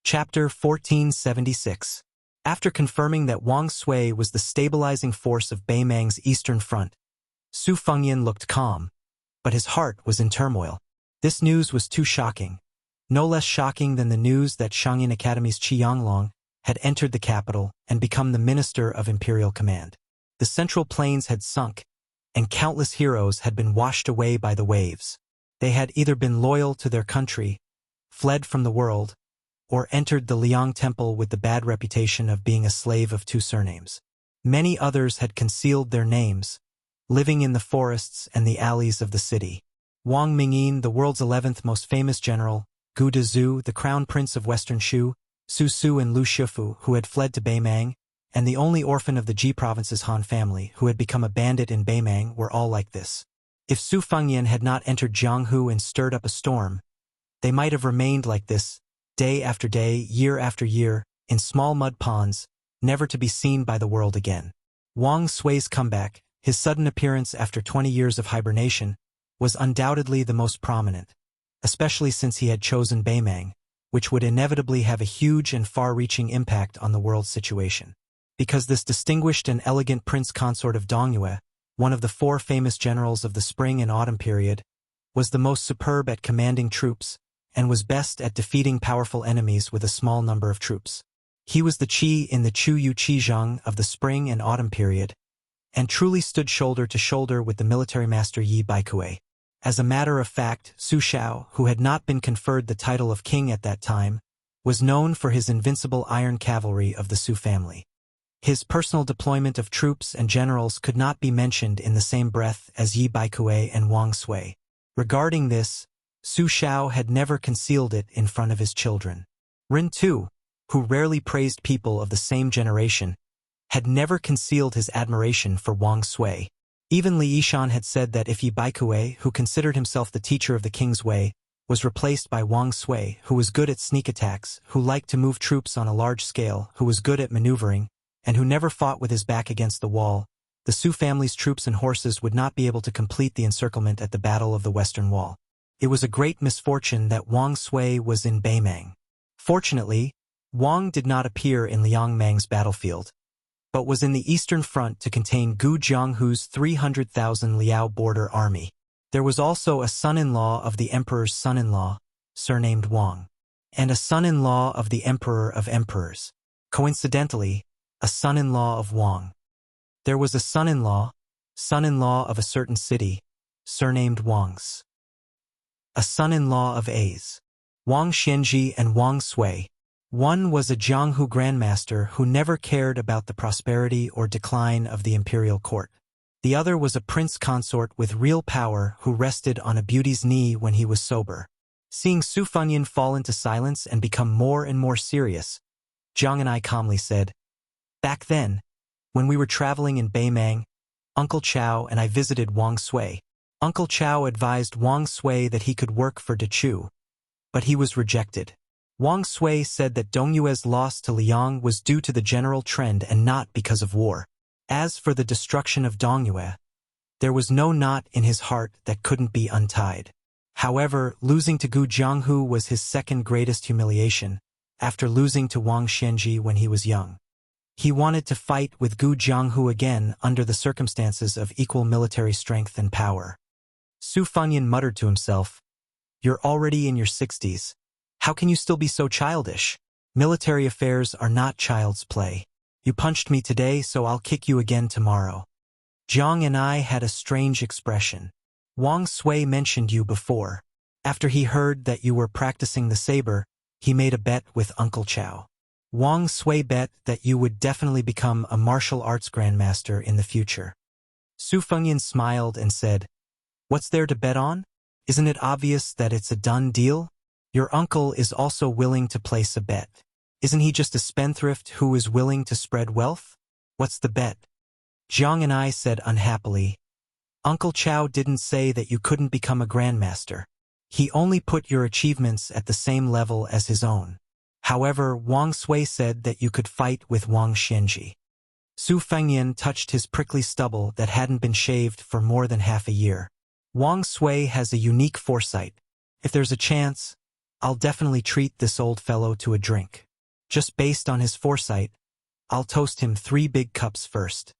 Chapter 1476. After confirming that Wang Sui was the stabilizing force of Beimang's eastern front, Su Fengyan looked calm, but his heart was in turmoil. This news was too shocking. No less shocking than the news that Shangyin Academy's Qi Yanglong had entered the capital and become the minister of imperial command. The Central Plains had sunk, and countless heroes had been washed away by the waves. They had either been loyal to their country, fled from the world, or entered the Liang Temple with the bad reputation of being a slave of two surnames. Many others had concealed their names, living in the forests and the alleys of the city. Wang Mingyin, the world's 11th most famous general, Gu Dezhu, the crown prince of western Shu, Su Su and Lu Shifu, who had fled to Beimang, and the only orphan of the Ji province's Han family, who had become a bandit in Beimang, were all like this. If Su Fengyan had not entered Jianghu and stirred up a storm, they might have remained like this, day after day, year after year, in small mud ponds, never to be seen by the world again. Wang Sui's comeback, his sudden appearance after 20 years of hibernation, was undoubtedly the most prominent, especially since he had chosen Beimang, which would inevitably have a huge and far-reaching impact on the world's situation. Because this distinguished and elegant prince consort of Dongyue, one of the 4 famous generals of the spring and autumn period, was the most superb at commanding troops and was best at defeating powerful enemies with a small number of troops. He was the Qi in the Chu Yu Qizhang of the spring and autumn period, and truly stood shoulder to shoulder with the military master Yi Baikue. As a matter of fact, Su Shao, who had not been conferred the title of king at that time, was known for his invincible iron cavalry of the Su family. His personal deployment of troops and generals could not be mentioned in the same breath as Yi Baikue and Wang Sui. Regarding this, Su Shao had never concealed it in front of his children. Rin Tu, who rarely praised people of the same generation, had never concealed his admiration for Wang Sui. Even Li Yishan had said that if Yi Baikue, who considered himself the teacher of the king's way, was replaced by Wang Sui, who was good at sneak attacks, who liked to move troops on a large scale, who was good at maneuvering, and who never fought with his back against the wall, the Su family's troops and horses would not be able to complete the encirclement at the Battle of the Western Wall. It was a great misfortune that Wang Sui was in Beimang. Fortunately, Wang did not appear in Liangmang's battlefield, but was in the Eastern Front to contain Gu Jianghu's 300,000 Liao border army. There was also a son-in-law of the emperor's son-in-law, surnamed Wang, and a son-in-law of the emperor of emperors. Coincidentally, a son-in-law of Wang. There was a son-in-law of a certain city, surnamed Wangs. A son-in-law of A's, Wang Xianji and Wang Sui. One was a Jianghu grandmaster who never cared about the prosperity or decline of the imperial court. The other was a prince consort with real power who rested on a beauty's knee when he was sober. Seeing Su Fengyan fall into silence and become more and more serious, Jiang and I calmly said, "Back then, when we were traveling in Beimang, Uncle Chao and I visited Wang Sui. Uncle Chao advised Wang Sui that he could work for Dechu, but he was rejected. Wang Sui said that Dongyue's loss to Liang was due to the general trend and not because of war. As for the destruction of Dongyue, there was no knot in his heart that couldn't be untied. However, losing to Gu Jianghu was his second greatest humiliation, after losing to Wang Xianji when he was young. He wanted to fight with Gu Jianghu again under the circumstances of equal military strength and power." Su Fengyan muttered to himself, "You're already in your 60s. How can you still be so childish? Military affairs are not child's play. You punched me today, so I'll kick you again tomorrow." Jiang and I had a strange expression. "Wang Sui mentioned you before. After he heard that you were practicing the saber, he made a bet with Uncle Chao. Wang Sui bet that you would definitely become a martial arts grandmaster in the future." Su Fengyan smiled and said, "What's there to bet on? Isn't it obvious that it's a done deal? Your uncle is also willing to place a bet. Isn't he just a spendthrift who is willing to spread wealth? What's the bet?" Jiang and I said unhappily, "Uncle Chao didn't say that you couldn't become a grandmaster. He only put your achievements at the same level as his own. However, Wang Sui said that you could fight with Wang Xianji." Su Fengyan touched his prickly stubble that hadn't been shaved for more than half a year. "Wang Sui has a unique foresight. If there's a chance, I'll definitely treat this old fellow to a drink. Just based on his foresight, I'll toast him 3 big cups first."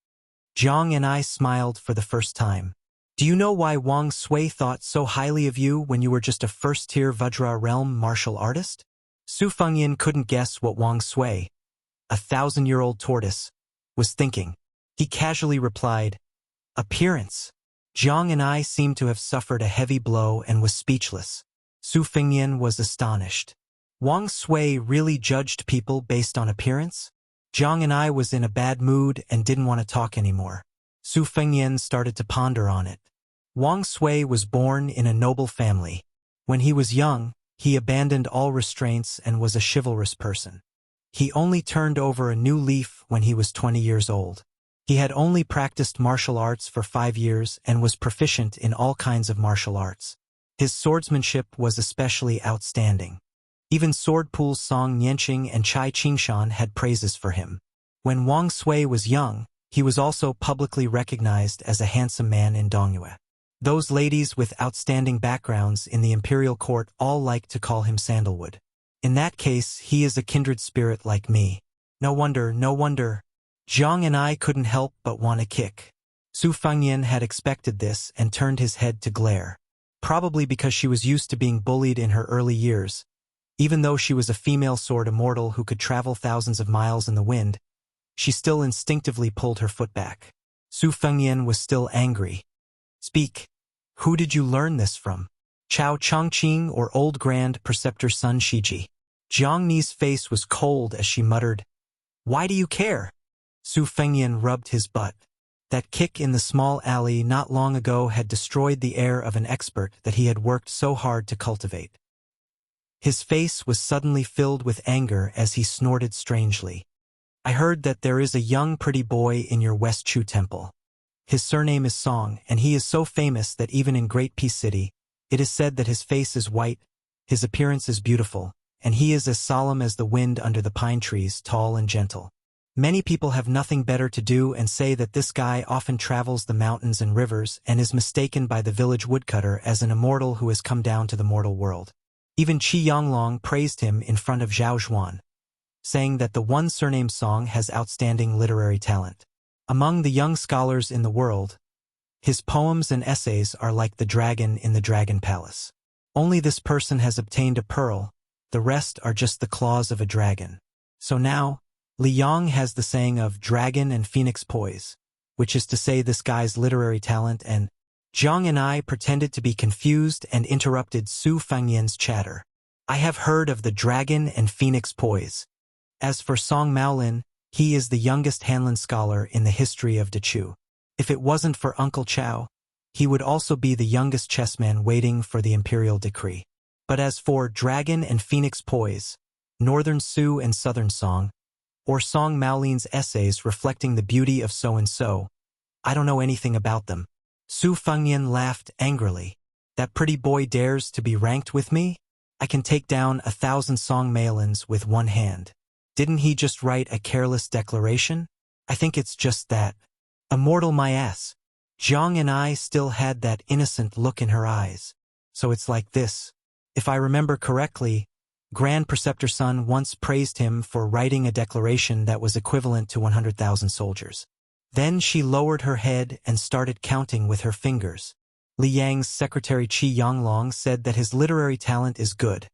Jiang and I smiled for the first time. "Do you know why Wang Sui thought so highly of you when you were just a first-tier Vajra realm martial artist?" Su Fengyan couldn't guess what Wang Sui, a 1,000-year-old tortoise, was thinking. He casually replied, "Appearance." Jiang and I seemed to have suffered a heavy blow and was speechless. Su Fengyan was astonished. Wang Sui really judged people based on appearance? Jiang and I was in a bad mood and didn't want to talk anymore. Su Fengyan started to ponder on it. Wang Sui was born in a noble family. When he was young, he abandoned all restraints and was a chivalrous person. He only turned over a new leaf when he was 20 years old. He had only practiced martial arts for 5 years and was proficient in all kinds of martial arts. His swordsmanship was especially outstanding. Even Swordpool's Song Nianqing and Chai Qingshan had praises for him. When Wang Sui was young, he was also publicly recognized as a handsome man in Dongyue. Those ladies with outstanding backgrounds in the imperial court all liked to call him Sandalwood. In that case, he is a kindred spirit like me. No wonder, no wonder. Jiang and I couldn't help but want to kick. Su Fengyan had expected this and turned his head to glare. Probably because she was used to being bullied in her early years. Even though she was a female sword immortal who could travel thousands of miles in the wind, she still instinctively pulled her foot back. Su Fengyan was still angry. "Speak. Who did you learn this from? Chao Chongqing or old Grand Preceptor Sun Shiji?" Jiang Ni's face was cold as she muttered, "Why do you care?" Su Fengyan rubbed his butt. That kick in the small alley not long ago had destroyed the air of an expert that he had worked so hard to cultivate. His face was suddenly filled with anger as he snorted strangely. "I heard that there is a young pretty boy in your West Chu temple. His surname is Song, and he is so famous that even in Great Peace City, it is said that his face is white, his appearance is beautiful, and he is as solemn as the wind under the pine trees, tall and gentle. Many people have nothing better to do and say that this guy often travels the mountains and rivers and is mistaken by the village woodcutter as an immortal who has come down to the mortal world. Even Qi Yonglong praised him in front of Zhao Zhuan, saying that the one surnamed Song has outstanding literary talent. Among the young scholars in the world, his poems and essays are like the dragon in the Dragon Palace. Only this person has obtained a pearl, the rest are just the claws of a dragon. So now, Li Yang has the saying of dragon and phoenix poise, which is to say this guy's literary talent, and Zhang and I pretended to be confused and interrupted Su Fengyan's chatter. I have heard of the dragon and phoenix poise. As for Song Maolin, he is the youngest Hanlin scholar in the history of Dechu. If it wasn't for Uncle Chao, he would also be the youngest chessman waiting for the imperial decree. But as for dragon and phoenix poise, Northern Su and Southern Song, or Song Maolin's essays reflecting the beauty of so-and-so, I don't know anything about them. Su Fengyan laughed angrily. That pretty boy dares to be ranked with me? I can take down 1,000 Song Maolins with one hand. Didn't he just write a careless declaration? I think it's just that. Immortal my ass. Zhang and I still had that innocent look in her eyes. So it's like this. If I remember correctly, Grand Preceptor Sun once praised him for writing a declaration that was equivalent to 100,000 soldiers. Then she lowered her head and started counting with her fingers. Li Yang's secretary Qi Yonglong said that his literary talent is good,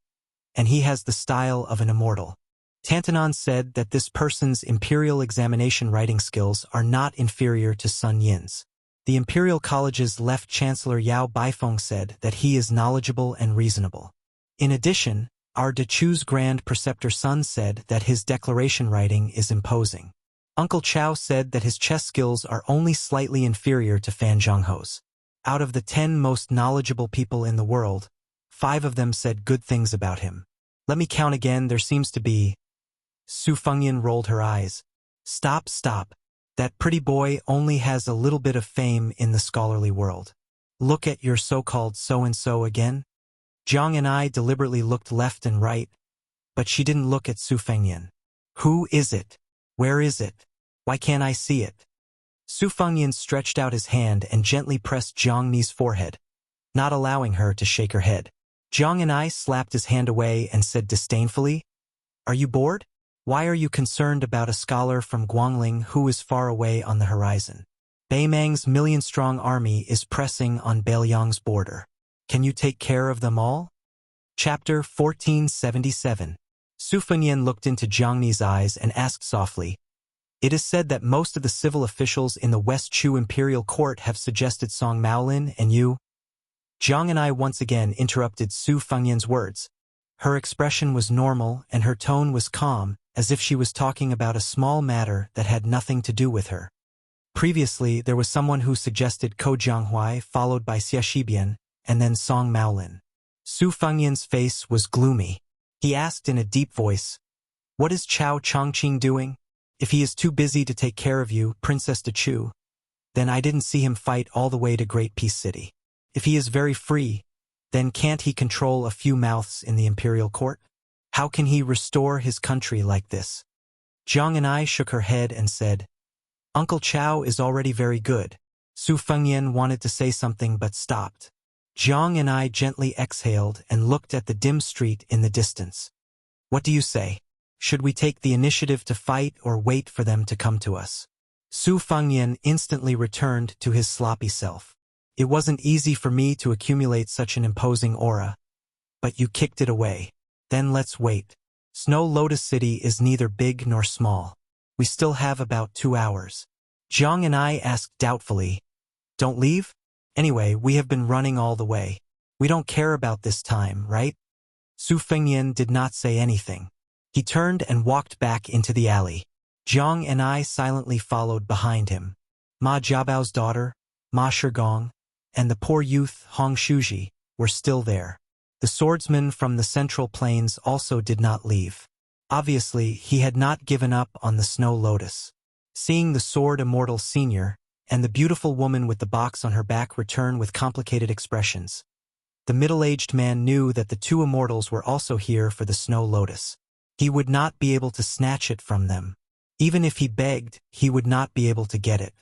and he has the style of an immortal. Tantanon said that this person's imperial examination writing skills are not inferior to Sun Yin's. The Imperial College's Left Chancellor Yao Baifeng said that he is knowledgeable and reasonable. In addition, our Dechu's Grand Preceptor Sun said that his declaration writing is imposing. Uncle Chao said that his chess skills are only slightly inferior to Fan Zhongho's. Out of the 10 most knowledgeable people in the world, 5 of them said good things about him. Let me count again, there seems to be... Su Fengyan rolled her eyes. Stop. That pretty boy only has a little bit of fame in the scholarly world. Look at your so-called so-and-so again. Zhang and I deliberately looked left and right, but she didn't look at Su Fengyan. Who is it? Where is it? Why can't I see it? Su Fengyan stretched out his hand and gently pressed Zhang Ni's forehead, not allowing her to shake her head. Zhang and I slapped his hand away and said disdainfully, Are you bored? Why are you concerned about a scholar from Guangling who is far away on the horizon? Beimang's million-strong army is pressing on Beiliang's border. Can you take care of them all? Chapter 1477. Su Fengyan looked into Zhang Ni's eyes and asked softly, It is said that most of the civil officials in the West Chu Imperial Court have suggested Song Maolin and you. Zhang and I once again interrupted Su Fengyan's words. Her expression was normal and her tone was calm, as if she was talking about a small matter that had nothing to do with her. Previously, there was someone who suggested Ko Jianghuai, followed by Xia Shibian, and then Song Maolin. Su Fengyan's face was gloomy. He asked in a deep voice, What is Chao Chongqing doing? If he is too busy to take care of you, Princess Dechu, then I didn't see him fight all the way to Great Peace City. If he is very free, then can't he control a few mouths in the imperial court? How can he restore his country like this? Zhang and I shook her head and said, Uncle Chao is already very good. Su Fengyan wanted to say something but stopped. Zhang and I gently exhaled and looked at the dim street in the distance. What do you say? Should we take the initiative to fight or wait for them to come to us? Su Fengyan instantly returned to his sloppy self. It wasn't easy for me to accumulate such an imposing aura, but you kicked it away. Then let's wait. Snow Lotus City is neither big nor small. We still have about 2 hours. Zhang and I asked doubtfully, Don't leave? Anyway, we have been running all the way. We don't care about this time, right? Su Fengyan did not say anything. He turned and walked back into the alley. Zhang and I silently followed behind him. Ma Jiabao's daughter, Ma Shigong, and the poor youth Hong Shuji were still there. The swordsman from the Central Plains also did not leave. Obviously, he had not given up on the Snow Lotus. Seeing the Sword Immortal Senior and the beautiful woman with the box on her back return with complicated expressions. The middle-aged man knew that the two immortals were also here for the snow lotus. He would not be able to snatch it from them. Even if he begged, he would not be able to get it.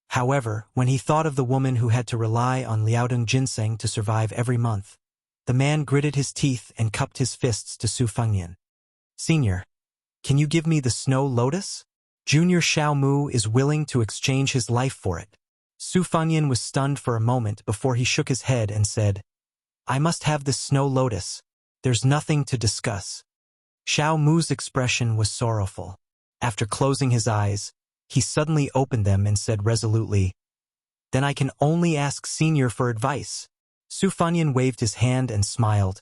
However, when he thought of the woman who had to rely on Liaodong ginseng to survive every month, the man gritted his teeth and cupped his fists to Su Fengnian. "Senior, can you give me the snow lotus? Junior Xiao Mu is willing to exchange his life for it." Su Fengnian was stunned for a moment before he shook his head and said, "I must have this snow lotus. There's nothing to discuss." Xiao Mu's expression was sorrowful. After closing his eyes, he suddenly opened them and said resolutely, "Then I can only ask Senior for advice." Su Fengnian waved his hand and smiled.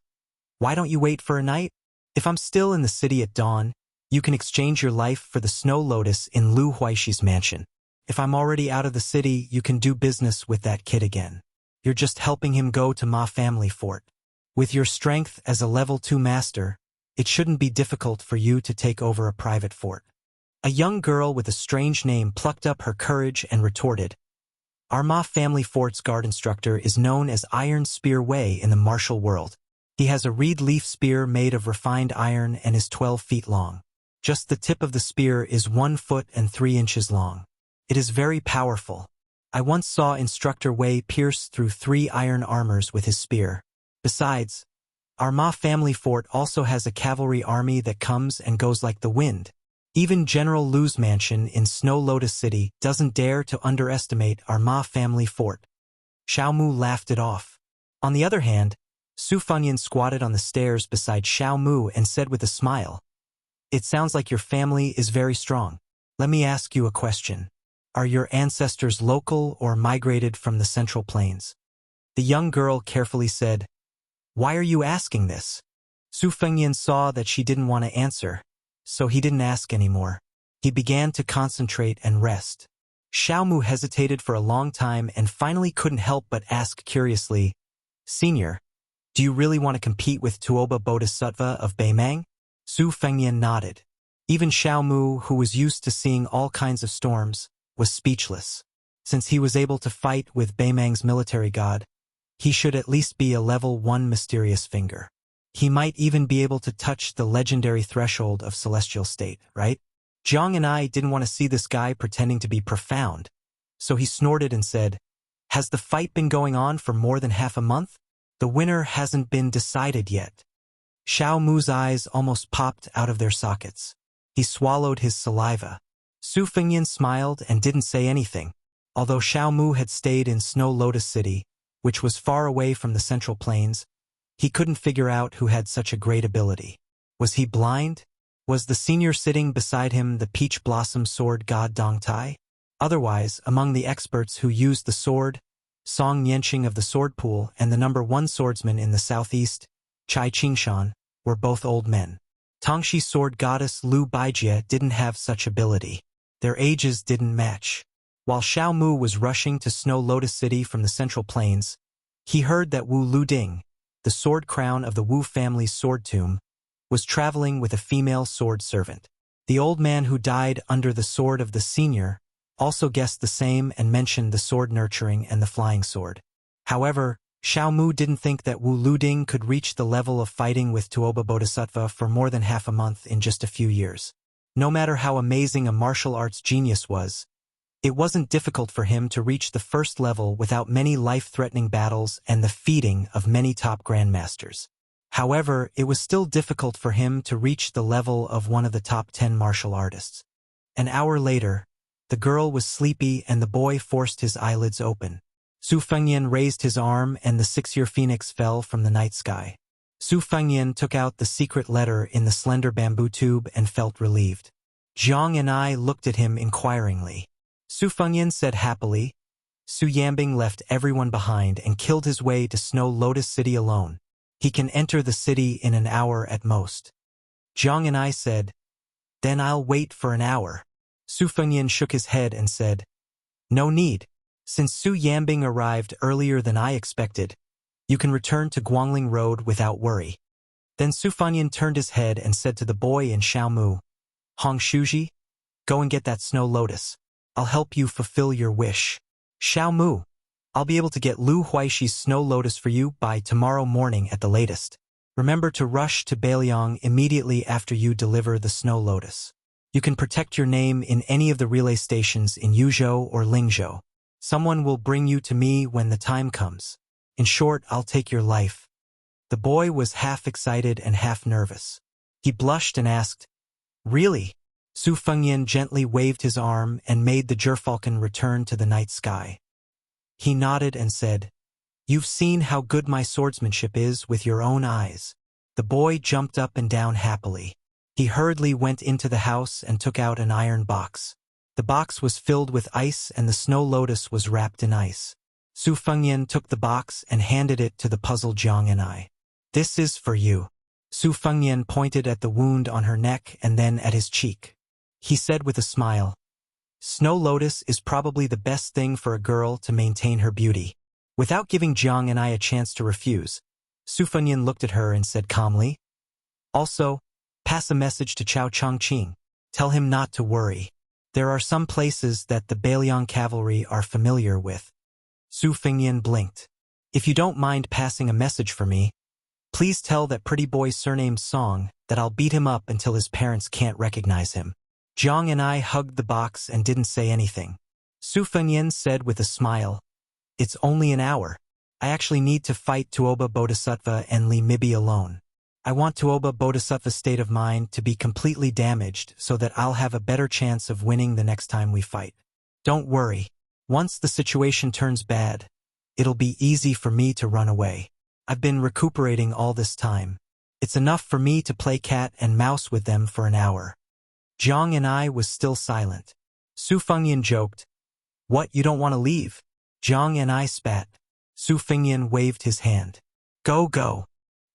"Why don't you wait for a night? If I'm still in the city at dawn, you can exchange your life for the snow lotus in Lu Huaishi's mansion. If I'm already out of the city, you can do business with that kid again. You're just helping him go to Ma Family Fort. With your strength as a level 2 master, it shouldn't be difficult for you to take over a private fort." A young girl with a strange name plucked up her courage and retorted, "Our Ma Family Fort's guard instructor is known as Iron Spear Wei in the martial world. He has a reed leaf spear made of refined iron and is 12 feet long. Just the tip of the spear is 1 foot and 3 inches long. It is very powerful. I once saw Instructor Wei pierce through 3 iron armors with his spear. Besides, our Ma Family Fort also has a cavalry army that comes and goes like the wind. Even General Lu's mansion in Snow Lotus City doesn't dare to underestimate our Ma Family Fort." Xiao Mu laughed it off. On the other hand, Su Fengnian squatted on the stairs beside Xiao Mu and said with a smile, "It sounds like your family is very strong. Let me ask you a question. Are your ancestors local or migrated from the Central Plains?" The young girl carefully said, "Why are you asking this?" Su Fengnian saw that she didn't want to answer, so he didn't ask anymore. He began to concentrate and rest. Xiao Mu hesitated for a long time and finally couldn't help but ask curiously, "Senior, do you really want to compete with Tuoba Bodhisattva of Beimang?" Su Fengnian nodded. Even Xiao Mu, who was used to seeing all kinds of storms, was speechless. Since he was able to fight with Beimang's military god, he should at least be a level 1 mysterious finger. He might even be able to touch the legendary threshold of celestial state, right? Jiang and I didn't want to see this guy pretending to be profound, so he snorted and said, "Has the fight been going on for more than half a month? The winner hasn't been decided yet." Xiao Mu's eyes almost popped out of their sockets. He swallowed his saliva. Su Fengnian smiled and didn't say anything. Although Xiao Mu had stayed in Snow Lotus City, which was far away from the Central Plains, he couldn't figure out who had such a great ability. Was he blind? Was the senior sitting beside him the peach blossom sword god Dong Tai? Otherwise, among the experts who used the sword, Song Nianqing of the sword pool and the number 1 swordsman in the southeast, Chai Qingshan, were both old men. Tongshi sword goddess Lu Baijie didn't have such ability. Their ages didn't match. While Xiao Mu was rushing to Snow Lotus City from the Central Plains, he heard that Wu Luding, the sword crown of the Wu family's sword tomb, was traveling with a female sword servant. The old man who died under the sword of the senior also guessed the same and mentioned the sword nurturing and the flying sword. However, Xiao Mu didn't think that Wu Luding could reach the level of fighting with Tuoba Bodhisattva for more than half a month in just a few years. No matter how amazing a martial arts genius was, it wasn't difficult for him to reach the first level without many life-threatening battles and the feeding of many top grandmasters. However, it was still difficult for him to reach the level of one of the top 10 martial artists. An hour later, the girl was sleepy and the boy forced his eyelids open. Su Fengnian raised his arm and the 6-year phoenix fell from the night sky. Su Fengnian took out the secret letter in the slender bamboo tube and felt relieved. Jiang and I looked at him inquiringly. Su Fengnian said happily, "Su Yambing left everyone behind and killed his way to Snow Lotus City alone. He can enter the city in an hour at most." Jiang and I said, "Then I'll wait for an hour." Su Fengnian shook his head and said, "No need. Since Su Yambing arrived earlier than I expected, you can return to Guangling Road without worry." Then Su Fengnian turned his head and said to the boy in Xiao Mu, "Hong Shuji, go and get that snow lotus. I'll help you fulfill your wish." Xiao Mu, I'll be able to get Lu Huaishi's snow lotus for you by tomorrow morning at the latest. Remember to rush to Beiliang immediately after you deliver the snow lotus. You can protect your name in any of the relay stations in Yuzhou or Lingzhou. Someone will bring you to me when the time comes. In short, I'll take your life. The boy was half excited and half nervous. He blushed and asked, Really? Su Fengyan gently waved his arm and made the gerfalcon return to the night sky. He nodded and said, You've seen how good my swordsmanship is with your own eyes. The boy jumped up and down happily. He hurriedly went into the house and took out an iron box. The box was filled with ice and the snow lotus was wrapped in ice. Su Fengyan took the box and handed it to the puzzled Jiang and I. This is for you. Su Fengyan pointed at the wound on her neck and then at his cheek. He said with a smile, Snow lotus is probably the best thing for a girl to maintain her beauty. Without giving Jiang and I a chance to refuse, Su Fengyan looked at her and said calmly, Also, pass a message to Chao Chongqing. Tell him not to worry. There are some places that the Beiliang cavalry are familiar with. Su Fengyan blinked. If you don't mind passing a message for me, please tell that pretty boy surnamed Song that I'll beat him up until his parents can't recognize him. Jiang and I hugged the box and didn't say anything. Su Fengyan said with a smile, It's only an hour. I actually need to fight Tuoba Bodhisattva and Li Mibi alone. I want Tuoba Bodhisattva's state of mind to be completely damaged so that I'll have a better chance of winning the next time we fight. Don't worry. Once the situation turns bad, it'll be easy for me to run away. I've been recuperating all this time. It's enough for me to play cat and mouse with them for an hour. Jiang and I was still silent. Su Fengyan joked, What, you don't want to leave? Jiang and I spat. Su Fengyan waved his hand. Go, go.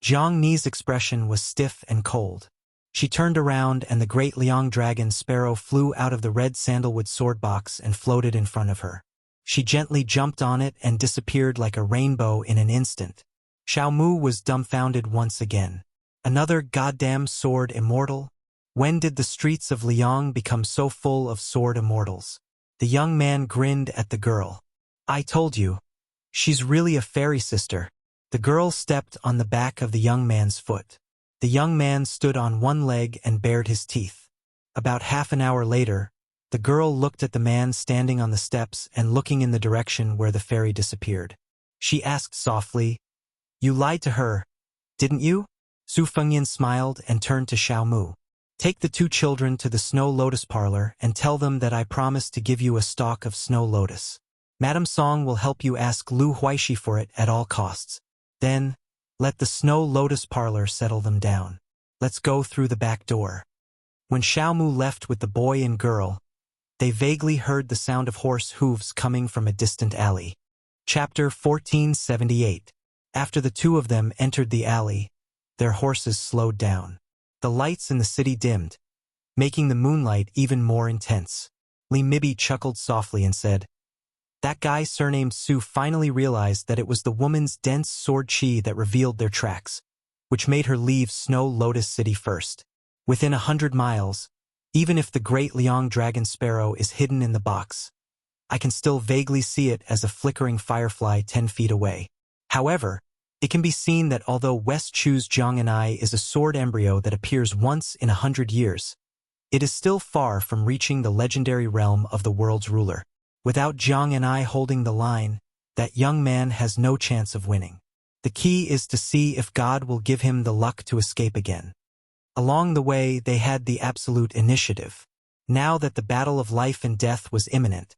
Jiang Ni's expression was stiff and cold. She turned around and the great Liang dragon sparrow flew out of the red sandalwood sword box and floated in front of her. She gently jumped on it and disappeared like a rainbow in an instant. Xiao Mu was dumbfounded once again. Another goddamn sword immortal? When did the streets of Liang become so full of sword immortals? The young man grinned at the girl. I told you. She's really a fairy sister. The girl stepped on the back of the young man's foot. The young man stood on one leg and bared his teeth. About half an hour later, the girl looked at the man standing on the steps and looking in the direction where the fairy disappeared. She asked softly, You lied to her, didn't you? Su Fengyan smiled and turned to Xiao Mu. Take the two children to the snow lotus parlor and tell them that I promised to give you a stalk of snow lotus. Madame Song will help you ask Lu Huaishi for it at all costs. Then, let the snow lotus parlor settle them down. Let's go through the back door. When Xiao Mu left with the boy and girl, they vaguely heard the sound of horse hooves coming from a distant alley. Chapter 1478. After the two of them entered the alley, their horses slowed down. The lights in the city dimmed, making the moonlight even more intense. Li Mibi chuckled softly and said, That guy surnamed Su finally realized that it was the woman's dense sword chi that revealed their tracks, which made her leave Snow Lotus City first. Within 100 miles, even if the great Liang dragon sparrow is hidden in the box, I can still vaguely see it as a flickering firefly 10 feet away. However, it can be seen that although West Chu's Jiang'anai is a sword embryo that appears once in 100 years, it is still far from reaching the legendary realm of the world's ruler. Without Jiang'anai holding the line, that young man has no chance of winning. The key is to see if God will give him the luck to escape again. Along the way, they had the absolute initiative. Now that the battle of life and death was imminent,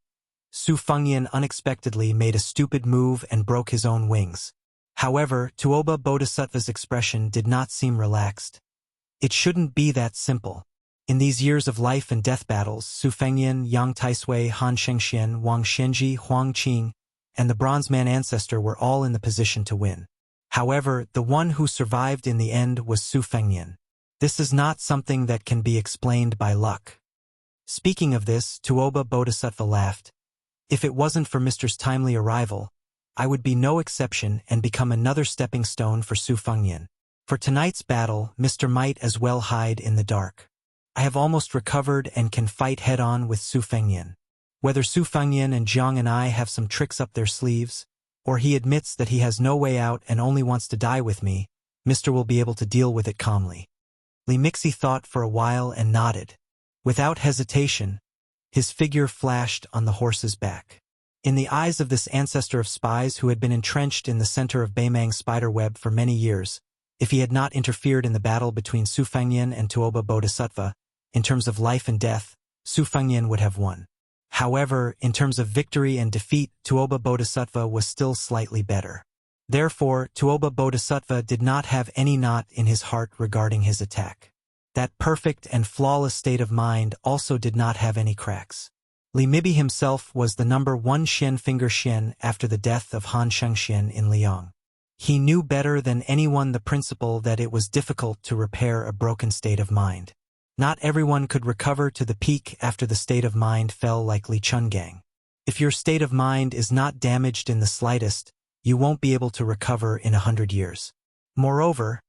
Su Fengyan unexpectedly made a stupid move and broke his own wings. However, Tuoba Bodhisattva's expression did not seem relaxed. It shouldn't be that simple. In these years of life and death battles, Su Fengyan, Yang Taisui, Han Shengxian, Wang Shenji, Huang Qing, and the Bronze Man ancestor were all in the position to win. However, the one who survived in the end was Su Fengyan. This is not something that can be explained by luck. Speaking of this, Tuoba Bodhisattva laughed. If it wasn't for Mr.'s timely arrival, I would be no exception and become another stepping stone for Su Fengyan. For tonight's battle, Mr. might as well hide in the dark. I have almost recovered and can fight head-on with Su Fengyan. Whether Su Fengyan and Jiang and I have some tricks up their sleeves, or he admits that he has no way out and only wants to die with me, Mr. will be able to deal with it calmly. Li Mixi thought for a while and nodded. Without hesitation, his figure flashed on the horse's back. In the eyes of this ancestor of spies who had been entrenched in the center of Beimang's spiderweb for many years, if he had not interfered in the battle between Su Fengyan and Tuoba Bodhisattva, in terms of life and death, Su Fengyan would have won. However, in terms of victory and defeat, Tuoba Bodhisattva was still slightly better. Therefore, Tuoba Bodhisattva did not have any knot in his heart regarding his attack. That perfect and flawless state of mind also did not have any cracks. Li Mibi himself was the number 1 Xian finger Xian after the death of Han Shengxian in Liang. He knew better than anyone the principle that it was difficult to repair a broken state of mind. Not everyone could recover to the peak after the state of mind fell like Li Chungang. If your state of mind is not damaged in the slightest, you won't be able to recover in 100 years. Moreover,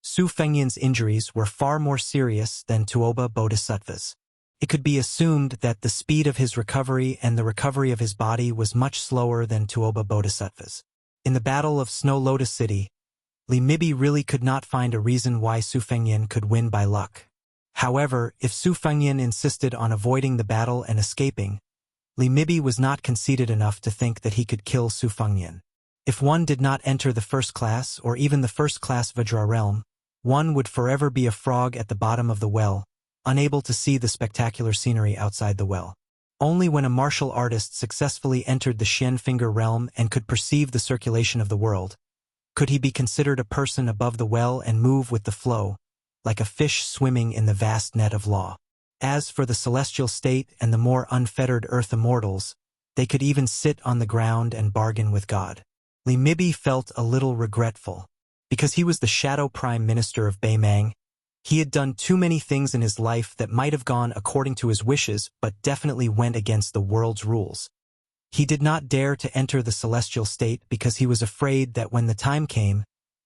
Su Fengyan's injuries were far more serious than Tuoba Bodhisattva's. It could be assumed that the speed of his recovery and the recovery of his body was much slower than Tuoba Bodhisattva's. In the Battle of Snow Lotus City, Li Mibi really could not find a reason why Su Fengyan could win by luck. However, if Su Fengyan insisted on avoiding the battle and escaping, Li Mibi was not conceited enough to think that he could kill Su Fengyan. If one did not enter the first class or even the first-class Vajra realm, one would forever be a frog at the bottom of the well, unable to see the spectacular scenery outside the well. Only when a martial artist successfully entered the Xian finger realm and could perceive the circulation of the world, could he be considered a person above the well and move with the flow, like a fish swimming in the vast net of law. As for the celestial state and the more unfettered earth immortals, they could even sit on the ground and bargain with God. Li Mibi felt a little regretful. Because he was the shadow prime minister of Beimang, he had done too many things in his life that might have gone according to his wishes but definitely went against the world's rules. He did not dare to enter the celestial state because he was afraid that when the time came,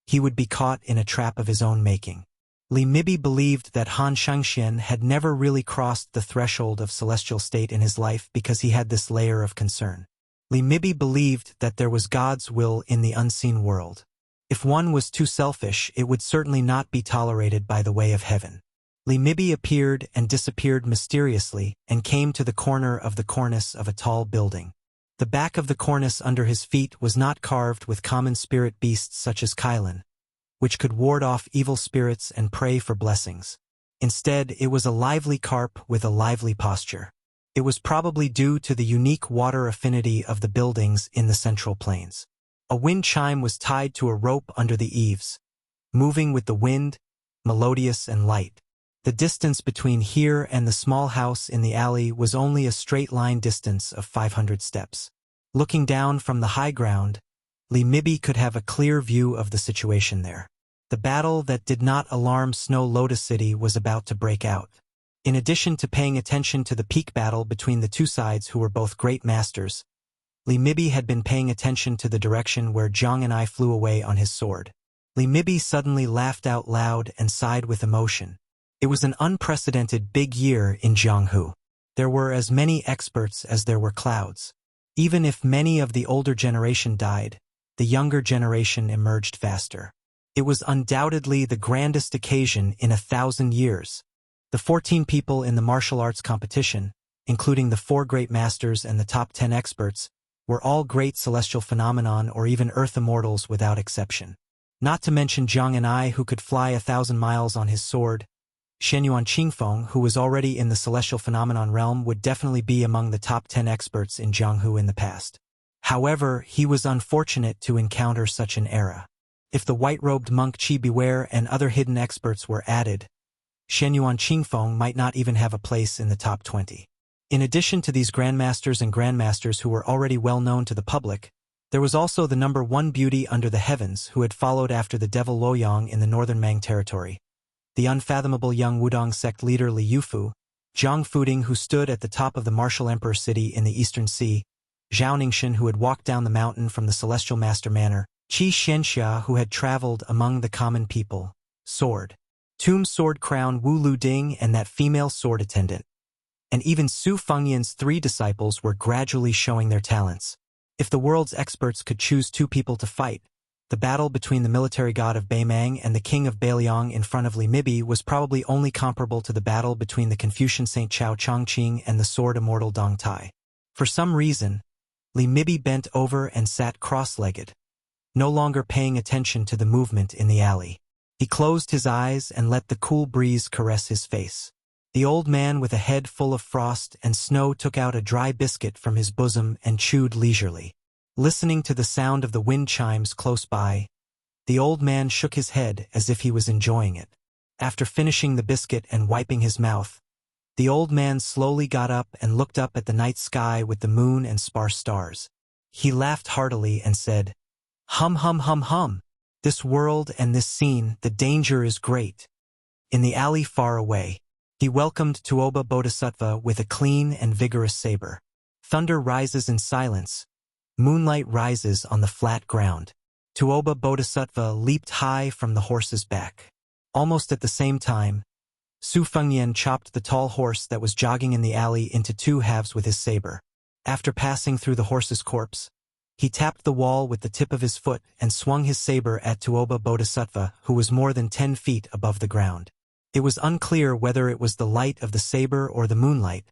he would be caught in a trap of his own making. Li Mibi believed that Han Shengxian had never really crossed the threshold of celestial state in his life because he had this layer of concern. Li Mibi believed that there was God's will in the unseen world. If one was too selfish, it would certainly not be tolerated by the way of heaven. Li Mibi appeared and disappeared mysteriously and came to the corner of the cornice of a tall building. The back of the cornice under his feet was not carved with common spirit beasts such as Kailan, which could ward off evil spirits and pray for blessings. Instead, it was a lively carp with a lively posture. It was probably due to the unique water affinity of the buildings in the central plains. A wind chime was tied to a rope under the eaves, moving with the wind, melodious and light. The distance between here and the small house in the alley was only a straight-line distance of 500 steps. Looking down from the high ground, Li Mibi could have a clear view of the situation there. The battle that did not alarm Snow Lotus City was about to break out. In addition to paying attention to the peak battle between the two sides who were both great masters, Li Mibi had been paying attention to the direction where Jiang and I flew away on his sword. Li Mibi suddenly laughed out loud and sighed with emotion. It was an unprecedented big year in Jianghu. There were as many experts as there were clouds. Even if many of the older generation died, the younger generation emerged faster. It was undoubtedly the grandest occasion in 1,000 years. The 14 people in the martial arts competition, including the 4 great masters and the top 10 experts, were all great celestial phenomenon or even earth immortals without exception. Not to mention Jiang and I, who could fly 1,000 miles on his sword. Shenyuan Qingfeng, who was already in the celestial phenomenon realm, would definitely be among the top 10 experts in Jianghu in the past. However, he was unfortunate to encounter such an era. If the white-robed monk Qi Beware and other hidden experts were added, Shenyuan Qingfeng might not even have a place in the top 20. In addition to these grandmasters and grandmasters who were already well known to the public, there was also the number 1 beauty under the heavens who had followed after the devil Luoyang in the northern Mang territory, the unfathomable young Wudong sect leader Li Yufu, Zhang Fuding, who stood at the top of the martial emperor city in the eastern sea, Zhao Ningxin, who had walked down the mountain from the celestial master manor, Qi Xianxia, who had traveled among the common people, Sword, Tomb Sword Crown Wu Lu Ding, and that female sword attendant. and even Su Fengyan's 3 disciples were gradually showing their talents. If the world's experts could choose 2 people to fight, the battle between the military god of Beimang and the king of Beiliang in front of Li Mibi was probably only comparable to the battle between the Confucian Saint Chao Chongqing and the sword immortal Dong Tai. For some reason, Li Mibi bent over and sat cross-legged, no longer paying attention to the movement in the alley. He closed his eyes and let the cool breeze caress his face. The old man with a head full of frost and snow took out a dry biscuit from his bosom and chewed leisurely. Listening to the sound of the wind chimes close by, the old man shook his head as if he was enjoying it. After finishing the biscuit and wiping his mouth, the old man slowly got up and looked up at the night sky with the moon and sparse stars. He laughed heartily and said, "Hum hum hum hum. This world and this scene, the danger is great." In the alley far away, he welcomed Tuoba Bodhisattva with a clean and vigorous saber. Thunder rises in silence. Moonlight rises on the flat ground. Tuoba Bodhisattva leaped high from the horse's back. Almost at the same time, Su Fengyan chopped the tall horse that was jogging in the alley into 2 halves with his saber. After passing through the horse's corpse, he tapped the wall with the tip of his foot and swung his saber at Tuoba Bodhisattva, who was more than 10 feet above the ground. It was unclear whether it was the light of the saber or the moonlight,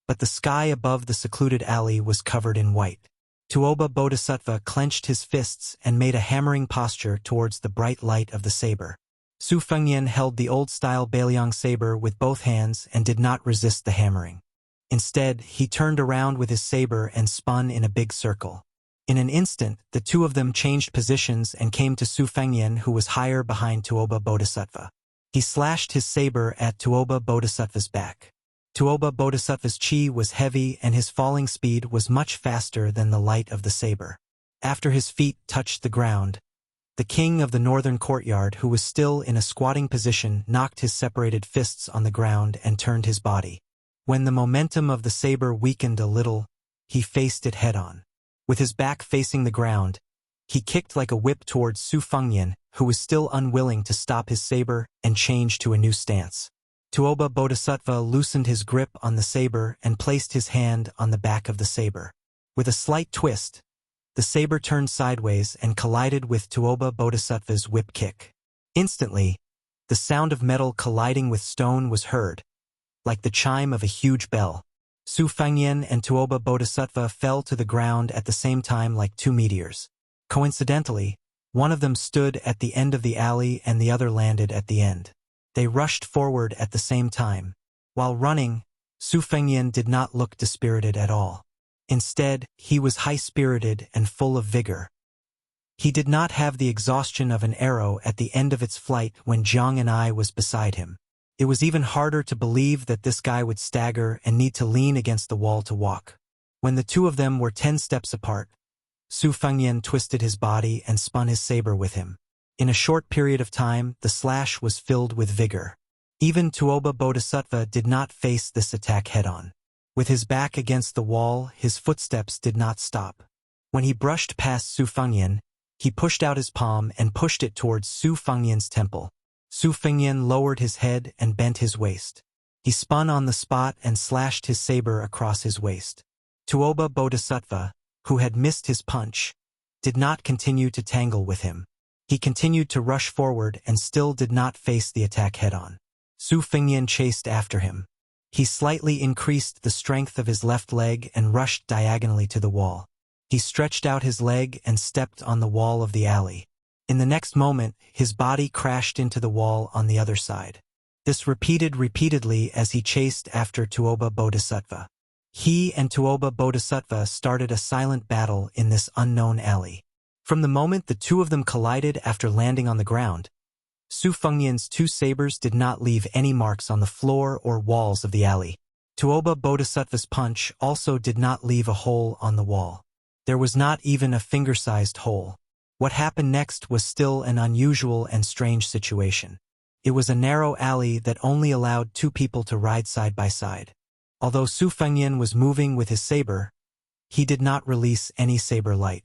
but the sky above the secluded alley was covered in white. Tuoba Bodhisattva clenched his fists and made a hammering posture towards the bright light of the saber. Su Fengyan held the old-style Beiliang saber with both hands and did not resist the hammering. Instead, he turned around with his saber and spun in a big circle. In an instant, the 2 of them changed positions and came to Su Fengyan, who was higher behind Tuoba Bodhisattva. He slashed his saber at Tuoba Bodhisattva's back. Tuoba Bodhisattva's chi was heavy and his falling speed was much faster than the light of the saber. After his feet touched the ground, the king of the northern courtyard, who was still in a squatting position, knocked his separated fists on the ground and turned his body. When the momentum of the saber weakened a little, he faced it head-on. With his back facing the ground, he kicked like a whip towards Su Fengyan, who was still unwilling to stop his saber and change to a new stance. Tuoba Bodhisattva loosened his grip on the saber and placed his hand on the back of the saber. With a slight twist, the saber turned sideways and collided with Tuoba Bodhisattva's whip kick. Instantly, the sound of metal colliding with stone was heard, like the chime of a huge bell. Su Fengyan and Tuoba Bodhisattva fell to the ground at the same time like 2 meteors. Coincidentally, one of them stood at the end of the alley and the other landed at the end. They rushed forward at the same time. While running, Su Fengyan did not look dispirited at all. Instead, he was high-spirited and full of vigor. He did not have the exhaustion of an arrow at the end of its flight when Jiang and I was beside him. It was even harder to believe that this guy would stagger and need to lean against the wall to walk. When the 2 of them were 10 steps apart, Su Fengyan twisted his body and spun his saber with him. In a short period of time, the slash was filled with vigor. Even Tuoba Bodhisattva did not face this attack head-on. With his back against the wall, his footsteps did not stop. When he brushed past Su Fengyan, he pushed out his palm and pushed it towards Su Fengyan's temple. Su Fengyan lowered his head and bent his waist. He spun on the spot and slashed his saber across his waist. Tuoba Bodhisattva, who had missed his punch, did not continue to tangle with him. He continued to rush forward and still did not face the attack head-on. Su Fengyan chased after him. He slightly increased the strength of his left leg and rushed diagonally to the wall. He stretched out his leg and stepped on the wall of the alley. In the next moment, his body crashed into the wall on the other side. This repeated repeatedly as he chased after Tuoba Bodhisattva. He and Tuoba Bodhisattva started a silent battle in this unknown alley. From the moment the 2 of them collided after landing on the ground, Su Fengyan's 2 sabers did not leave any marks on the floor or walls of the alley. Tuoba Bodhisattva's punch also did not leave a hole on the wall. There was not even a finger-sized hole. What happened next was still an unusual and strange situation. It was a narrow alley that only allowed 2 people to ride side by side. Although Su Fengyan was moving with his saber, he did not release any saber light.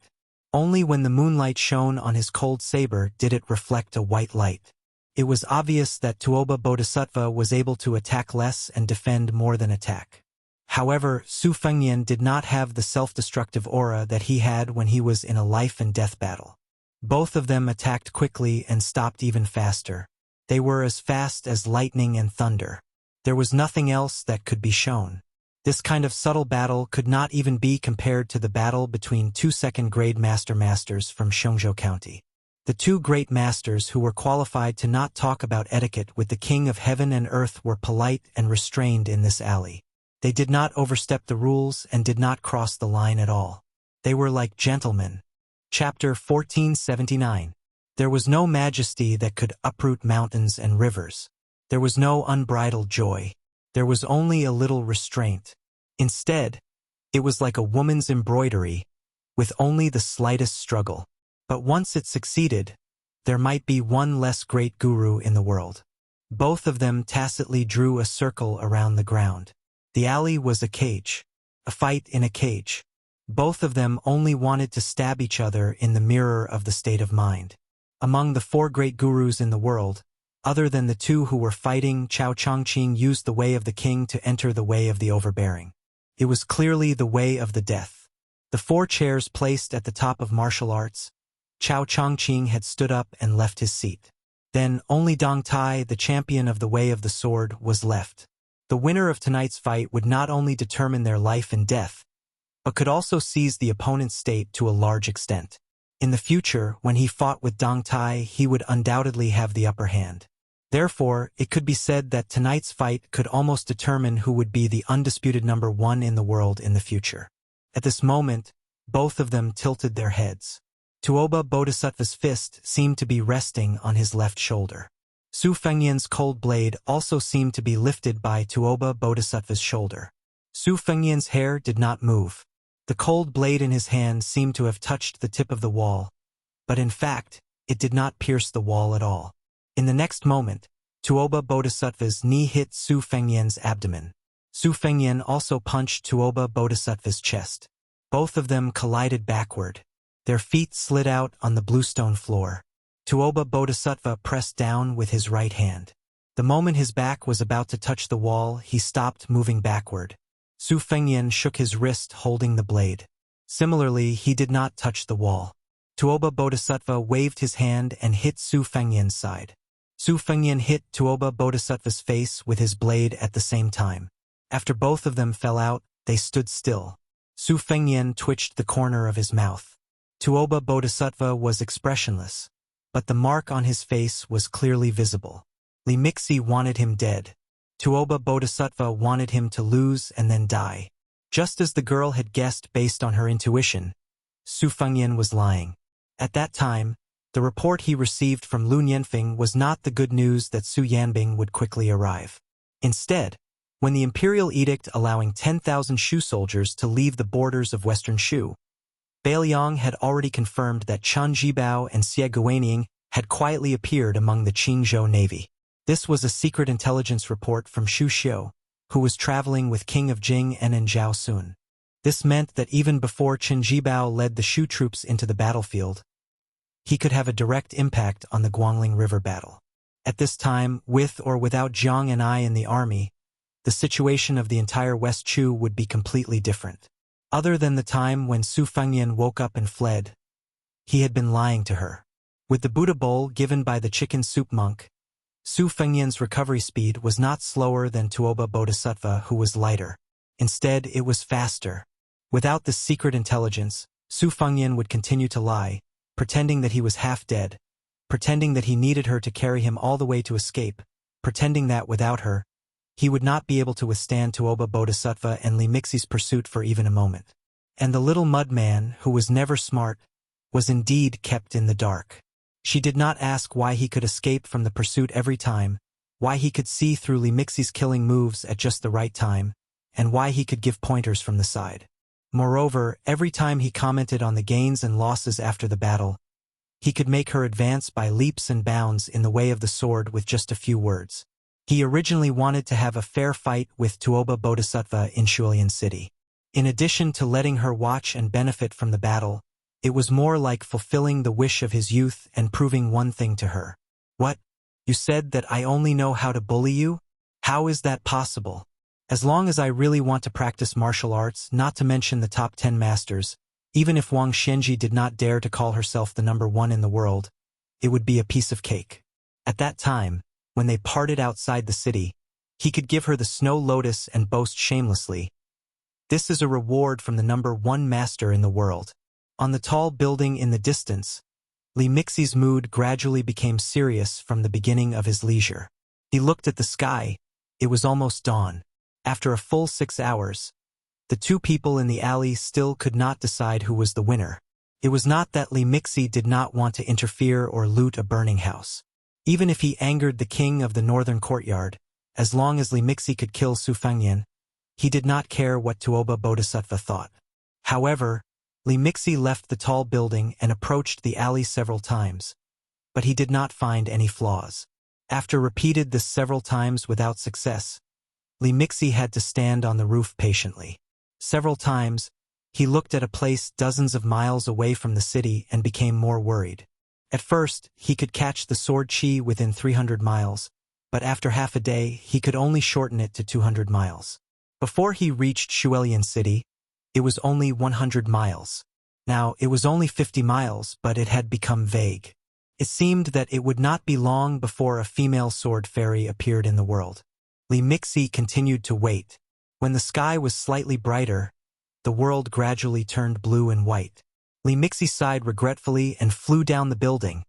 Only when the moonlight shone on his cold saber did it reflect a white light. It was obvious that Tuoba Bodhisattva was able to attack less and defend more than attack. However, Su Fengnian did not have the self-destructive aura that he had when he was in a life-and-death battle. Both of them attacked quickly and stopped even faster. They were as fast as lightning and thunder. There was nothing else that could be shown. This kind of subtle battle could not even be compared to the battle between two second-grade masters from Shangzhou County. The two great masters who were qualified to not talk about etiquette with the King of Heaven and Earth were polite and restrained in this alley. They did not overstep the rules and did not cross the line at all. They were like gentlemen. Chapter 1479. There was no majesty that could uproot mountains and rivers. There was no unbridled joy. There was only a little restraint. Instead, it was like a woman's embroidery, with only the slightest struggle. But once it succeeded, there might be one less great guru in the world. Both of them tacitly drew a circle around the ground. The alley was a cage. A fight in a cage. Both of them only wanted to stab each other in the mirror of the state of mind. Among the four great gurus in the world, other than the two who were fighting, Chao Chongqing used the way of the king to enter the way of the overbearing. It was clearly the way of the death. The four chairs placed at the top of martial arts, Chao Chongqing had stood up and left his seat. Then only Dong Tai, the champion of the way of the sword, was left. The winner of tonight's fight would not only determine their life and death, but could also seize the opponent's state to a large extent. In the future, when he fought with Dong Tai, he would undoubtedly have the upper hand. Therefore, it could be said that tonight's fight could almost determine who would be the undisputed number one in the world in the future. At this moment, both of them tilted their heads. Tuoba Bodhisattva's fist seemed to be resting on his left shoulder. Su Fengnian's cold blade also seemed to be lifted by Tuoba Bodhisattva's shoulder. Su Fengnian's hair did not move. The cold blade in his hand seemed to have touched the tip of the wall, but in fact, it did not pierce the wall at all. In the next moment, Tuoba Bodhisattva's knee hit Su Fengnian's abdomen. Su Fengnian also punched Tuoba Bodhisattva's chest. Both of them collided backward. Their feet slid out on the bluestone floor. Tuoba Bodhisattva pressed down with his right hand. The moment his back was about to touch the wall, he stopped moving backward. Su Fengnian shook his wrist holding the blade. Similarly, he did not touch the wall. Tuoba Bodhisattva waved his hand and hit Su Fengnian's side. Su Fengnian hit Tuoba Bodhisattva's face with his blade at the same time. After both of them fell out, they stood still. Su Fengnian twitched the corner of his mouth. Tuoba Bodhisattva was expressionless, but the mark on his face was clearly visible. Li Mixi wanted him dead. Tuoba Bodhisattva wanted him to lose and then die. Just as the girl had guessed based on her intuition, Su Fengnian was lying. At that time, the report he received from Lu Nianfeng was not the good news that Su Yanbing would quickly arrive. Instead, when the imperial edict allowing 10,000 Shu soldiers to leave the borders of western Shu, Bailiang had already confirmed that Chen Jibao and Xie Guaniying had quietly appeared among the Qingzhou navy. This was a secret intelligence report from Xu Xiu, who was traveling with King of Jing and Zhao Sun. This meant that even before Chen Jibao led the Shu troops into the battlefield, he could have a direct impact on the Guangling River battle. At this time, with or without Jiang and I in the army, the situation of the entire West Chu would be completely different. Other than the time when Su Fengnian woke up and fled, he had been lying to her. With the Buddha bowl given by the chicken soup monk, Su Fengnian's recovery speed was not slower than Tuoba Bodhisattva, who was lighter. Instead, it was faster. Without this secret intelligence, Su Fengnian would continue to lie, pretending that he was half dead, pretending that he needed her to carry him all the way to escape, pretending that without her, he would not be able to withstand Tuoba Bodhisattva and Li Mixi's pursuit for even a moment. And the little mud man, who was never smart, was indeed kept in the dark. She did not ask why he could escape from the pursuit every time, why he could see through Li Mixi's killing moves at just the right time, and why he could give pointers from the side. Moreover, every time he commented on the gains and losses after the battle, he could make her advance by leaps and bounds in the way of the sword with just a few words. He originally wanted to have a fair fight with Tuoba Bodhisattva in Shulian City. In addition to letting her watch and benefit from the battle, it was more like fulfilling the wish of his youth and proving one thing to her. What? You said that I only know how to bully you? How is that possible? As long as I really want to practice martial arts, not to mention the top 10 masters, even if Wang Xianji did not dare to call herself the #1 in the world, it would be a piece of cake. At that time, when they parted outside the city, he could give her the snow lotus and boast shamelessly, "This is a reward from the #1 master in the world." On the tall building in the distance, Li Mixie's mood gradually became serious from the beginning of his leisure. He looked at the sky. It was almost dawn. After a full 6 hours, the two people in the alley still could not decide who was the winner. It was not that Li Mixie did not want to interfere or loot a burning house. Even if he angered the king of the northern courtyard, as long as Li Mixie could kill Su Fengyan, he did not care what Tuoba Bodhisattva thought. However, Li Mixie left the tall building and approached the alley several times, but he did not find any flaws. After repeated this several times without success, Li Mixie had to stand on the roof patiently. Several times, he looked at a place dozens of miles away from the city and became more worried. At first, he could catch the sword chi within 300 miles, but after half a day, he could only shorten it to 200 miles. Before he reached Shuelian City, it was only 100 miles. Now, it was only 50 miles, but it had become vague. It seemed that it would not be long before a female sword fairy appeared in the world. Li Mixie continued to wait. When the sky was slightly brighter, the world gradually turned blue and white. Li Mixie sighed regretfully and flew down the building,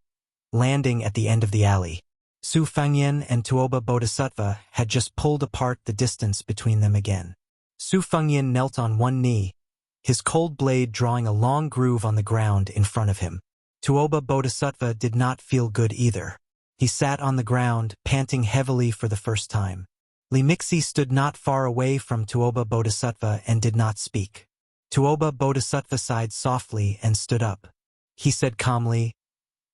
landing at the end of the alley. Su Fengyan and Tuoba Bodhisattva had just pulled apart the distance between them again. Su Fengyan knelt on one knee, his cold blade drawing a long groove on the ground in front of him. Tuoba Bodhisattva did not feel good either. He sat on the ground, panting heavily for the first time. Li Mixie stood not far away from Tuoba Bodhisattva and did not speak. Tuoba Bodhisattva sighed softly and stood up. He said calmly,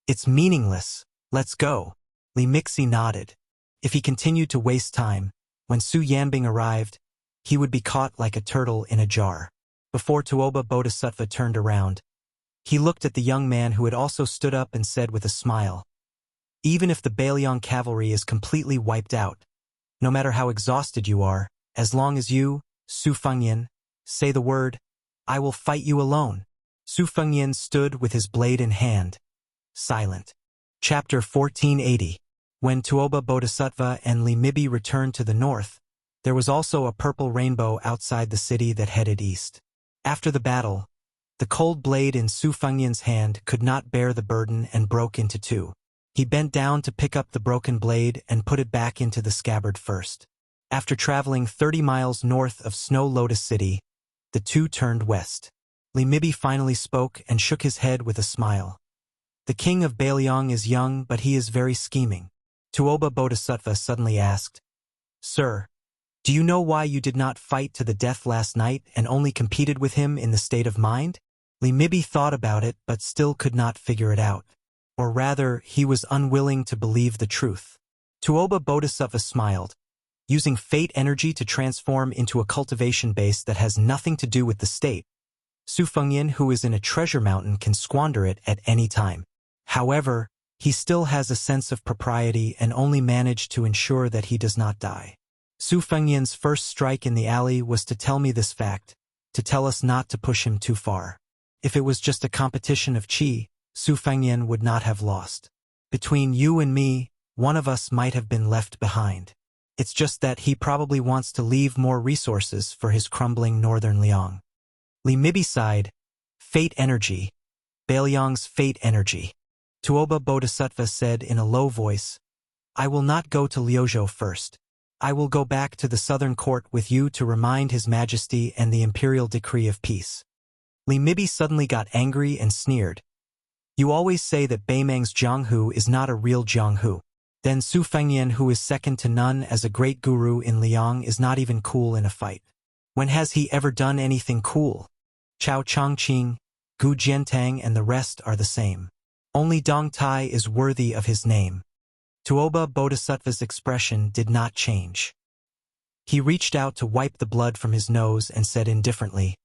"It's meaningless. Let's go." Li Mixie nodded. If he continued to waste time, when Su Yanbing arrived, he would be caught like a turtle in a jar. Before Tuoba Bodhisattva turned around, he looked at the young man who had also stood up and said with a smile, "Even if the Bailiang cavalry is completely wiped out, no matter how exhausted you are, as long as you, Su Fengyan, say the word, I will fight you alone." Su Fengyan stood with his blade in hand, silent. Chapter 1480. When Tuoba Bodhisattva and Li Mixie returned to the north, there was also a purple rainbow outside the city that headed east. After the battle, the cold blade in Su Fengyan's hand could not bear the burden and broke into two. He bent down to pick up the broken blade and put it back into the scabbard first. After traveling 30 miles north of Snow Lotus City, the two turned west. Li Mixie finally spoke and shook his head with a smile. "The king of Bailiang is young, but he is very scheming." Tuoba Bodhisattva suddenly asked, "Sir, do you know why you did not fight to the death last night and only competed with him in the state of mind?" Li Mixie thought about it but still could not figure it out. Or rather, he was unwilling to believe the truth. Tuoba Bodhisattva smiled. Using fate energy to transform into a cultivation base that has nothing to do with the state, Su Fengyan, who is in a treasure mountain, can squander it at any time. However, he still has a sense of propriety and only managed to ensure that he does not die. Su Fengyan's first strike in the alley was to tell me this fact, to tell us not to push him too far. If it was just a competition of chi, Su Fengyan would not have lost. Between you and me, one of us might have been left behind. It's just that he probably wants to leave more resources for his crumbling northern Liang. Li Mixie sighed. Fate energy. Bailiang's fate energy. Tuoba Bodhisattva said in a low voice, "I will not go to Liuzhou first. I will go back to the southern court with you to remind His Majesty and the imperial decree of peace." Li Mixie suddenly got angry and sneered. "You always say that Baimang's Jianghu is not a real Jianghu. Then Su Fengyan, who is second to none as a great guru in Liang, is not even cool in a fight. When has he ever done anything cool? Chao Chongqing, Gu Jiantang and the rest are the same. Only Dong Tai is worthy of his name." Tuoba Bodhisattva's expression did not change. He reached out to wipe the blood from his nose and said indifferently,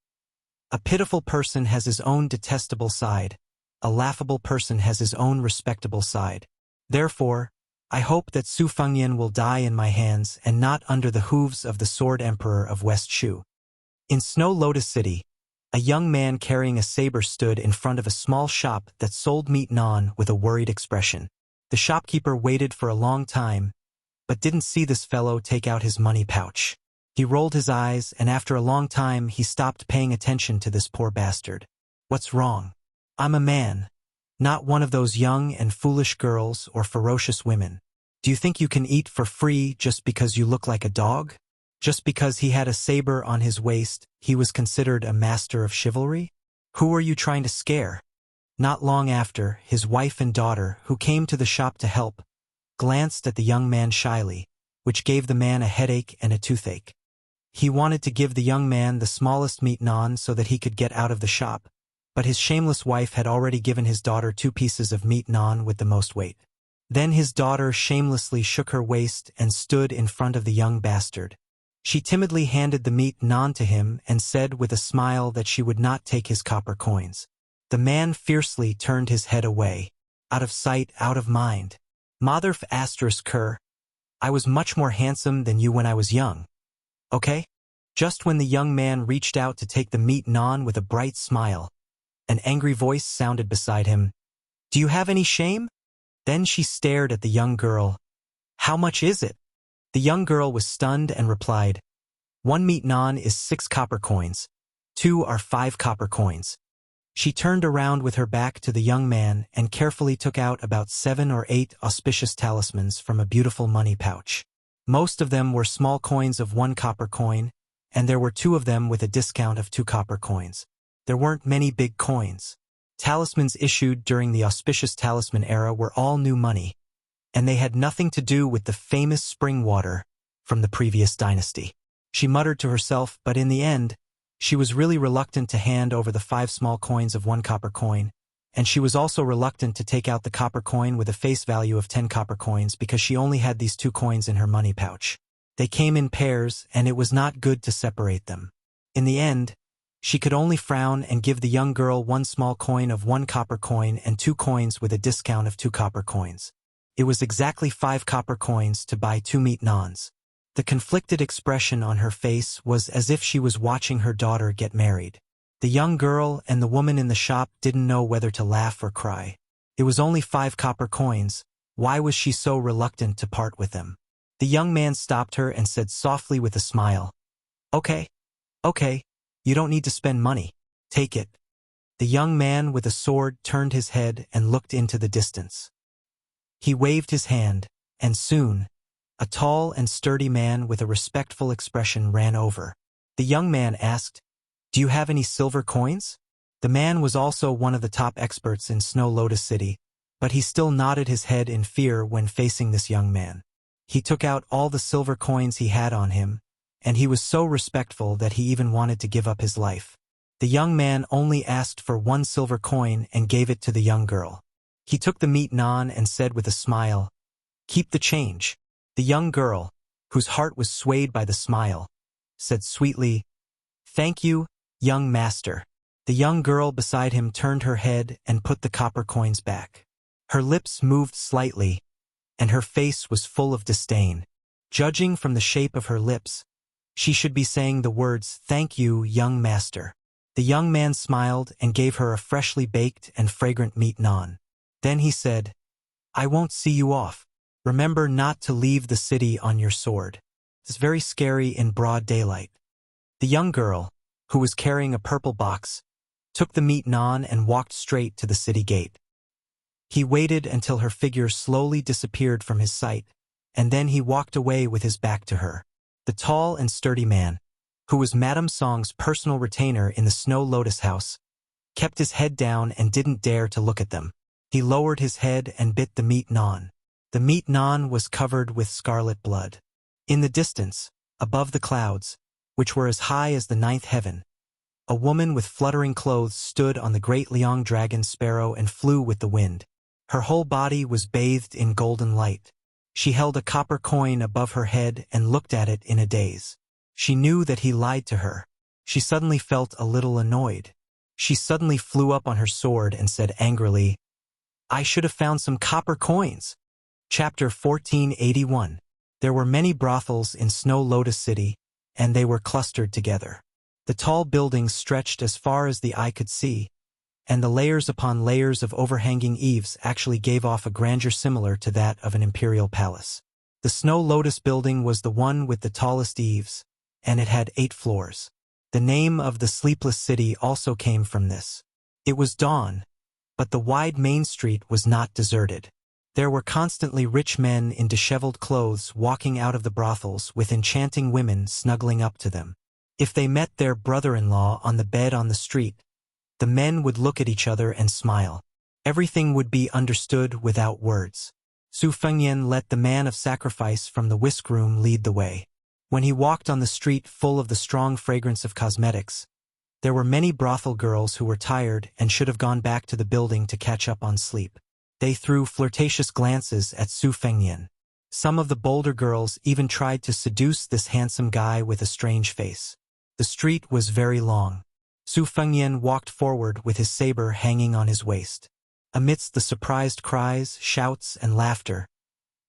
"A pitiful person has his own detestable side. A laughable person has his own respectable side. Therefore, I hope that Su Fengyan will die in my hands and not under the hooves of the Sword Emperor of West Shu. In Snow Lotus City, a young man carrying a saber stood in front of a small shop that sold meat naan with a worried expression. The shopkeeper waited for a long time, but didn't see this fellow take out his money pouch. He rolled his eyes, and after a long time he stopped paying attention to this poor bastard. What's wrong? I'm a man, not one of those young and foolish girls or ferocious women. Do you think you can eat for free just because you look like a dog? Just because he had a saber on his waist, he was considered a master of chivalry? Who are you trying to scare? Not long after, his wife and daughter, who came to the shop to help, glanced at the young man shyly, which gave the man a headache and a toothache. He wanted to give the young man the smallest meat naan so that he could get out of the shop, but his shameless wife had already given his daughter 2 pieces of meat naan with the most weight. Then his daughter shamelessly shook her waist and stood in front of the young bastard. She timidly handed the meat naan to him and said with a smile that she would not take his copper coins. The man fiercely turned his head away. Out of sight, out of mind. Motherf asterisk cur. I was much more handsome than you when I was young. Okay? Just when the young man reached out to take the meat naan with a bright smile, an angry voice sounded beside him. Do you have any shame? Then she stared at the young girl. How much is it? The young girl was stunned and replied, 1 meat naan is 6 copper coins. 2 are 5 copper coins. She turned around with her back to the young man and carefully took out about 7 or 8 auspicious talismans from a beautiful money pouch. Most of them were small coins of 1 copper coin, and there were 2 of them with a discount of 2 copper coins. There weren't many big coins. Talismans issued during the auspicious talisman era were all new money, and they had nothing to do with the famous spring water from the previous dynasty. She muttered to herself, but in the end, she was really reluctant to hand over the 5 small coins of 1 copper coin, and she was also reluctant to take out the copper coin with a face value of 10 copper coins because she only had these 2 coins in her money pouch. They came in pairs, and it was not good to separate them. In the end, she could only frown and give the young girl 1 small coin of 1 copper coin and 2 coins with a discount of 2 copper coins. It was exactly 5 copper coins to buy 2 meat naans. The conflicted expression on her face was as if she was watching her daughter get married. The young girl and the woman in the shop didn't know whether to laugh or cry. It was only 5 copper coins. Why was she so reluctant to part with them? The young man stopped her and said softly with a smile, Okay, you don't need to spend money. Take it. The young man with a sword turned his head and looked into the distance. He waved his hand, and soon, a tall and sturdy man with a respectful expression ran over. The young man asked, Do you have any silver coins? The man was also one of the top experts in Snow Lotus City, but he still nodded his head in fear when facing this young man. He took out all the silver coins he had on him, and he was so respectful that he even wanted to give up his life. The young man only asked for 1 silver coin and gave it to the young girl. He took the meat naan and said with a smile, Keep the change. The young girl, whose heart was swayed by the smile, said sweetly, Thank you, young master. The young girl beside him turned her head and put the copper coins back. Her lips moved slightly, and her face was full of disdain. Judging from the shape of her lips, she should be saying the words, Thank you, young master. The young man smiled and gave her a freshly baked and fragrant meat naan. Then he said, I won't see you off. Remember not to leave the city on your sword. It's very scary in broad daylight. The young girl, who was carrying a purple box, took the meat naan and walked straight to the city gate. He waited until her figure slowly disappeared from his sight, and then he walked away with his back to her. The tall and sturdy man, who was Madame Song's personal retainer in the Snow Lotus house, kept his head down and didn't dare to look at them. He lowered his head and bit the meat naan. The meat naan was covered with scarlet blood. In the distance, above the clouds, which were as high as the 9th heaven, a woman with fluttering clothes stood on the great Liang dragon sparrow and flew with the wind. Her whole body was bathed in golden light. She held a copper coin above her head and looked at it in a daze. She knew that he lied to her. She suddenly felt a little annoyed. She suddenly flew up on her sword and said angrily, I should have found some copper coins. Chapter 1481. There were many brothels in Snow Lotus City, and they were clustered together. The tall buildings stretched as far as the eye could see, and the layers upon layers of overhanging eaves actually gave off a grandeur similar to that of an imperial palace. The Snow Lotus building was the one with the tallest eaves, and it had 8 floors. The name of the sleepless city also came from this. It was dawn, but the wide main street was not deserted. There were constantly rich men in disheveled clothes walking out of the brothels with enchanting women snuggling up to them. If they met their brother-in-law on the bed on the street, the men would look at each other and smile. Everything would be understood without words. Su Fengnian let the man of sacrifice from the whisk room lead the way. When he walked on the street full of the strong fragrance of cosmetics, there were many brothel girls who were tired and should have gone back to the building to catch up on sleep. They threw flirtatious glances at Su Fengnian. Some of the bolder girls even tried to seduce this handsome guy with a strange face. The street was very long. Su Fengnian walked forward with his saber hanging on his waist. Amidst the surprised cries, shouts, and laughter,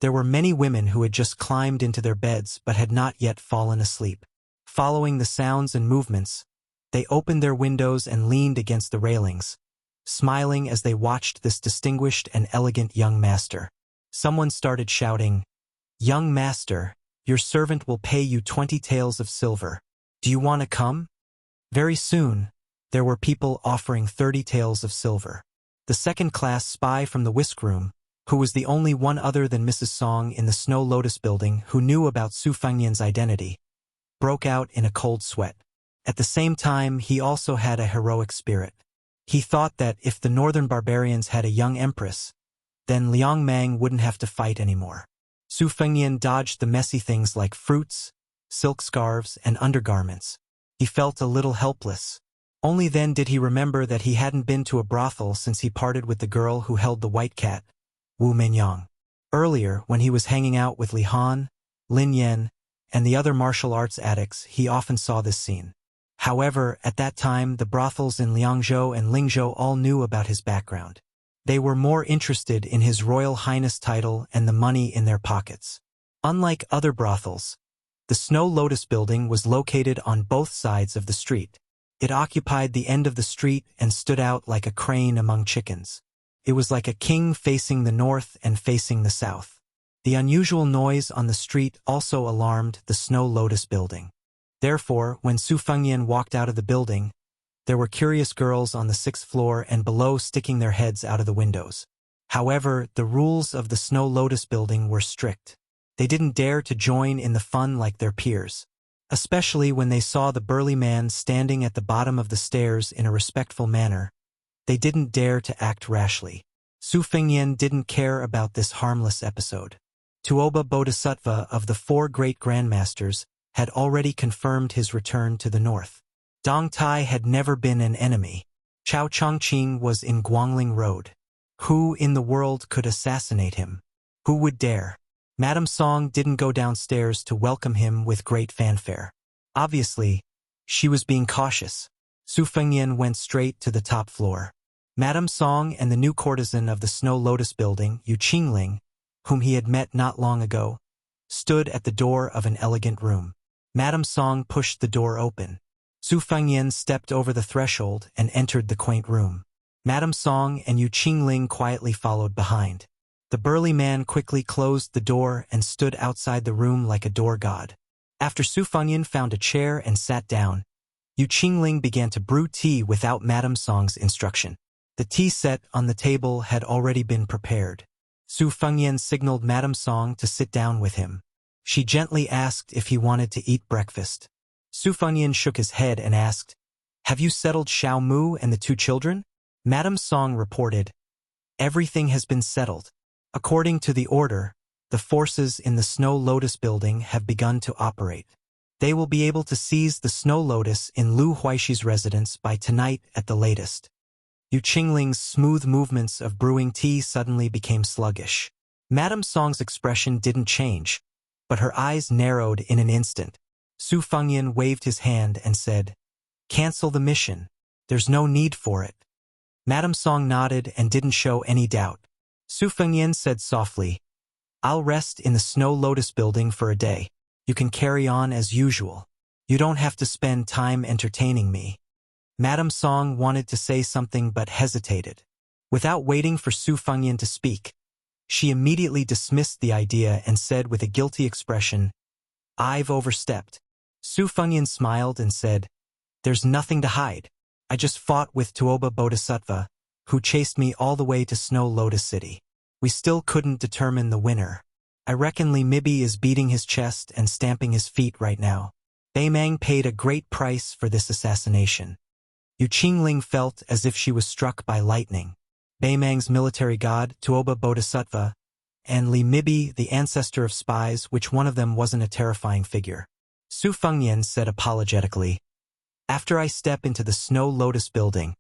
there were many women who had just climbed into their beds but had not yet fallen asleep. Following the sounds and movements, they opened their windows and leaned against the railings, smiling as they watched this distinguished and elegant young master. Someone started shouting, "Young master, your servant will pay you 20 taels of silver. Do you want to come?" Very soon, there were people offering 30 taels of silver. The second-class spy from the whisk room, who was the only one other than Mrs. Song in the Snow Lotus building who knew about Su Fengnian's identity, broke out in a cold sweat. At the same time, he also had a heroic spirit. He thought that if the northern barbarians had a young empress, then Liang Mang wouldn't have to fight anymore. Su Fengnian dodged the messy things like fruits, silk scarves, and undergarments. He felt a little helpless. Only then did he remember that he hadn't been to a brothel since he parted with the girl who held the white cat, Wu Menyang. Earlier, when he was hanging out with Li Han, Lin Yan, and the other martial arts addicts, he often saw this scene. However, at that time, the brothels in Liangzhou and Lingzhou all knew about his background. They were more interested in his Royal Highness title and the money in their pockets. Unlike other brothels, the Snow Lotus building was located on both sides of the street. It occupied the end of the street and stood out like a crane among chickens. It was like a king facing the north and facing the south. The unusual noise on the street also alarmed the Snow Lotus building. Therefore, when Su Fengnian walked out of the building, there were curious girls on the 6th floor and below sticking their heads out of the windows. However, the rules of the Snow Lotus building were strict. They didn't dare to join in the fun like their peers, especially when they saw the burly man standing at the bottom of the stairs in a respectful manner. They didn't dare to act rashly. Su Fengnian didn't care about this harmless episode. Tuoba Bodhisattva of the 4 great grandmasters had already confirmed his return to the north. Dong Tai had never been an enemy. Chao Chongqing was in Guangling Road. Who in the world could assassinate him? Who would dare? Madame Song didn't go downstairs to welcome him with great fanfare. Obviously, she was being cautious. Su Fengnian went straight to the top floor. Madame Song and the new courtesan of the Snow Lotus building, Yu Qingling, whom he had met not long ago, stood at the door of an elegant room. Madame Song pushed the door open. Su Fengnian stepped over the threshold and entered the quaint room. Madame Song and Yu Qingling quietly followed behind. The burly man quickly closed the door and stood outside the room like a door god. After Su Fengnian found a chair and sat down, Yu Qingling began to brew tea without Madame Song's instruction. The tea set on the table had already been prepared. Su Fengnian signaled Madame Song to sit down with him. She gently asked if he wanted to eat breakfast. Su Fengnian shook his head and asked, "Have you settled Xiao Mu and the 2 children?" Madame Song reported, "Everything has been settled. According to the order, the forces in the Snow Lotus building have begun to operate. They will be able to seize the Snow Lotus in Lu Huaishi's residence by tonight at the latest." Yu Qingling's smooth movements of brewing tea suddenly became sluggish. Madame Song's expression didn't change, but her eyes narrowed in an instant. Su Fengnian waved his hand and said, "Cancel the mission. There's no need for it." Madame Song nodded and didn't show any doubt. Su Fengnian said softly, I'll rest in the Snow Lotus building for a day. You can carry on as usual. You don't have to spend time entertaining me." Madame Song wanted to say something but hesitated. Without waiting for Su Fengyan to speak, she immediately dismissed the idea and said with a guilty expression, "I've overstepped." Su Fengyan smiled and said, "There's nothing to hide. I just fought with Tuoba Bodhisattva, who chased me all the way to Snow Lotus City. We still couldn't determine the winner. I reckon Li Mibi is beating his chest and stamping his feet right now. Beimang paid a great price for this assassination." Yu Qingling felt as if she was struck by lightning. Beimang's military god, Tuoba Bodhisattva, and Li Mibi, the ancestor of spies, which one of them wasn't a terrifying figure. Su Fengyan said apologetically, "After I step into the Snow Lotus building,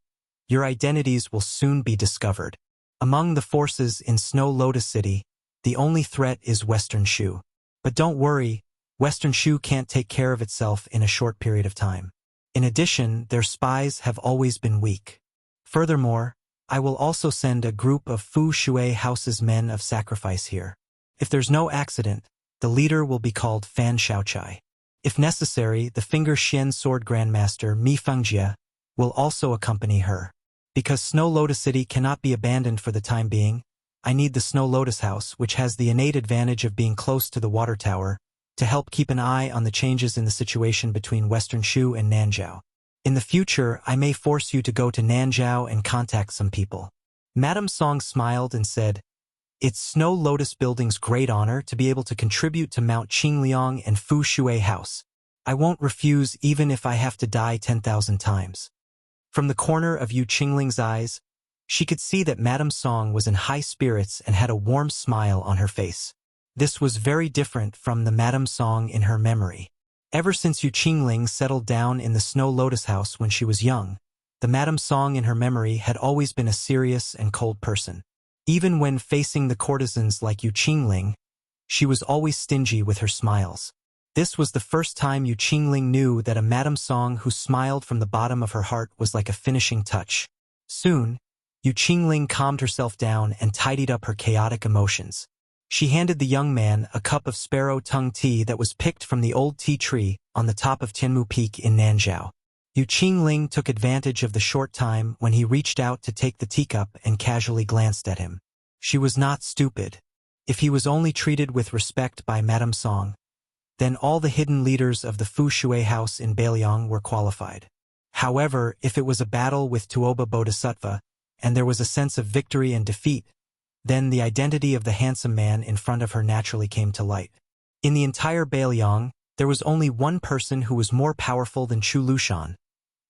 your identities will soon be discovered. Among the forces in Snow Lotus City, the only threat is Western Shu. But don't worry, Western Shu can't take care of itself in a short period of time. In addition, their spies have always been weak. Furthermore, I will also send a group of Fu Shui House's men of sacrifice here. If there's no accident, the leader will be called Fan Shaochai. If necessary, the Finger Xian Sword Grandmaster Mi Fengjie will also accompany her. Because Snow Lotus City cannot be abandoned for the time being, I need the Snow Lotus House, which has the innate advantage of being close to the water tower, to help keep an eye on the changes in the situation between Western Shu and Nanzhao. In the future, I may force you to go to Nanzhao and contact some people." Madame Song smiled and said, "It's Snow Lotus Building's great honor to be able to contribute to Mount Qingliang and Fu Shui House. I won't refuse even if I have to die 10,000 times." From the corner of Yu Qingling's eyes, she could see that Madame Song was in high spirits and had a warm smile on her face. This was very different from the Madame Song in her memory. Ever since Yu Qingling settled down in the Snow Lotus House when she was young, the Madame Song in her memory had always been a serious and cold person. Even when facing the courtesans like Yu Qingling, she was always stingy with her smiles. This was the first time Yu Qingling knew that a Madame Song who smiled from the bottom of her heart was like a finishing touch. Soon, Yu Qingling calmed herself down and tidied up her chaotic emotions. She handed the young man a cup of sparrow tongue tea that was picked from the old tea tree on the top of Tianmu Peak in Nanzhao. Yu Qingling took advantage of the short time when he reached out to take the teacup and casually glanced at him. She was not stupid. If he was only treated with respect by Madame Song, then all the hidden leaders of the Fu Shui house in Beiliang were qualified. However, if it was a battle with Tuoba Bodhisattva, and there was a sense of victory and defeat, then the identity of the handsome man in front of her naturally came to light. In the entire Beiliang, there was only one person who was more powerful than Chu Lushan,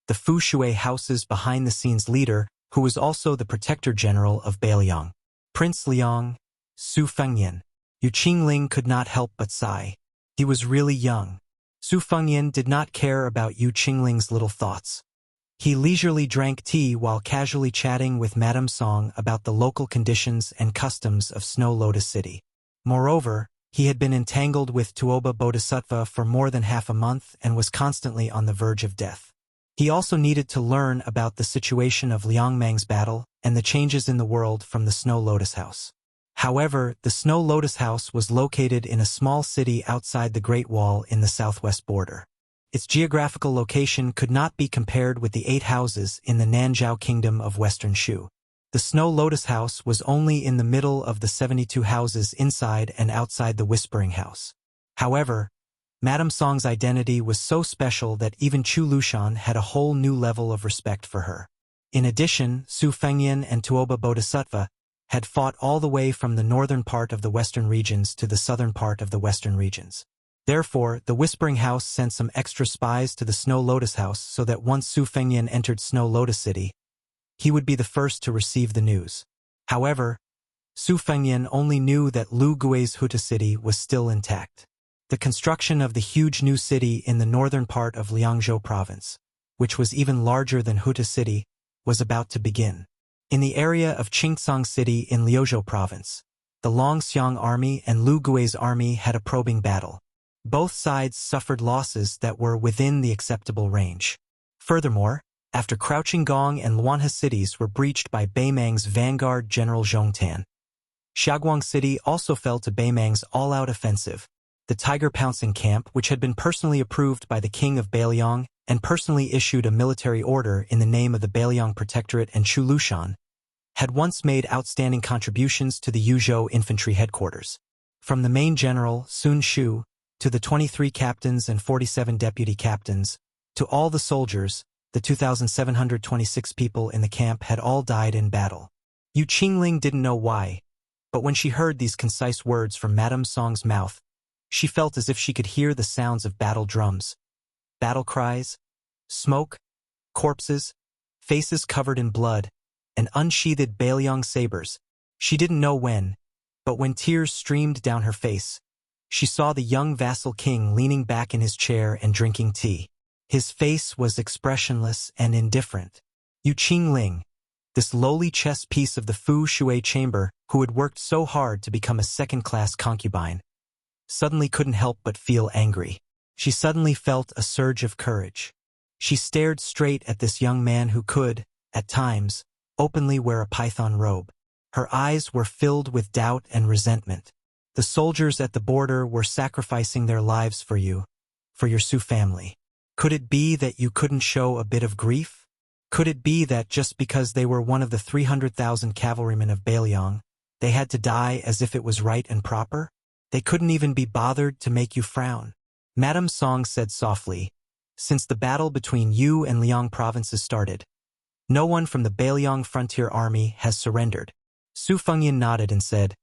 the Fu Shui house's behind-the-scenes leader, who was also the protector general of Beiliang. Prince Liang, Su Fengyan. Yu Qingling could not help but sigh. He was really young. Su Fengyan did not care about Yu Qingling's little thoughts. He leisurely drank tea while casually chatting with Madame Song about the local conditions and customs of Snow Lotus City. Moreover, he had been entangled with Tuoba Bodhisattva for more than half a month and was constantly on the verge of death. He also needed to learn about the situation of Liangmang's battle and the changes in the world from the Snow Lotus House. However, the Snow Lotus House was located in a small city outside the Great Wall in the southwest border. Its geographical location could not be compared with the 8 houses in the Nanzhao Kingdom of Western Shu. The Snow Lotus House was only in the middle of the 72 houses inside and outside the Whispering House. However, Madame Song's identity was so special that even Chu Lushan had a whole new level of respect for her. In addition, Su Fengyan and Tuoba Bodhisattva had fought all the way from the northern part of the western regions to the southern part of the western regions. Therefore, the Whispering House sent some extra spies to the Snow Lotus House so that once Su Fengyan entered Snow Lotus City, he would be the first to receive the news. However, Su Fengyan only knew that Lu Gui's Huta city was still intact. The construction of the huge new city in the northern part of Liangzhou province, which was even larger than Huta city, was about to begin. In the area of Qingcang City in Liuzhou province, the Longxiang army and Lu Gui's army had a probing battle. Both sides suffered losses that were within the acceptable range. Furthermore, after Crouching Gong and Luanhe cities were breached by Beimang's vanguard General Zhongtan, Xiaoguang City also fell to Beimang's all-out offensive. The Tiger Pouncing Camp, which had been personally approved by the king of Beiliang and personally issued a military order in the name of the Beiliang Protectorate and Chulushan, had once made outstanding contributions to the Yuzhou infantry headquarters. From the main general, Sun Shu, to the 23 captains and 47 deputy captains, to all the soldiers, the 2,726 people in the camp had all died in battle. Yu Qingling didn't know why, but when she heard these concise words from Madame Song's mouth, she felt as if she could hear the sounds of battle drums, battle cries, smoke, corpses, faces covered in blood, and unsheathed Beiliang sabers. She didn't know when, but when tears streamed down her face, she saw the young vassal king leaning back in his chair and drinking tea. His face was expressionless and indifferent. Yu Qingling, this lowly chess piece of the Fu Shui chamber who had worked so hard to become a second-class concubine, suddenly couldn't help but feel angry. She suddenly felt a surge of courage. She stared straight at this young man who could, at times, openly wear a python robe. Her eyes were filled with doubt and resentment. The soldiers at the border were sacrificing their lives for you, for your Su family. Could it be that you couldn't show a bit of grief? Could it be that just because they were one of the 300,000 cavalrymen of Beiliang, they had to die as if it was right and proper? They couldn't even be bothered to make you frown. Madame Song said softly, "Since the battle between you and Liang provinces started, no one from the Beiliang frontier army has surrendered." Su Fengyan nodded and said,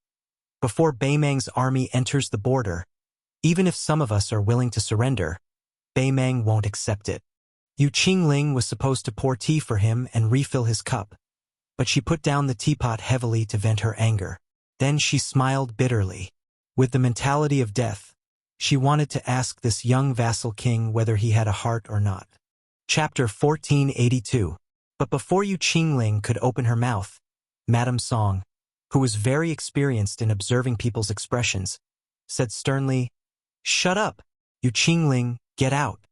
"Before Beimang's army enters the border, even if some of us are willing to surrender, Beimang won't accept it." Yu Qingling was supposed to pour tea for him and refill his cup, but she put down the teapot heavily to vent her anger. Then she smiled bitterly. With the mentality of death, she wanted to ask this young vassal king whether he had a heart or not. Chapter 1482. But before Yu Qingling could open her mouth, Madame Song, who was very experienced in observing people's expressions, said sternly, "Shut up, Yu Qingling, get out."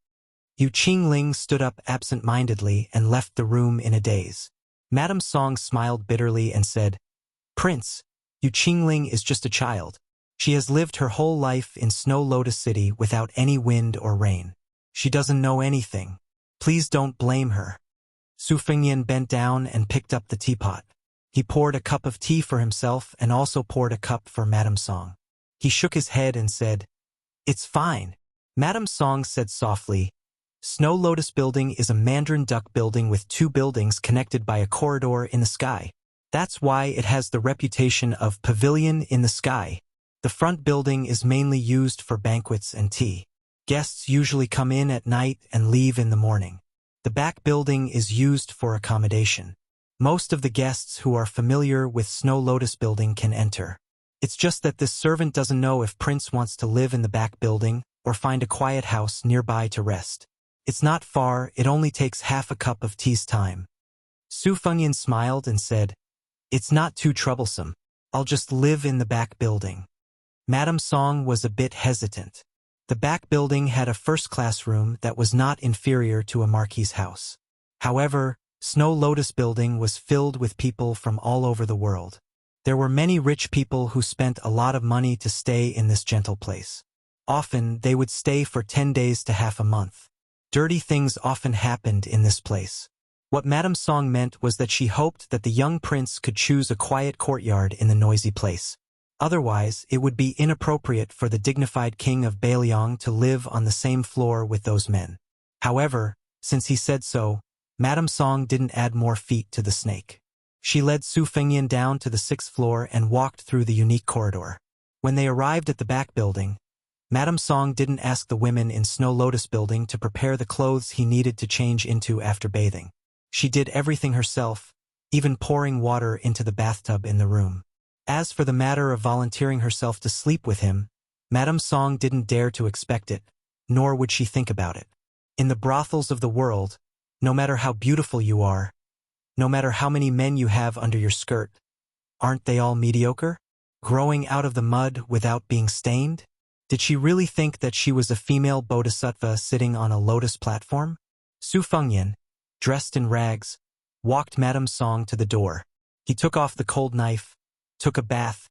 Yu Qingling stood up absent-mindedly and left the room in a daze. Madame Song smiled bitterly and said, "Prince, Yu Qingling is just a child. She has lived her whole life in Snow Lotus City without any wind or rain. She doesn't know anything. Please don't blame her." Su Fengyan bent down and picked up the teapot. He poured a cup of tea for himself and also poured a cup for Madame Song. He shook his head and said, "It's fine." Madame Song said softly, "Snow Lotus Building is a Mandarin duck building with 2 buildings connected by a corridor in the sky. That's why it has the reputation of pavilion in the sky. The front building is mainly used for banquets and tea. Guests usually come in at night and leave in the morning. The back building is used for accommodation. Most of the guests who are familiar with Snow Lotus Building can enter. It's just that this servant doesn't know if Prince wants to live in the back building or find a quiet house nearby to rest. It's not far, it only takes half a cup of tea's time." Su Fengyan smiled and said, "It's not too troublesome. I'll just live in the back building." Madame Song was a bit hesitant. The back building had a first-class room that was not inferior to a marquis's house. However, Snow Lotus Building was filled with people from all over the world. There were many rich people who spent a lot of money to stay in this gentle place. Often, they would stay for 10 days to half a month. Dirty things often happened in this place. What Madame Song meant was that she hoped that the young prince could choose a quiet courtyard in the noisy place. Otherwise, it would be inappropriate for the dignified king of Beiliang to live on the same floor with those men. However, since he said so, Madame Song didn't add more feet to the snake. She led Su Fengyan down to the 6th floor and walked through the unique corridor. When they arrived at the back building, Madame Song didn't ask the women in Snow Lotus Building to prepare the clothes he needed to change into after bathing. She did everything herself, even pouring water into the bathtub in the room. As for the matter of volunteering herself to sleep with him, Madame Song didn't dare to expect it, nor would she think about it. In the brothels of the world, no matter how beautiful you are, no matter how many men you have under your skirt, aren't they all mediocre? Growing out of the mud without being stained? Did she really think that she was a female bodhisattva sitting on a lotus platform? Su Fengyan, dressed in rags, walked Madame Song to the door. He took off the cold knife, took a bath,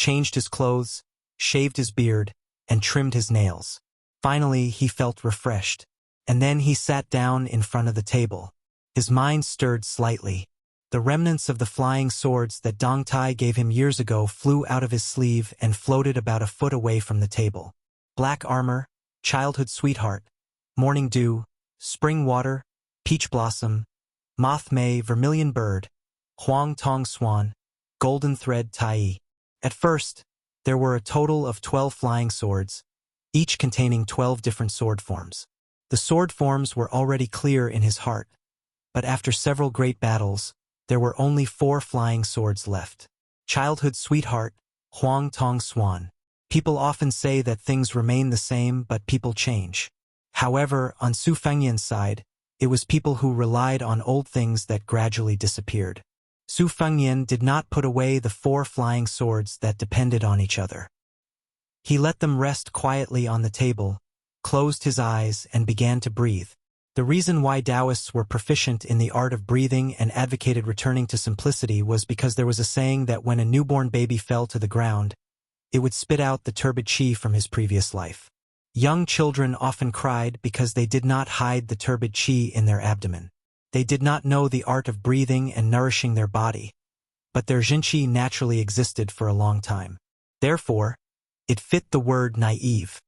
changed his clothes, shaved his beard, and trimmed his nails. Finally, he felt refreshed. And then he sat down in front of the table. His mind stirred slightly. The remnants of the flying swords that Dong Tai gave him years ago flew out of his sleeve and floated about a foot away from the table. Black armor, childhood sweetheart, morning dew, spring water, peach blossom, moth may, vermilion bird, huang tong swan, golden thread tai. At first, there were a total of 12 flying swords, each containing 12 different sword forms. The sword forms were already clear in his heart, but after several great battles, there were only 4 flying swords left. Childhood sweetheart, huang tong swan. People often say that things remain the same but people change. However, on Su Fengyan's side, it was people who relied on old things that gradually disappeared. Su Fengyan did not put away the 4 flying swords that depended on each other. He let them rest quietly on the table, closed his eyes, and began to breathe. The reason why Taoists were proficient in the art of breathing and advocated returning to simplicity was because there was a saying that when a newborn baby fell to the ground, it would spit out the turbid qi from his previous life. Young children often cried because they did not hide the turbid qi in their abdomen. They did not know the art of breathing and nourishing their body, but their jinqi naturally existed for a long time. Therefore, it fit the word naive.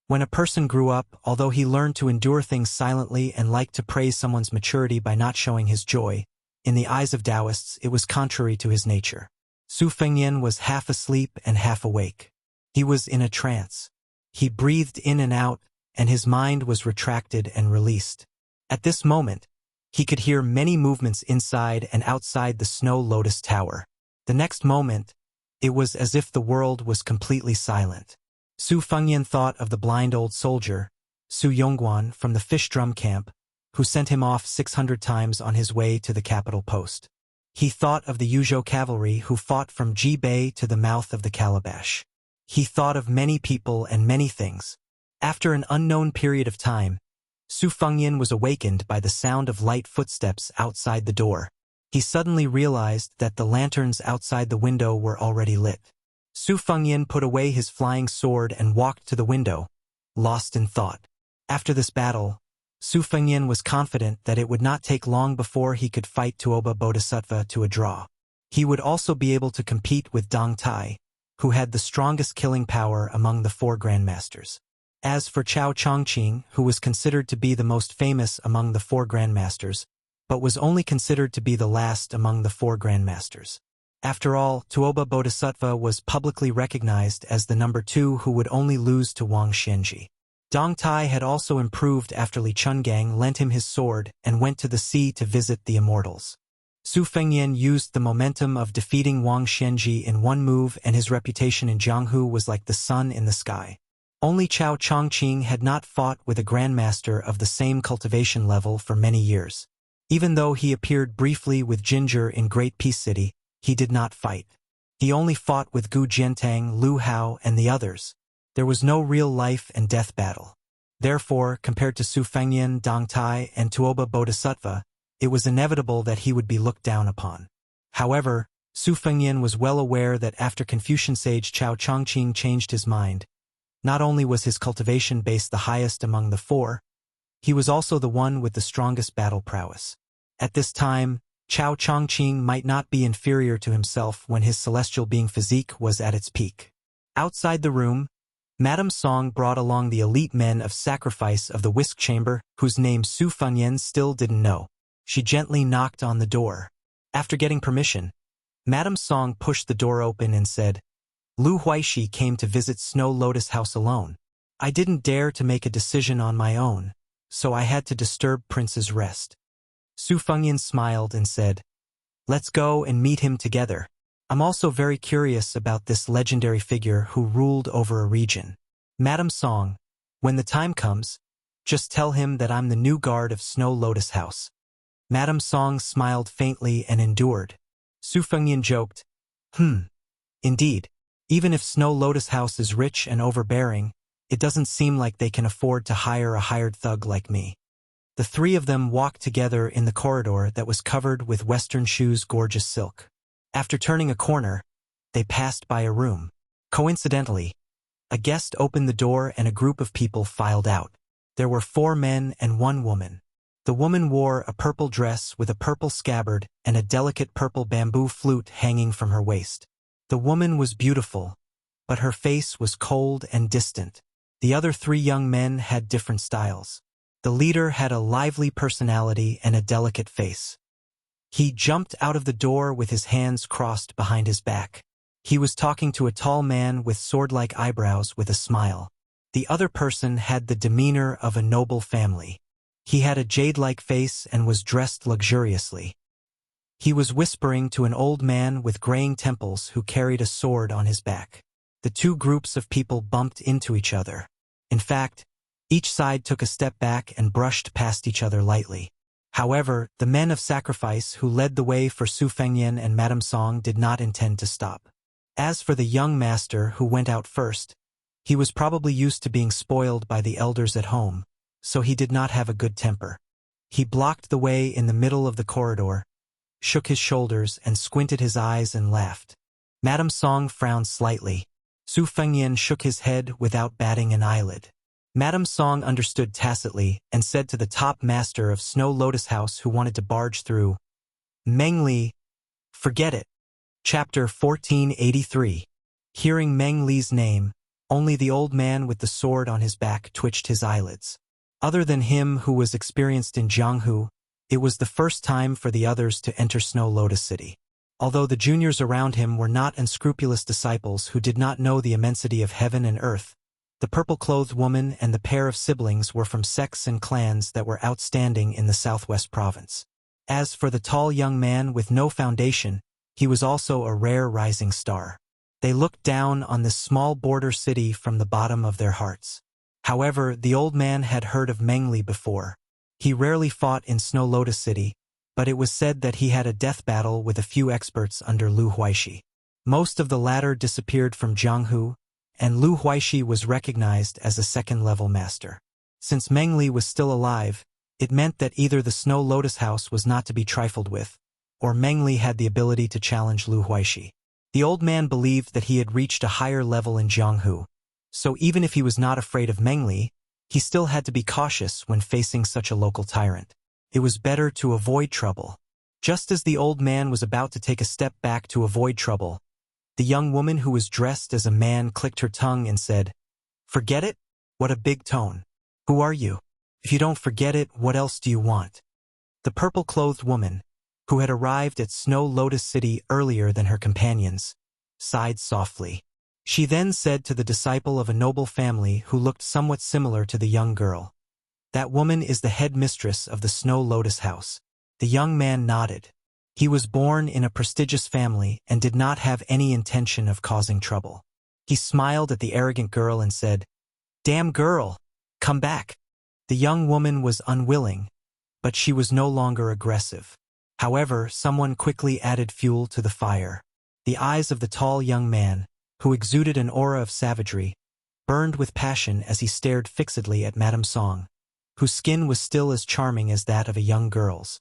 When a person grew up, although he learned to endure things silently and liked to praise someone's maturity by not showing his joy, in the eyes of Taoists it was contrary to his nature. Su Fengyan was half asleep and half awake. He was in a trance. He breathed in and out, and his mind was retracted and released. At this moment, he could hear many movements inside and outside the Snow Lotus Tower. The next moment, it was as if the world was completely silent. Su Fengyan thought of the blind old soldier, Su Yongguan from the fish drum camp, who sent him off 600 times on his way to the capital post. He thought of the Yuzhou cavalry who fought from Jibei to the mouth of the calabash. He thought of many people and many things. After an unknown period of time, Su Fengyan was awakened by the sound of light footsteps outside the door. He suddenly realized that the lanterns outside the window were already lit. Su Fengyan put away his flying sword and walked to the window, lost in thought. After this battle, Su Fengyan was confident that it would not take long before he could fight Tuoba Bodhisattva to a draw. He would also be able to compete with Dong Tai, who had the strongest killing power among the 4 grandmasters. As for Chao Chongqing, who was considered to be the most famous among the 4 grandmasters, but was only considered to be the last among the 4 grandmasters. After all, Tuoba Bodhisattva was publicly recognized as the number 2 who would only lose to Wang Xianji. Dong Tai had also improved after Li Chungang lent him his sword and went to the sea to visit the immortals. Su Fengyan used the momentum of defeating Wang Xianji in one move, and his reputation in Jianghu was like the sun in the sky. Only Chao Chongqing had not fought with a grandmaster of the same cultivation level for many years. Even though he appeared briefly with Ginger in Great Peace City, he did not fight. He only fought with Gu Jiantang, Lu Hao, and the others. There was no real life and death battle. Therefore, compared to Su Fengyan, Dong Tai, and Tuoba Bodhisattva, it was inevitable that he would be looked down upon. However, Su Fengyan was well aware that after Confucian sage Chao Chongqing changed his mind, not only was his cultivation base the highest among the 4, he was also the one with the strongest battle prowess. At this time, Chao Chongqing might not be inferior to himself when his celestial being physique was at its peak. Outside the room, Madame Song brought along the elite men of sacrifice of the whisk chamber, whose name Su Fengyan still didn't know. She gently knocked on the door. After getting permission, Madame Song pushed the door open and said, "Lu Huaishi came to visit Snow Lotus House alone. I didn't dare to make a decision on my own, so I had to disturb Prince's rest." Su Fengyan smiled and said, "Let's go and meet him together. I'm also very curious about this legendary figure who ruled over a region. Madame Song, when the time comes, just tell him that I'm the new guard of Snow Lotus House." Madame Song smiled faintly and endured. Su Fengyan joked, Indeed, even if Snow Lotus House is rich and overbearing, it doesn't seem like they can afford to hire a hired thug like me." The 3 of them walked together in the corridor that was covered with Western Shu's gorgeous silk. After turning a corner, they passed by a room. Coincidentally, a guest opened the door and a group of people filed out. There were 4 men and 1 woman. The woman wore a purple dress with a purple scabbard and a delicate purple bamboo flute hanging from her waist. The woman was beautiful, but her face was cold and distant. The other 3 young men had different styles. The leader had a lively personality and a delicate face. He jumped out of the door with his hands crossed behind his back. He was talking to a tall man with sword-like eyebrows with a smile. The other person had the demeanor of a noble family. He had a jade-like face and was dressed luxuriously. He was whispering to an old man with graying temples who carried a sword on his back. The 2 groups of people bumped into each other. In fact, each side took a step back and brushed past each other lightly. However, the men of sacrifice who led the way for Su Fengyan and Madame Song did not intend to stop. As for the young master who went out first, he was probably used to being spoiled by the elders at home, so he did not have a good temper. He blocked the way in the middle of the corridor, shook his shoulders and squinted his eyes and laughed. Madame Song frowned slightly. Su Fengyan shook his head without batting an eyelid. Madame Song understood tacitly and said to the top master of Snow Lotus House who wanted to barge through, "Meng Li, forget it." Chapter 1483. Hearing Meng Li's name, only the old man with the sword on his back twitched his eyelids. Other than him who was experienced in Jianghu, it was the first time for the others to enter Snow Lotus City. Although the juniors around him were not unscrupulous disciples who did not know the immensity of heaven and earth, the purple-clothed woman and the pair of siblings were from sects and clans that were outstanding in the southwest province. As for the tall young man with no foundation, he was also a rare rising star. They looked down on this small border city from the bottom of their hearts. However, the old man had heard of Meng Li before. He rarely fought in Snow Lotus City, but it was said that he had a death battle with a few experts under Lu Huaishi. Most of the latter disappeared from Jianghu, and Lu Huaishi was recognized as a second-level master. Since Meng Li was still alive, it meant that either the Snow Lotus House was not to be trifled with, or Meng Li had the ability to challenge Lu Huaishi. The old man believed that he had reached a higher level in Jianghu, so even if he was not afraid of Meng Li, he still had to be cautious when facing such a local tyrant. It was better to avoid trouble. Just as the old man was about to take a step back to avoid trouble, the young woman who was dressed as a man clicked her tongue and said, "Forget it? What a big tone. Who are you? If you don't forget it, what else do you want?" The purple-clothed woman, who had arrived at Snow Lotus City earlier than her companions, sighed softly. She then said to the disciple of a noble family who looked somewhat similar to the young girl, "That woman is the head mistress of the Snow Lotus House." The young man nodded. He was born in a prestigious family and did not have any intention of causing trouble. He smiled at the arrogant girl and said, "Damn girl, come back." The young woman was unwilling, but she was no longer aggressive. However, someone quickly added fuel to the fire. The eyes of the tall young man, who exuded an aura of savagery, burned with passion as he stared fixedly at Madame Song, whose skin was still as charming as that of a young girl's.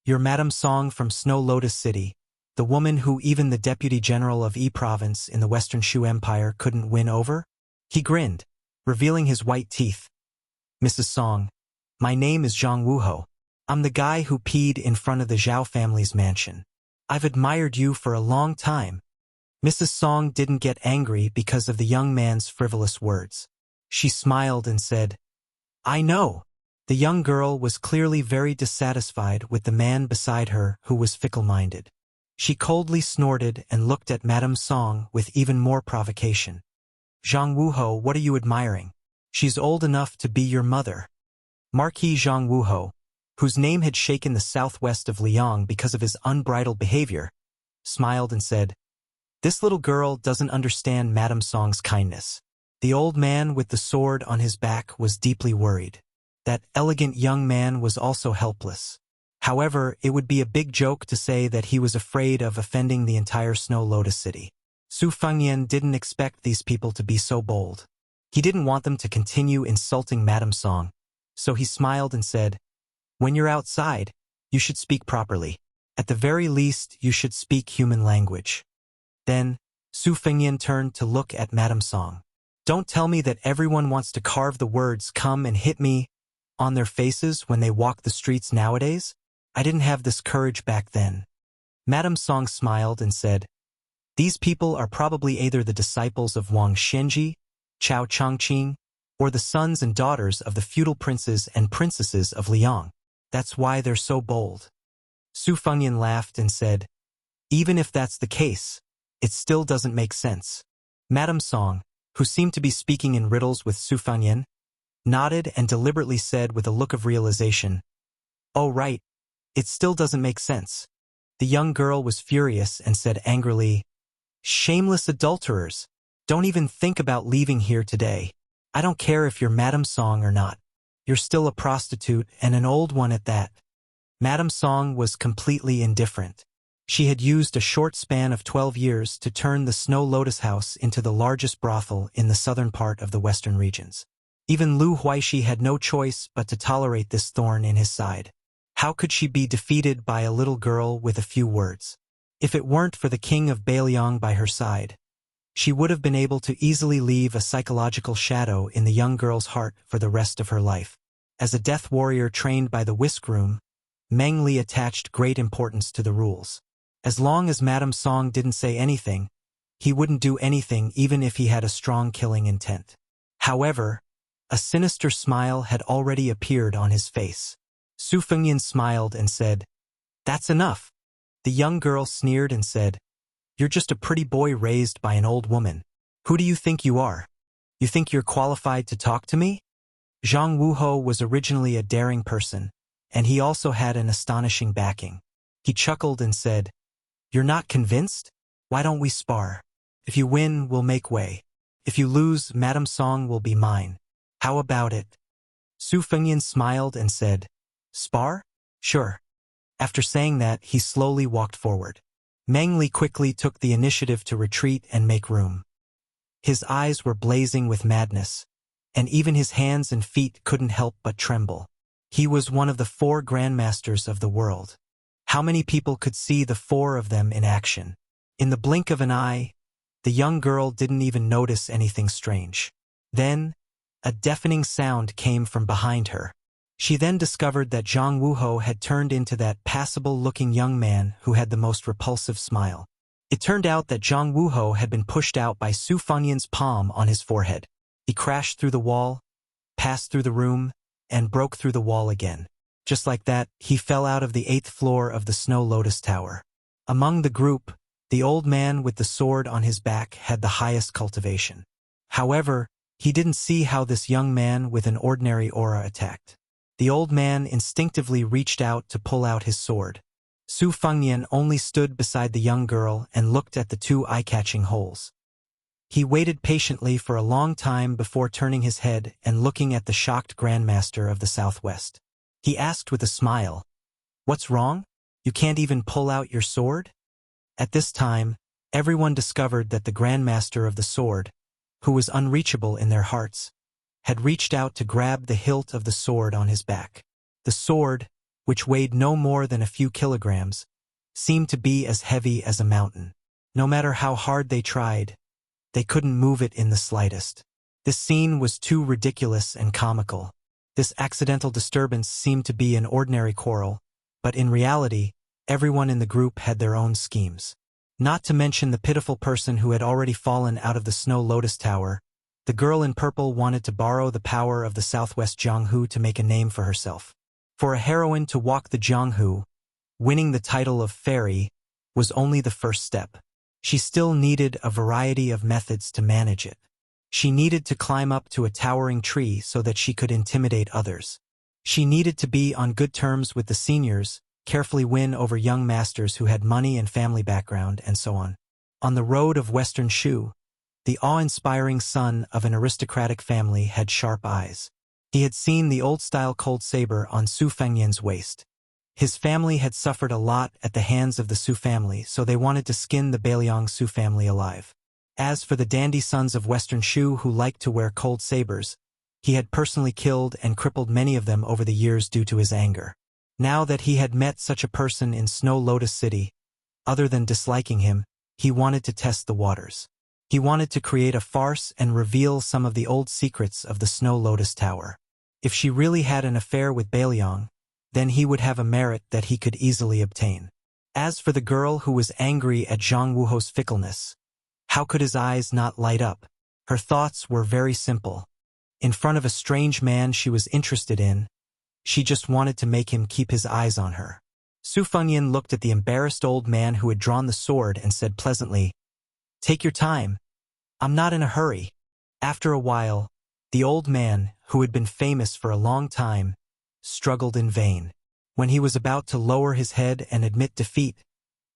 "You're Madame Song from Snow Lotus City, the woman who even the Deputy General of Yi Province in the Western Shu Empire couldn't win over?" He grinned, revealing his white teeth. "Mrs. Song, my name is Zhang Wuho. I'm the guy who peed in front of the Zhao family's mansion. I've admired you for a long time." Mrs. Song didn't get angry because of the young man's frivolous words. She smiled and said, "I know." The young girl was clearly very dissatisfied with the man beside her who was fickle-minded. She coldly snorted and looked at Madame Song with even more provocation. "Zhang Wuho, what are you admiring? She's old enough to be your mother." Marquis Zhang Wuho, whose name had shaken the southwest of Liang because of his unbridled behavior, smiled and said, "This little girl doesn't understand Madame Song's kindness." The old man with the sword on his back was deeply worried. That elegant young man was also helpless. However, it would be a big joke to say that he was afraid of offending the entire Snow Lotus City. Su Fengyan didn't expect these people to be so bold. He didn't want them to continue insulting Madame Song, so he smiled and said, "When you're outside, you should speak properly. At the very least, you should speak human language." Then, Su Fengyan turned to look at Madame Song. Don't tell me that everyone wants to carve the words "come and hit me" on their faces when they walk the streets nowadays? I didn't have this courage back then. Madame Song smiled and said, these people are probably either the disciples of Wang Shenji, Chao Chongqing, or the sons and daughters of the feudal princes and princesses of Liang. That's why they're so bold. Su Fengyan laughed and said, even if that's the case, it still doesn't make sense. Madame Song, who seemed to be speaking in riddles with Su Fengyan, nodded and deliberately said with a look of realization, oh right, it still doesn't make sense. The young girl was furious and said angrily, shameless adulterers, don't even think about leaving here today. I don't care if you're Madame Song or not. You're still a prostitute and an old one at that. Madame Song was completely indifferent. She had used a short span of 12 years to turn the Snow Lotus House into the largest brothel in the southern part of the western regions. Even Lu Huaishi had no choice but to tolerate this thorn in his side. How could she be defeated by a little girl with a few words? If it weren't for the king of Beiliang by her side, she would have been able to easily leave a psychological shadow in the young girl's heart for the rest of her life. As a death warrior trained by the whisk room, Meng Li attached great importance to the rules. As long as Madame Song didn't say anything, he wouldn't do anything even if he had a strong killing intent. However, a sinister smile had already appeared on his face. Su Fengyan smiled and said, that's enough. The young girl sneered and said, you're just a pretty boy raised by an old woman. Who do you think you are? You think you're qualified to talk to me? Zhang Wuho was originally a daring person, and he also had an astonishing backing. He chuckled and said, you're not convinced? Why don't we spar? If you win, we'll make way. If you lose, Madame Song will be mine. How about it? Su Fengyan smiled and said, spar? Sure. After saying that, he slowly walked forward. Meng Li quickly took the initiative to retreat and make room. His eyes were blazing with madness, and even his hands and feet couldn't help but tremble. He was one of the 4 grandmasters of the world. How many people could see the 4 of them in action? In the blink of an eye, the young girl didn't even notice anything strange. Then, a deafening sound came from behind her. She then discovered that Zhang Wuho had turned into that passable-looking young man who had the most repulsive smile. It turned out that Zhang Wuho had been pushed out by Su Fengyan's palm on his forehead. He crashed through the wall, passed through the room, and broke through the wall again. Just like that, he fell out of the 8th floor of the Snow Lotus Tower. Among the group, the old man with the sword on his back had the highest cultivation. However, he didn't see how this young man with an ordinary aura attacked. The old man instinctively reached out to pull out his sword. Su Fengyan only stood beside the young girl and looked at the 2 eye-catching holes. He waited patiently for a long time before turning his head and looking at the shocked Grandmaster of the Southwest. He asked with a smile, what's wrong? You can't even pull out your sword? At this time, everyone discovered that the Grandmaster of the Sword, who was unreachable in their hearts, had reached out to grab the hilt of the sword on his back. The sword, which weighed no more than a few kilograms, seemed to be as heavy as a mountain. No matter how hard they tried, they couldn't move it in the slightest. This scene was too ridiculous and comical. This accidental disturbance seemed to be an ordinary quarrel, but in reality, everyone in the group had their own schemes. Not to mention the pitiful person who had already fallen out of the Snow Lotus Tower. The girl in purple wanted to borrow the power of the Southwest Jianghu to make a name for herself. For a heroine to walk the Jianghu, winning the title of fairy was only the first step. She still needed a variety of methods to manage it. She needed to climb up to a towering tree so that she could intimidate others. She needed to be on good terms with the seniors, carefully win over young masters who had money and family background, and so on. On the road of Western Shu, the awe-inspiring son of an aristocratic family had sharp eyes. He had seen the old-style cold saber on Su Fengyan's waist. His family had suffered a lot at the hands of the Su family, so they wanted to skin the Beiliang Su family alive. As for the dandy sons of Western Shu who liked to wear cold sabers, he had personally killed and crippled many of them over the years due to his anger. Now that he had met such a person in Snow Lotus City, other than disliking him, he wanted to test the waters. He wanted to create a farce and reveal some of the old secrets of the Snow Lotus Tower. If she really had an affair with Baelyong, then he would have a merit that he could easily obtain. As for the girl who was angry at Zhang Wuho's fickleness, how could his eyes not light up? Her thoughts were very simple. In front of a strange man she was interested in, she just wanted to make him keep his eyes on her. Su Fengyan looked at the embarrassed old man who had drawn the sword and said pleasantly, "Take your time. I'm not in a hurry." After a while, the old man, who had been famous for a long time, struggled in vain. When he was about to lower his head and admit defeat,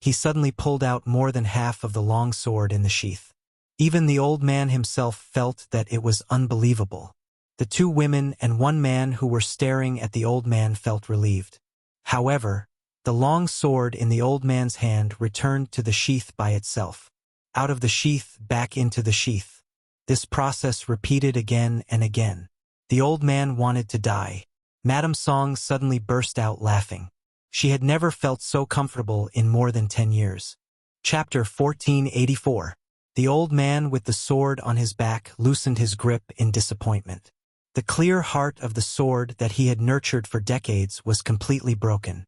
he suddenly pulled out more than half of the long sword in the sheath. Even the old man himself felt that it was unbelievable. The two women and one man who were staring at the old man felt relieved. However, the long sword in the old man's hand returned to the sheath by itself. Out of the sheath back into the sheath. This process repeated again and again. The old man wanted to die. Madame Song suddenly burst out laughing. She had never felt so comfortable in more than 10 years. Chapter 1484. The old man with the sword on his back loosened his grip in disappointment. The clear heart of the sword that he had nurtured for decades was completely broken.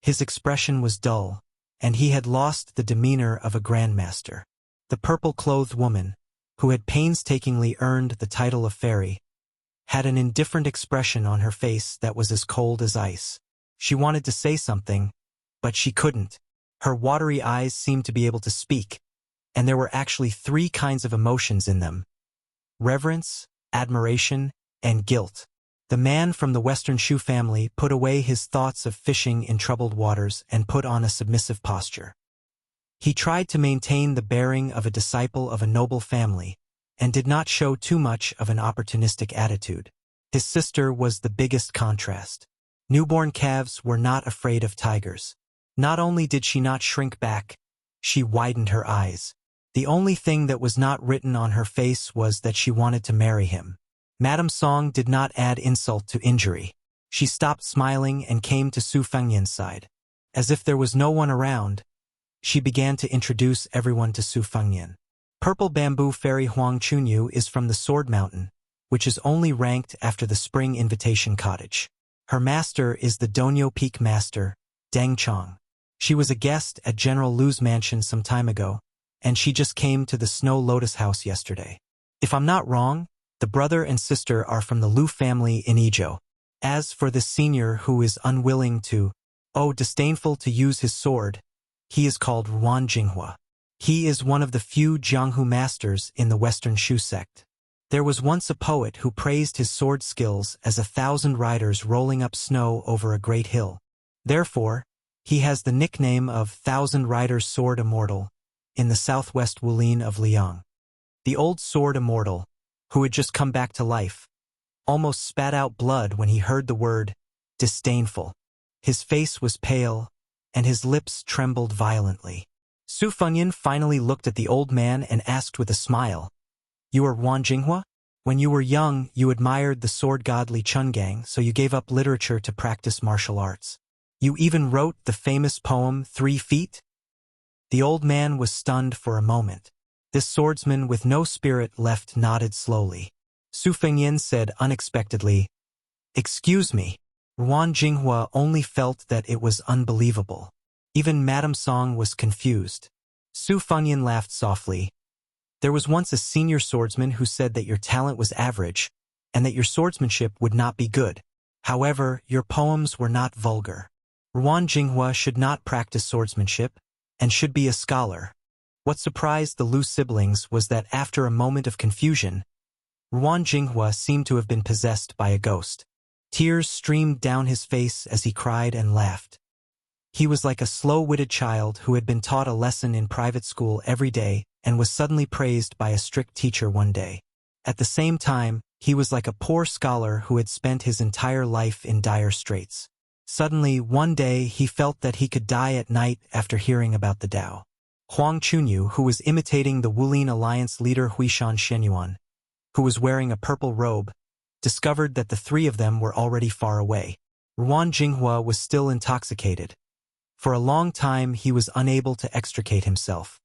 His expression was dull, and he had lost the demeanor of a grandmaster. The purple-clothed woman, who had painstakingly earned the title of fairy, had an indifferent expression on her face that was as cold as ice. She wanted to say something, but she couldn't. Her watery eyes seemed to be able to speak, and there were actually 3 kinds of emotions in them: reverence, admiration, and guilt. The man from the Western Shu family put away his thoughts of fishing in troubled waters and put on a submissive posture. He tried to maintain the bearing of a disciple of a noble family, and did not show too much of an opportunistic attitude. His sister was the biggest contrast. Newborn calves were not afraid of tigers. Not only did she not shrink back, she widened her eyes. The only thing that was not written on her face was that she wanted to marry him. Madame Song did not add insult to injury. She stopped smiling and came to Su Fengyan's side. As if there was no one around, she began to introduce everyone to Su Fengyan. Purple Bamboo Fairy Huang Chunyu is from the Sword Mountain, which is only ranked after the Spring Invitation Cottage. Her master is the Donyo Peak Master, Deng Chong. She was a guest at General Lu's mansion some time ago, and she just came to the Snow Lotus house yesterday. If I'm not wrong, the brother and sister are from the Lu family in Izhou. As for the senior who is unwilling to, disdainful to use his sword, he is called Ruan Jinghua. He is one of the few Jianghu masters in the Western Shu sect. There was once a poet who praised his sword skills as 1,000 riders rolling up snow over a great hill. Therefore, he has the nickname of 1,000 Riders Sword Immortal in the southwest Wulin of Liang. The old sword immortal, who had just come back to life, almost spat out blood when he heard the word disdainful. His face was pale, and his lips trembled violently. Su Fengyan finally looked at the old man and asked with a smile, "You are Wan Jinghua? When you were young, you admired the sword god Li Chungang, so you gave up literature to practice martial arts. You even wrote the famous poem 3 Feet? The old man was stunned for a moment. This swordsman with no spirit left nodded slowly. Su Fengyan said unexpectedly, "Excuse me." Ruan Jinghua only felt that it was unbelievable. Even Madame Song was confused. Su Fengyan laughed softly. "There was once a senior swordsman who said that your talent was average, and that your swordsmanship would not be good. However, your poems were not vulgar. Ruan Jinghua should not practice swordsmanship, and should be a scholar." What surprised the Lu siblings was that after a moment of confusion, Ruan Jinghua seemed to have been possessed by a ghost. Tears streamed down his face as he cried and laughed. He was like a slow-witted child who had been taught a lesson in private school every day and was suddenly praised by a strict teacher one day. At the same time, he was like a poor scholar who had spent his entire life in dire straits. Suddenly, one day, he felt that he could die at night after hearing about the Tao. Huang Chunyu, who was imitating the Wulin Alliance leader Huishan Shenyuan, who was wearing a purple robe, discovered that the 3 of them were already far away. Ruan Jinghua was still intoxicated. For a long time he was unable to extricate himself.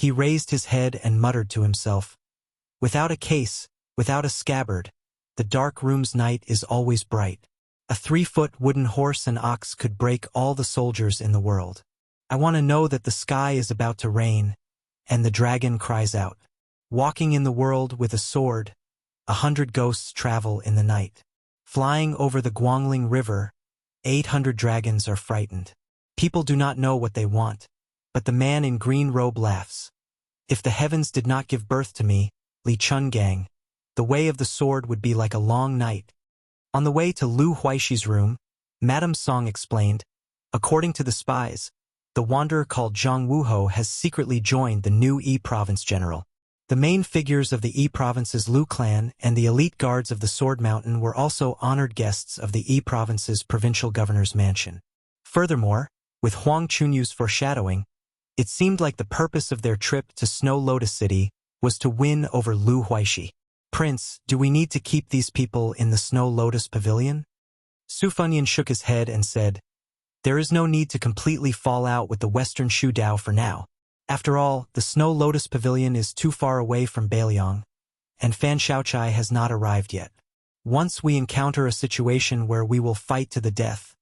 He raised his head and muttered to himself, "Without a case, without a scabbard, the dark room's night is always bright. A 3-foot wooden horse and ox could break all the soldiers in the world. I want to know that the sky is about to rain." And the dragon cries out, "Walking in the world with a sword, 100 ghosts travel in the night. Flying over the Guangling River, 800 dragons are frightened. People do not know what they want, but the man in green robe laughs. If the heavens did not give birth to me, Li Chungang, the way of the sword would be like a long night." On the way to Lu Huaishi's room, Madame Song explained, "According to the spies, the wanderer called Zhang Wuho has secretly joined the new Yi province general. The main figures of the Yi province's Lu clan and the elite guards of the Sword Mountain were also honored guests of the Yi province's provincial governor's mansion. Furthermore, with Huang Chunyu's foreshadowing, it seemed like the purpose of their trip to Snow Lotus City was to win over Lu Huaishi. Prince, do we need to keep these people in the Snow Lotus Pavilion?" Su Fengyan shook his head and said, "There is no need to completely fall out with the Western Shu Dao for now. After all, the Snow Lotus Pavilion is too far away from Beiliang, and Fan Shaochai has not arrived yet. Once we encounter a situation where we will fight to the death,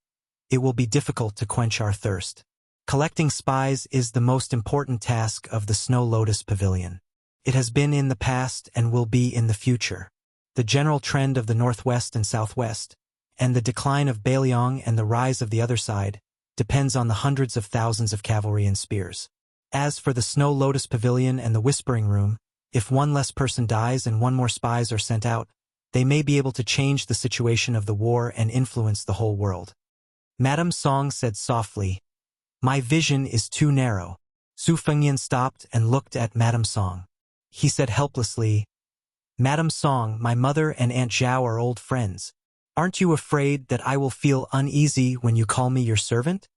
it will be difficult to quench our thirst. Collecting spies is the most important task of the Snow Lotus Pavilion. It has been in the past and will be in the future. The general trend of the northwest and southwest, and the decline of Beiliang and the rise of the other side, depends on the hundreds of thousands of cavalry and spears. As for the Snow Lotus Pavilion and the Whispering Room, if one less person dies and one more spies are sent out, they may be able to change the situation of the war and influence the whole world." Madame Song said softly, "My vision is too narrow." Su Fengyan stopped and looked at Madame Song. He said helplessly, "Madame Song, my mother and Aunt Zhao are old friends. Aren't you afraid that I will feel uneasy when you call me your servant?"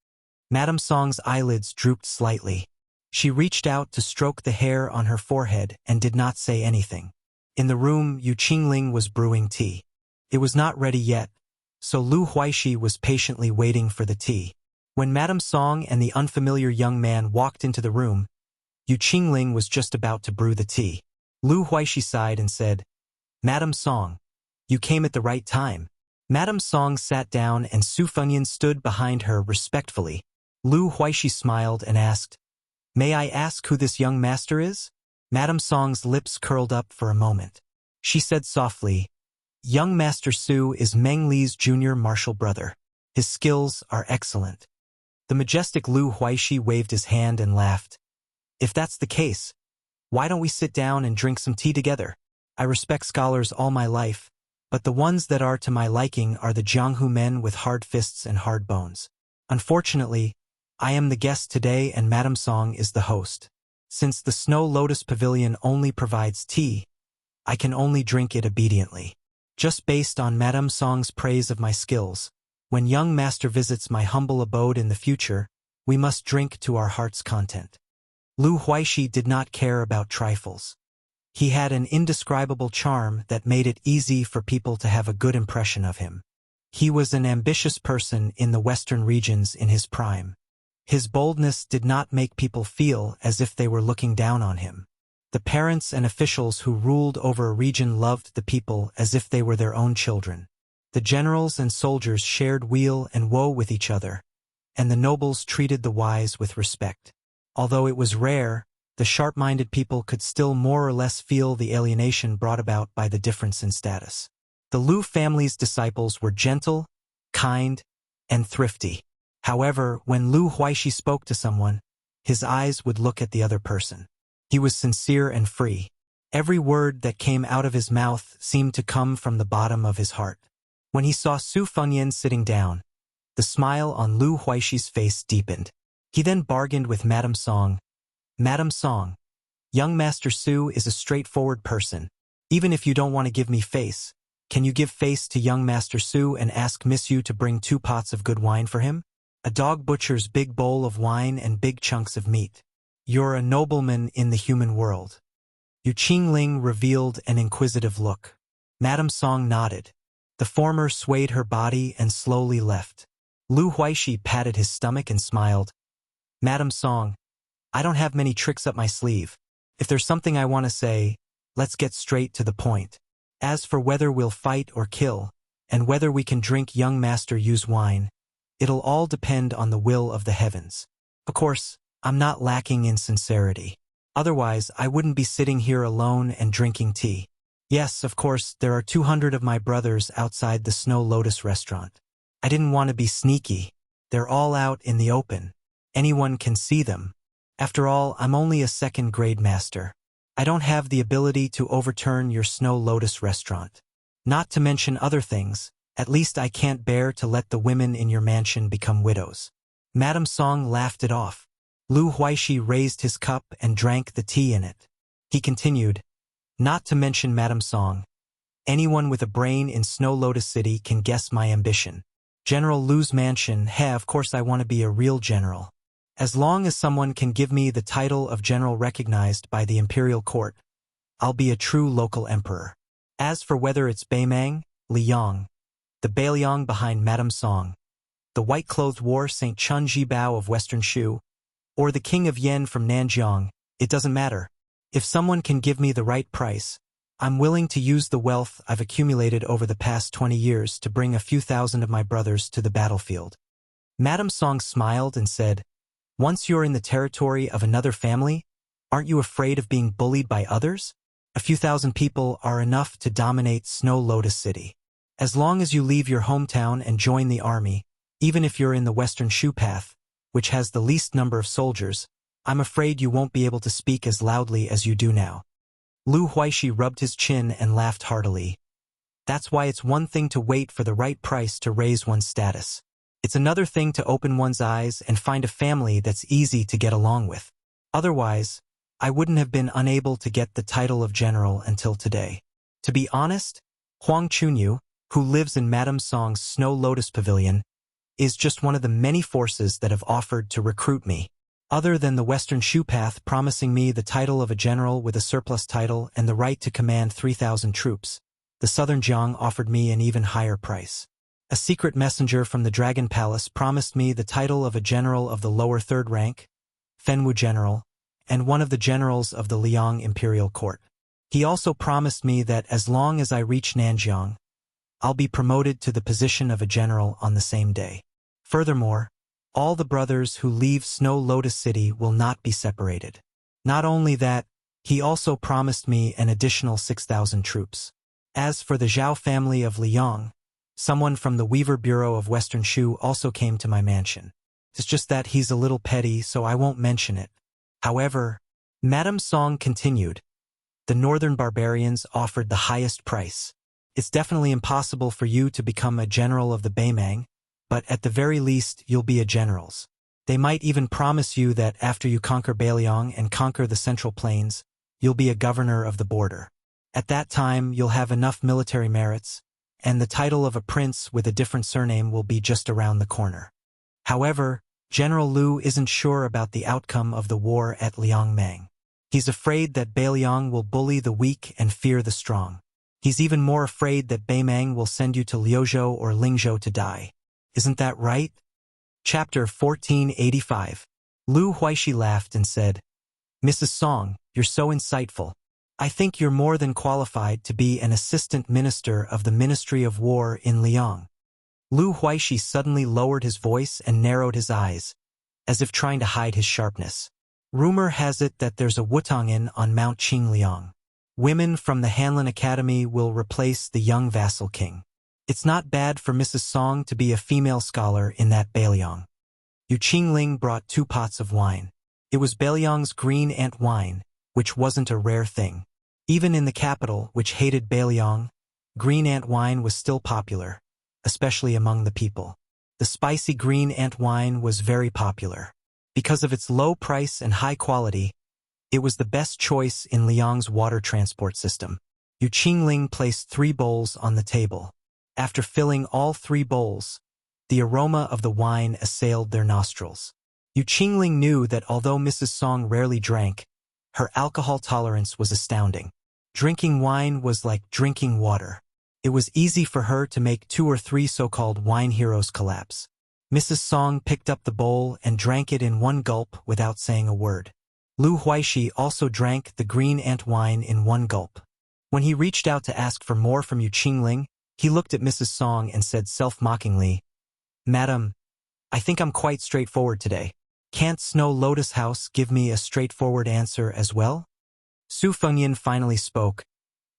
Madame Song's eyelids drooped slightly. She reached out to stroke the hair on her forehead and did not say anything. In the room, Yu Qingling was brewing tea. It was not ready yet, so Lu Huaishi was patiently waiting for the tea. When Madame Song and the unfamiliar young man walked into the room, Yu Qingling was just about to brew the tea. Lu Huaishi sighed and said, "Madame Song, you came at the right time." Madame Song sat down and Su Fengyan stood behind her respectfully. Lu Huaishi smiled and asked, "May I ask who this young master is?" Madame Song's lips curled up for a moment. She said softly, "Young Master Su is Meng Li's junior martial brother. His skills are excellent." The majestic Lu Huaishi waved his hand and laughed. "If that's the case, why don't we sit down and drink some tea together? I respect scholars all my life, but the ones that are to my liking are the Jianghu men with hard fists and hard bones. Unfortunately, I am the guest today and Madame Song is the host. Since the Snow Lotus Pavilion only provides tea, I can only drink it obediently. Just based on Madame Song's praise of my skills, when young master visits my humble abode in the future, we must drink to our heart's content." Lu Huaishi did not care about trifles. He had an indescribable charm that made it easy for people to have a good impression of him. He was an ambitious person in the western regions in his prime. His boldness did not make people feel as if they were looking down on him. The parents and officials who ruled over a region loved the people as if they were their own children. The generals and soldiers shared weal and woe with each other, and the nobles treated the wise with respect. Although it was rare, the sharp-minded people could still more or less feel the alienation brought about by the difference in status. The Lu family's disciples were gentle, kind, and thrifty. However, when Lu Huaishi spoke to someone, his eyes would look at the other person. He was sincere and free. Every word that came out of his mouth seemed to come from the bottom of his heart. When he saw Su Fengyan sitting down, the smile on Lu Huaishi's face deepened. He then bargained with Madame Song. "Madame Song, young Master Su is a straightforward person. Even if you don't want to give me face, can you give face to young Master Su and ask Miss Yu to bring 2 pots of good wine for him? A dog butcher's big bowl of wine and big chunks of meat. You're a nobleman in the human world." Yu Qingling revealed an inquisitive look. Madame Song nodded. The former swayed her body and slowly left. Lu Huaishi patted his stomach and smiled. "Madame Song, I don't have many tricks up my sleeve. If there's something I want to say, let's get straight to the point. As for whether we'll fight or kill, and whether we can drink young master use wine, it'll all depend on the will of the heavens. Of course, I'm not lacking in sincerity. Otherwise, I wouldn't be sitting here alone and drinking tea. Yes, of course, there are 200 of my brothers outside the Snow Lotus restaurant. I didn't want to be sneaky. They're all out in the open. Anyone can see them. After all, I'm only a second-grade master. I don't have the ability to overturn your Snow Lotus restaurant. Not to mention other things, at least I can't bear to let the women in your mansion become widows. Madame Song laughed it off. Lu Huaishi raised his cup and drank the tea in it. He continued, not to mention Madame Song. Anyone with a brain in Snow Lotus City can guess my ambition. General Lu's mansion, of course I want to be a real general. As long as someone can give me the title of general recognized by the imperial court, I'll be a true local emperor. As for whether it's Beimang, Liang, the Beiliang behind Madame Song, the white-clothed war Saint Chun Jibao of Western Shu, or the King of Yen from Nanjiang, it doesn't matter. If someone can give me the right price, I'm willing to use the wealth I've accumulated over the past 20 years to bring a few thousand of my brothers to the battlefield. Madame Song smiled and said, once you're in the territory of another family, aren't you afraid of being bullied by others? A few thousand people are enough to dominate Snow Lotus City. As long as you leave your hometown and join the army, even if you're in the Western Shu Path, which has the least number of soldiers, I'm afraid you won't be able to speak as loudly as you do now. Lu Huaishi rubbed his chin and laughed heartily. That's why it's one thing to wait for the right price to raise one's status. It's another thing to open one's eyes and find a family that's easy to get along with. Otherwise, I wouldn't have been unable to get the title of general until today. To be honest, Huang Chunyu, who lives in Madame Song's Snow Lotus Pavilion, is just one of the many forces that have offered to recruit me. Other than the Western Shu Path promising me the title of a general with a surplus title and the right to command 3,000 troops, the Southern Jiang offered me an even higher price. A secret messenger from the Dragon Palace promised me the title of a general of the lower third rank, Fenwu General, and one of the generals of the Liang Imperial Court. He also promised me that as long as I reach Nanjiang, I'll be promoted to the position of a general on the same day. Furthermore, all the brothers who leave Snow Lotus City will not be separated. Not only that, he also promised me an additional 6,000 troops. As for the Zhao family of Liang, someone from the Weaver Bureau of Western Shu also came to my mansion. It's just that he's a little petty, so I won't mention it. However, Madame Song continued, the northern barbarians offered the highest price. It's definitely impossible for you to become a general of the Beimang, but at the very least you'll be a general's. They might even promise you that after you conquer Beiliang and conquer the Central Plains, you'll be a governor of the border. At that time you'll have enough military merits, and the title of a prince with a different surname will be just around the corner. However, General Lu isn't sure about the outcome of the war at Liangmang. He's afraid that Beiliang will bully the weak and fear the strong. He's even more afraid that Beimang will send you to Liuzhou or Lingzhou to die. Isn't that right? Chapter 1485. Lu Huaishi laughed and said, Mrs. Song, you're so insightful. I think you're more than qualified to be an assistant minister of the Ministry of War in Liang. Lu Huaishi suddenly lowered his voice and narrowed his eyes, as if trying to hide his sharpness. Rumor has it that there's a Wutang Inn on Mount Qingliang. Women from the Hanlin Academy will replace the young vassal king. It's not bad for Mrs. Song to be a female scholar in that Beiliang. Yu Qingling brought 2 pots of wine. It was Beiliang's green ant wine, which wasn't a rare thing. Even in the capital, which hated Beiliang, green ant wine was still popular, especially among the people. The spicy green ant wine was very popular. Because of its low price and high quality, it was the best choice in Liang's water transport system. Yu Qingling placed 3 bowls on the table. After filling all 3 bowls, the aroma of the wine assailed their nostrils. Yu Qingling knew that although Mrs. Song rarely drank, her alcohol tolerance was astounding. Drinking wine was like drinking water. It was easy for her to make 2 or 3 so-called wine heroes collapse. Mrs. Song picked up the bowl and drank it in one gulp without saying a word. Lu Huixi also drank the green ant wine in one gulp. When he reached out to ask for more from Yu Qingling, he looked at Mrs. Song and said self-mockingly, "Madam, I think I'm quite straightforward today. Can't Snow Lotus House give me a straightforward answer as well?" Su Fengyan finally spoke.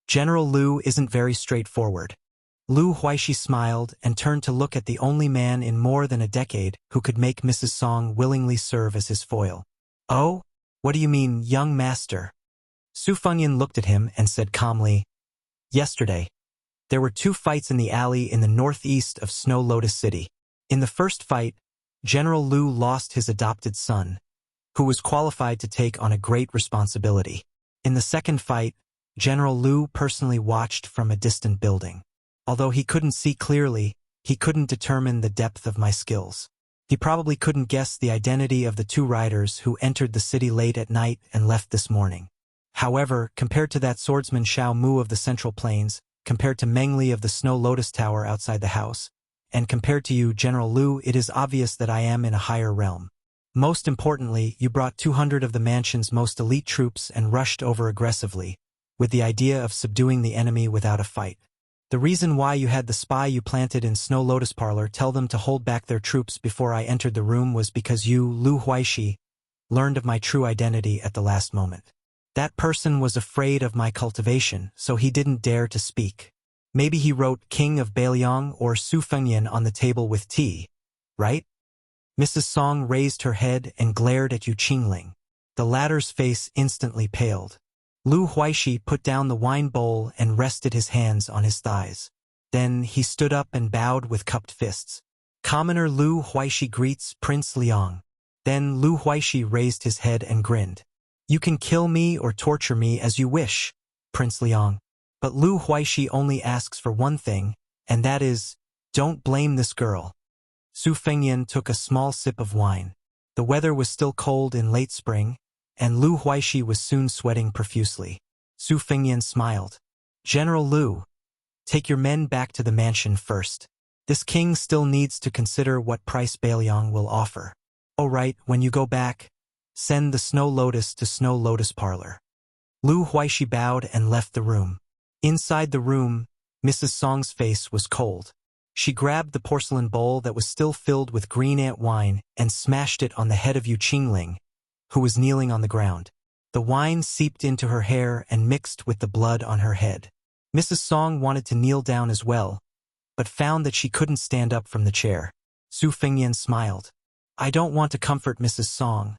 "General Lu isn't very straightforward." Lu Huixi smiled and turned to look at the only man in more than a decade who could make Mrs. Song willingly serve as his foil. "Oh? What do you mean, young master?" Su Fengyan looked at him and said calmly, "Yesterday, there were 2 fights in the alley in the northeast of Snow Lotus City. In the first fight, General Lu lost his adopted son, who was qualified to take on a great responsibility. In the second fight, General Lu personally watched from a distant building. Although he couldn't see clearly, he couldn't determine the depth of my skills. He probably couldn't guess the identity of the 2 riders who entered the city late at night and left this morning. However, compared to that swordsman Xiao Mu of the Central Plains, compared to Meng Li of the Snow Lotus Tower outside the house, and compared to you, General Lu, it is obvious that I am in a higher realm. Most importantly, you brought 200 of the mansion's most elite troops and rushed over aggressively, with the idea of subduing the enemy without a fight. The reason why you had the spy you planted in Snow Lotus Parlor tell them to hold back their troops before I entered the room was because you, Lu Huixi, learned of my true identity at the last moment. That person was afraid of my cultivation, so he didn't dare to speak. Maybe he wrote King of Beiliang or Su Fengyan on the table with tea, right?" Mrs. Song raised her head and glared at Yu Qingling. The latter's face instantly paled. Lu Huixi put down the wine bowl and rested his hands on his thighs. Then he stood up and bowed with cupped fists. "Commoner Lu Huixi greets Prince Liang." Then Lu Huixi raised his head and grinned. "You can kill me or torture me as you wish, Prince Liang. But Lu Huixi only asks for one thing, and that is, don't blame this girl." Su Fengyan took a small sip of wine. The weather was still cold in late spring, and Lu Huixi was soon sweating profusely. Su Fengyan smiled. "General Lu, take your men back to the mansion first. This king still needs to consider what price Beiliang will offer. Oh right, when you go back, send the Snow Lotus to Snow Lotus Parlor." Lu Huixi bowed and left the room. Inside the room, Mrs. Song's face was cold. She grabbed the porcelain bowl that was still filled with green ant wine and smashed it on the head of Yu Qingling, who was kneeling on the ground. The wine seeped into her hair and mixed with the blood on her head. Mrs. Song wanted to kneel down as well, but found that she couldn't stand up from the chair. Su Fengyan smiled. "I don't want to comfort Mrs. Song,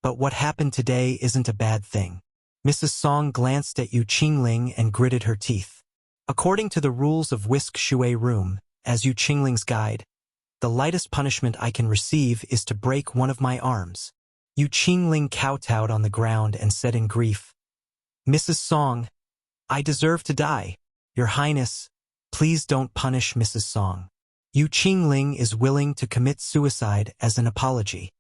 but what happened today isn't a bad thing." Mrs. Song glanced at Yu Qingling and gritted her teeth. "According to the rules of Whisk Shui Room, as Yu Qingling's guide, the lightest punishment I can receive is to break one of my arms." Yu Qingling kowtowed on the ground and said in grief, "Mrs. Song, I deserve to die. Your Highness, please don't punish Mrs. Song." Yu Qingling is willing to commit suicide as an apology.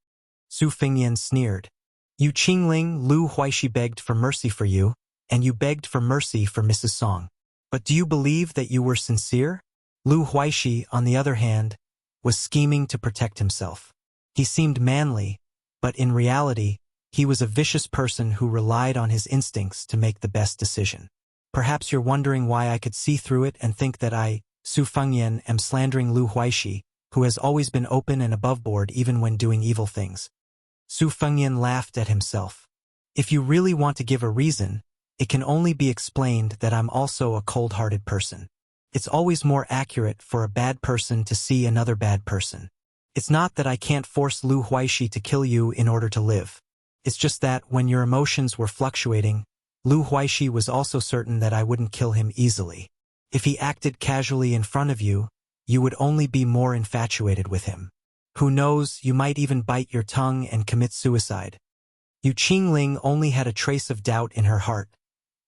Su Fengyan sneered. "Yu Qingling, Lu Huixi begged for mercy for you, and you begged for mercy for Mrs. Song. But do you believe that you were sincere?" Lu Huixi, on the other hand, was scheming to protect himself. He seemed manly, but in reality, he was a vicious person who relied on his instincts to make the best decision. Perhaps you're wondering why I could see through it and think that I, Su Fengyan, am slandering Lu Huixi, who has always been open and aboveboard even when doing evil things. Su Fengyan laughed at himself. "If you really want to give a reason, it can only be explained that I'm also a cold-hearted person. It's always more accurate for a bad person to see another bad person. It's not that I can't force Lu Huixi to kill you in order to live. It's just that when your emotions were fluctuating, Lu Huixi was also certain that I wouldn't kill him easily. If he acted casually in front of you, you would only be more infatuated with him. Who knows, you might even bite your tongue and commit suicide." Yu Qingling only had a trace of doubt in her heart,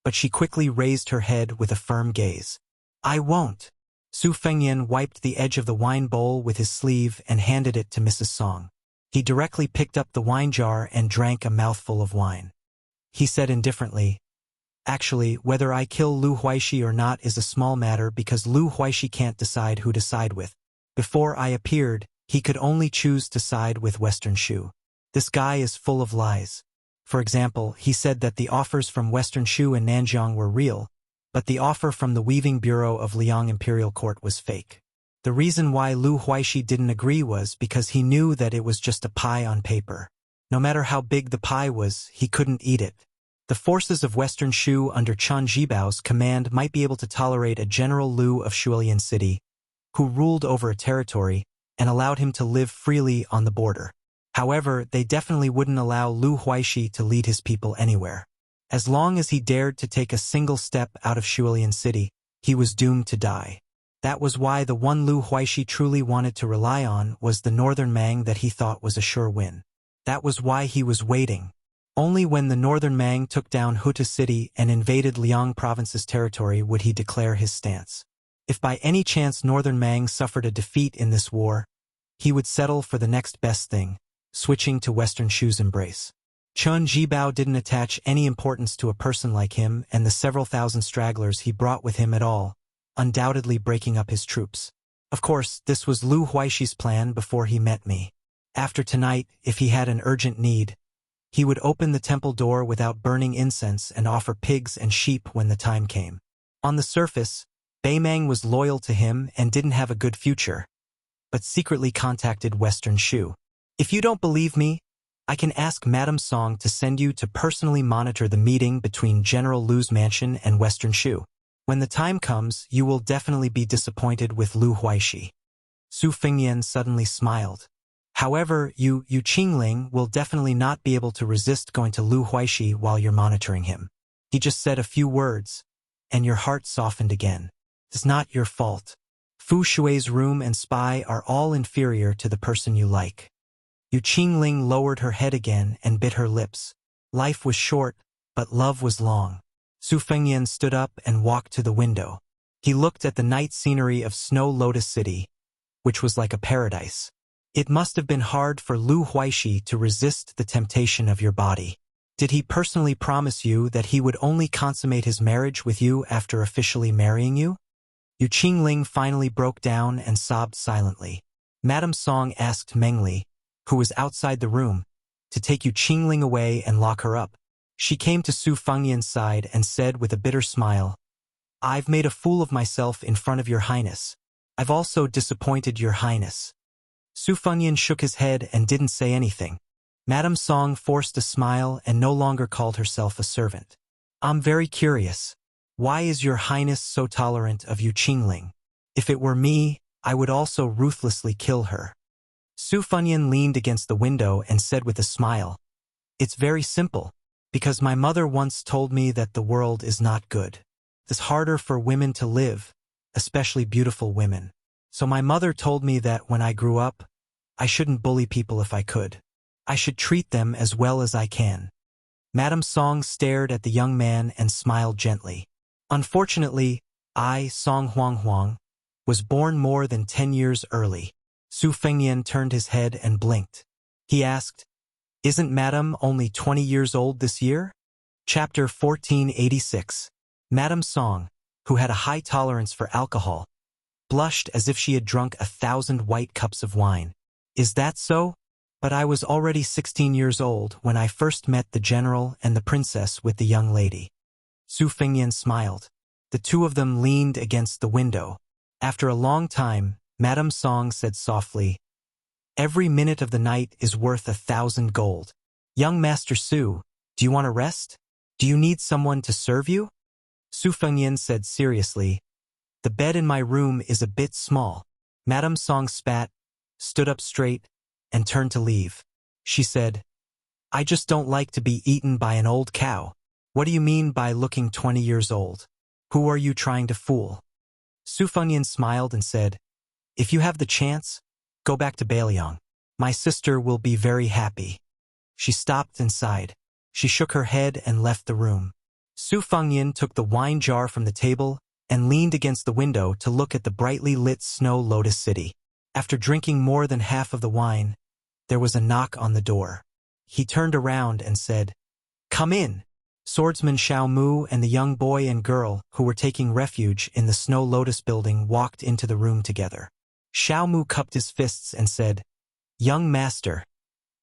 but she quickly raised her head with a firm gaze. "I won't." Su Fengyan wiped the edge of the wine bowl with his sleeve and handed it to Mrs. Song. He directly picked up the wine jar and drank a mouthful of wine. He said indifferently, "Actually, whether I kill Lu Huixi or not is a small matter because Lu Huixi can't decide who to side with. Before I appeared, he could only choose to side with Western Shu. This guy is full of lies. For example, he said that the offers from Western Shu and Nanjiang were real, but the offer from the Weaving Bureau of Liang Imperial Court was fake. The reason why Lu Huaishi didn't agree was because he knew that it was just a pie on paper. No matter how big the pie was, he couldn't eat it. The forces of Western Shu under Chen Jibao's command might be able to tolerate a General Lu of Shuilian City, who ruled over a territory and allowed him to live freely on the border. However, they definitely wouldn't allow Lu Huaishi to lead his people anywhere. As long as he dared to take a single step out of Shuilian City, he was doomed to die. That was why the one Lu Huaishi truly wanted to rely on was the Northern Mang that he thought was a sure win. That was why he was waiting. Only when the Northern Mang took down Huta City and invaded Liang Province's territory would he declare his stance. If by any chance Northern Mang suffered a defeat in this war, he would settle for the next best thing, switching to Western Shu's embrace. Chen Jibao didn't attach any importance to a person like him and the several thousand stragglers he brought with him at all, undoubtedly breaking up his troops. Of course, this was Lu Huaishi's plan before he met me. After tonight, if he had an urgent need, he would open the temple door without burning incense and offer pigs and sheep when the time came. On the surface, Beimang was loyal to him and didn't have a good future, but secretly contacted Western Shu. If you don't believe me, I can ask Madame Song to send you to personally monitor the meeting between General Lu's mansion and Western Shu. When the time comes, you will definitely be disappointed with Lu Huaishi. Su Fengyan suddenly smiled. However, you Qingling will definitely not be able to resist going to Lu Huaishi while you're monitoring him. He just said a few words, and your heart softened again. It's not your fault. Fu Shui's room and spy are all inferior to the person you like. Yu Qingling lowered her head again and bit her lips. Life was short, but love was long. Su Fengyan stood up and walked to the window. He looked at the night scenery of Snow Lotus City, which was like a paradise. It must have been hard for Lu Huaishi to resist the temptation of your body. Did he personally promise you that he would only consummate his marriage with you after officially marrying you? Yu Qingling finally broke down and sobbed silently. Madame Song asked Mengli, who was outside the room, to take Yu Qingling away and lock her up. She came to Su Fengyan's side and said with a bitter smile, "I've made a fool of myself in front of your highness. I've also disappointed your highness." Su Fengyan shook his head and didn't say anything. Madame Song forced a smile and no longer called herself a servant. "I'm very curious. Why is your highness so tolerant of Yu Qingling? If it were me, I would also ruthlessly kill her." Su Fengyan leaned against the window and said with a smile, "It's very simple, because my mother once told me that the world is not good. It's harder for women to live, especially beautiful women. So my mother told me that when I grew up, I shouldn't bully people if I could. I should treat them as well as I can." Madame Song stared at the young man and smiled gently. "Unfortunately, I, Song Huang, was born more than 10 years early." Su Fengyan turned his head and blinked. He asked, "Isn't Madame only 20 years old this year?" Chapter 1486. Madame Song, who had a high tolerance for alcohol, blushed as if she had drunk 1,000 white cups of wine. "Is that so? But I was already 16 years old when I first met the general and the princess with the young lady." Su Fengyan smiled. The two of them leaned against the window. After a long time, Madame Song said softly, "Every minute of the night is worth 1,000 gold. Young Master Su, do you want to rest? Do you need someone to serve you?" Su Fengyan said seriously, "The bed in my room is a bit small." Madame Song spat, stood up straight, and turned to leave. She said, "I just don't like to be eaten by an old cow." "What do you mean by looking 20 years old? Who are you trying to fool?" Su Fengyan smiled and said, "If you have the chance, go back to Bailiang. My sister will be very happy." She stopped and sighed. She shook her head and left the room. Su Fengyan took the wine jar from the table and leaned against the window to look at the brightly lit Snow Lotus City. After drinking more than half of the wine, there was a knock on the door. He turned around and said, "Come in." Swordsman Xiao Mu and the young boy and girl who were taking refuge in the Snow Lotus building walked into the room together. Xiao Mu cupped his fists and said, "Young master,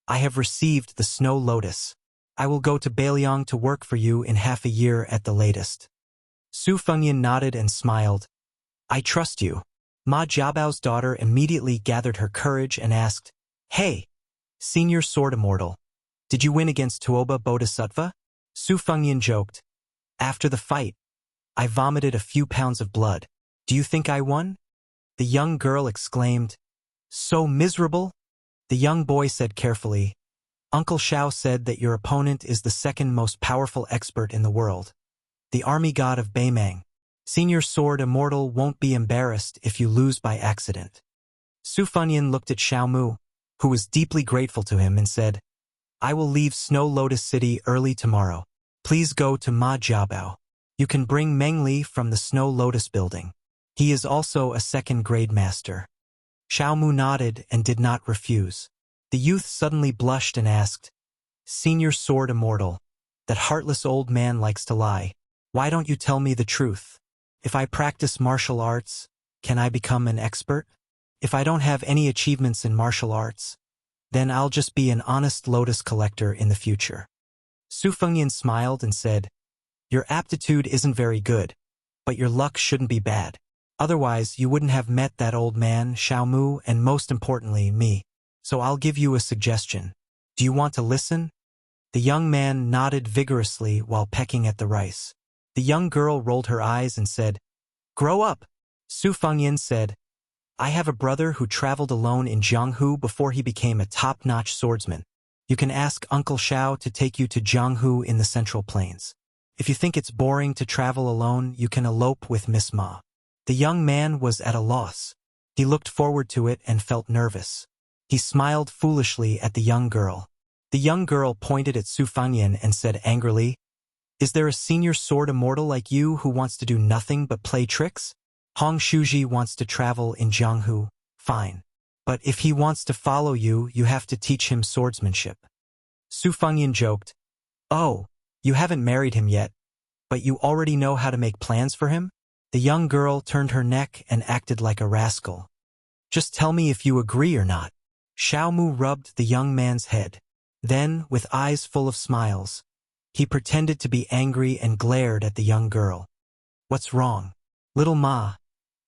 I have received the Snow Lotus. I will go to Bailiang to work for you in half a year at the latest. Su Fengyan nodded and smiled. I trust you. Ma Jiabao's daughter immediately gathered her courage and asked, Hey, Senior Sword Immortal, did you win against Tuoba Bodhisattva? Su Fengyan joked. After the fight, I vomited a few pounds of blood. Do you think I won? The young girl exclaimed. So miserable? The young boy said carefully, Uncle Shao said that your opponent is the second most powerful expert in the world, the army god of Beimang. Senior Sword Immortal won't be embarrassed if you lose by accident. Su Fengyan looked at Xiao Mu, who was deeply grateful to him, and said, I will leave Snow Lotus City early tomorrow. Please go to Ma Jiabao. You can bring Meng Li from the Snow Lotus building. He is also a second-grade master. Xiao Mu nodded and did not refuse. The youth suddenly blushed and asked, Senior Sword Immortal, that heartless old man likes to lie. Why don't you tell me the truth? If I practice martial arts, can I become an expert? If I don't have any achievements in martial arts, then I'll just be an honest lotus collector in the future. Su Fengyan smiled and said, Your aptitude isn't very good, but your luck shouldn't be bad. Otherwise, you wouldn't have met that old man, Xiao Mu, and most importantly, me. So I'll give you a suggestion. Do you want to listen? The young man nodded vigorously while pecking at the rice. The young girl rolled her eyes and said, Grow up. Su Fengyan said, I have a brother who traveled alone in Jianghu before he became a top-notch swordsman. You can ask Uncle Shao to take you to Jianghu in the Central Plains. If you think it's boring to travel alone, you can elope with Miss Ma. The young man was at a loss. He looked forward to it and felt nervous. He smiled foolishly at the young girl. The young girl pointed at Su Fengyan and said angrily, Is there a senior sword immortal like you who wants to do nothing but play tricks? Hong Shuji wants to travel in Jianghu, fine. But if he wants to follow you, you have to teach him swordsmanship. Su Fengyan joked, Oh, you haven't married him yet, but you already know how to make plans for him? The young girl turned her neck and acted like a rascal. Just tell me if you agree or not. Xiao Mu rubbed the young man's head. Then, with eyes full of smiles, he pretended to be angry and glared at the young girl. What's wrong? Little Ma,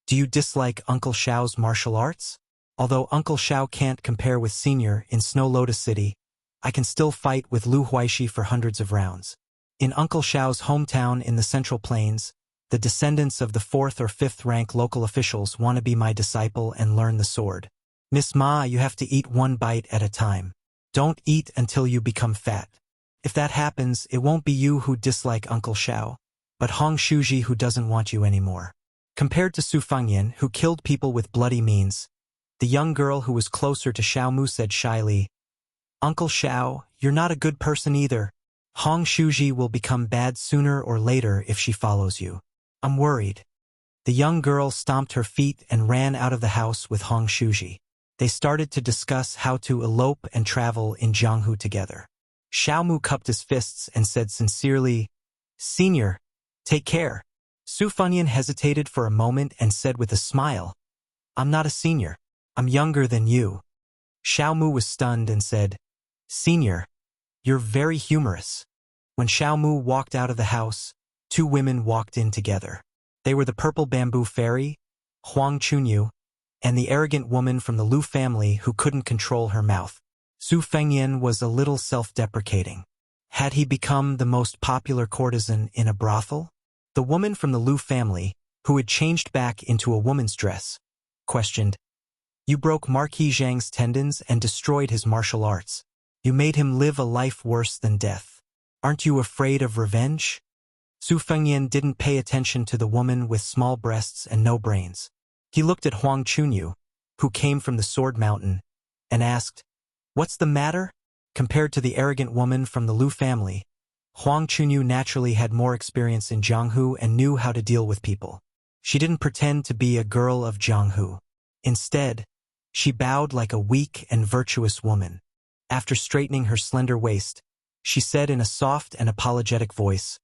do you dislike Uncle Shao's martial arts? Although Uncle Shao can't compare with Senior in Snow Lotus City, I can still fight with Lu Huaishi for hundreds of rounds. In Uncle Shao's hometown in the Central Plains, the descendants of the 4th or 5th rank local officials want to be my disciple and learn the sword. Miss Ma, you have to eat one bite at a time. Don't eat until you become fat. If that happens, it won't be you who dislike Uncle Shao, but Hong Shuji who doesn't want you anymore. Compared to Su Fengyan, who killed people with bloody means, the young girl who was closer to Xiao Mu said shyly, Uncle Shao, you're not a good person either. Hong Shuji will become bad sooner or later if she follows you. I'm worried. The young girl stomped her feet and ran out of the house with Hong Shuji. They started to discuss how to elope and travel in Jianghu together. Xiao Mu cupped his fists and said sincerely, Senior, take care. Su Fengyan hesitated for a moment and said with a smile, I'm not a senior. I'm younger than you. Xiao Mu was stunned and said, Senior, you're very humorous. When Xiao Mu walked out of the house, 2 women walked in together. They were the purple bamboo fairy, Huang Chunyu, and the arrogant woman from the Lu family who couldn't control her mouth. Su Fengyan was a little self-deprecating. Had he become the most popular courtesan in a brothel? The woman from the Lu family, who had changed back into a woman's dress, questioned, You broke Marquis Zhang's tendons and destroyed his martial arts. You made him live a life worse than death. Aren't you afraid of revenge? Su Fengyan didn't pay attention to the woman with small breasts and no brains. He looked at Huang Chunyu, who came from the Sword Mountain, and asked, What's the matter? Compared to the arrogant woman from the Lu family, Huang Chunyu naturally had more experience in Jianghu and knew how to deal with people. She didn't pretend to be a girl of Jianghu. Instead, she bowed like a weak and virtuous woman. After straightening her slender waist, she said in a soft and apologetic voice,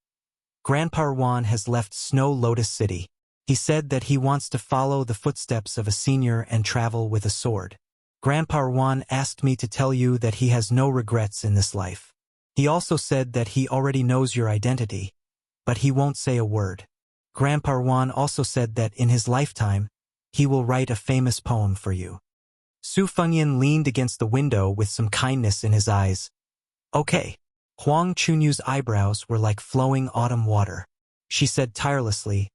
Grandpa Wan has left Snow Lotus City. He said that he wants to follow the footsteps of a senior and travel with a sword. Grandpa Wan asked me to tell you that he has no regrets in this life. He also said that he already knows your identity, but he won't say a word. Grandpa Wan also said that in his lifetime, he will write a famous poem for you. Su Fengyan leaned against the window with some kindness in his eyes. Okay. Huang Chunyu's eyebrows were like flowing autumn water. She said tirelessly,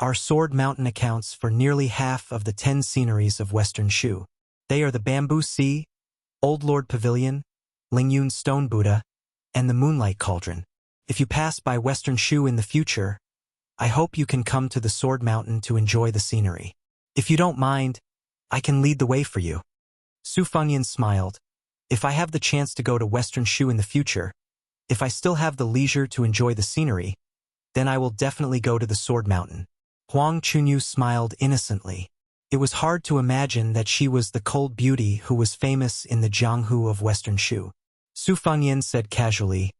our Sword Mountain accounts for nearly half of the 10 sceneries of Western Shu. They are the Bamboo Sea, Old Lord Pavilion, Lingyun Stone Buddha, and the Moonlight Cauldron. If you pass by Western Shu in the future, I hope you can come to the Sword Mountain to enjoy the scenery. If you don't mind, I can lead the way for you. Su Fengyan smiled. If I have the chance to go to Western Shu in the future, if I still have the leisure to enjoy the scenery, then I will definitely go to the Sword Mountain. Huang Chunyu smiled innocently. It was hard to imagine that she was the cold beauty who was famous in the Jianghu of Western Shu. Su Fengyan said casually,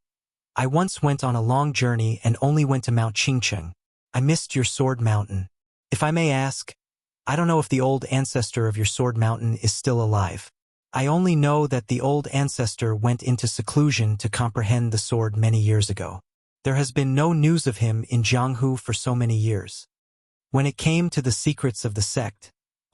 I once went on a long journey and only went to Mount Qingcheng. I missed your Sword Mountain. If I may ask, I don't know if the old ancestor of your Sword Mountain is still alive. I only know that the old ancestor went into seclusion to comprehend the sword many years ago. There has been no news of him in Jianghu for so many years. When it came to the secrets of the sect,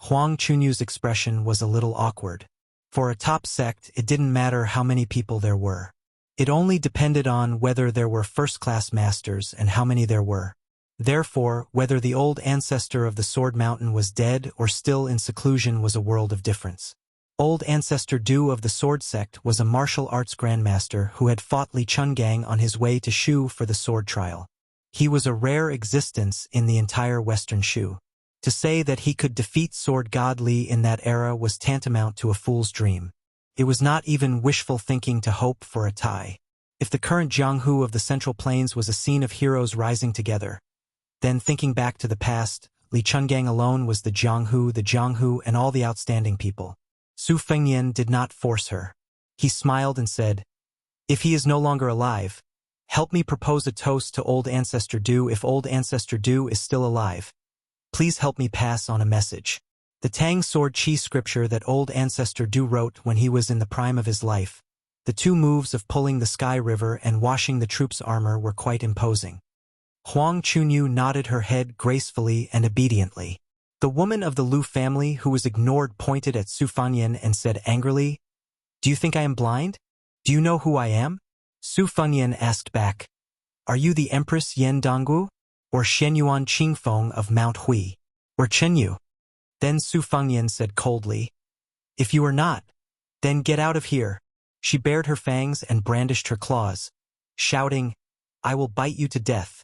Huang Chunyu's expression was a little awkward. For a top sect, it didn't matter how many people there were. It only depended on whether there were first-class masters and how many there were. Therefore, whether the old ancestor of the Sword Mountain was dead or still in seclusion was a world of difference. Old Ancestor Du of the Sword Sect was a martial arts grandmaster who had fought Li Chungang on his way to Shu for the sword trial. He was a rare existence in the entire Western Shu. To say that he could defeat Sword God Li in that era was tantamount to a fool's dream. It was not even wishful thinking to hope for a tie. If the current Jianghu of the Central Plains was a scene of heroes rising together, then thinking back to the past, Li Chungang alone was the Jianghu, and all the outstanding people. Su Fengyan did not force her. He smiled and said, if he is no longer alive, help me propose a toast to Old Ancestor Du. If Old Ancestor Du is still alive, please help me pass on a message. The Tang Sword Chi scripture that Old Ancestor Du wrote when he was in the prime of his life. The 2 moves of pulling the Sky River and washing the troops' armor were quite imposing. Huang Chunyu nodded her head gracefully and obediently. The woman of the Lu family who was ignored pointed at Su Fengyan and said angrily, do you think I am blind? Do you know who I am? Su Fengyan asked back, are you the Empress Yen Donggu? Or Shenyuan Qingfeng of Mount Hui? Or Chenyu? Then Su Fengyan said coldly, if you are not, then get out of here. She bared her fangs and brandished her claws, shouting, I will bite you to death,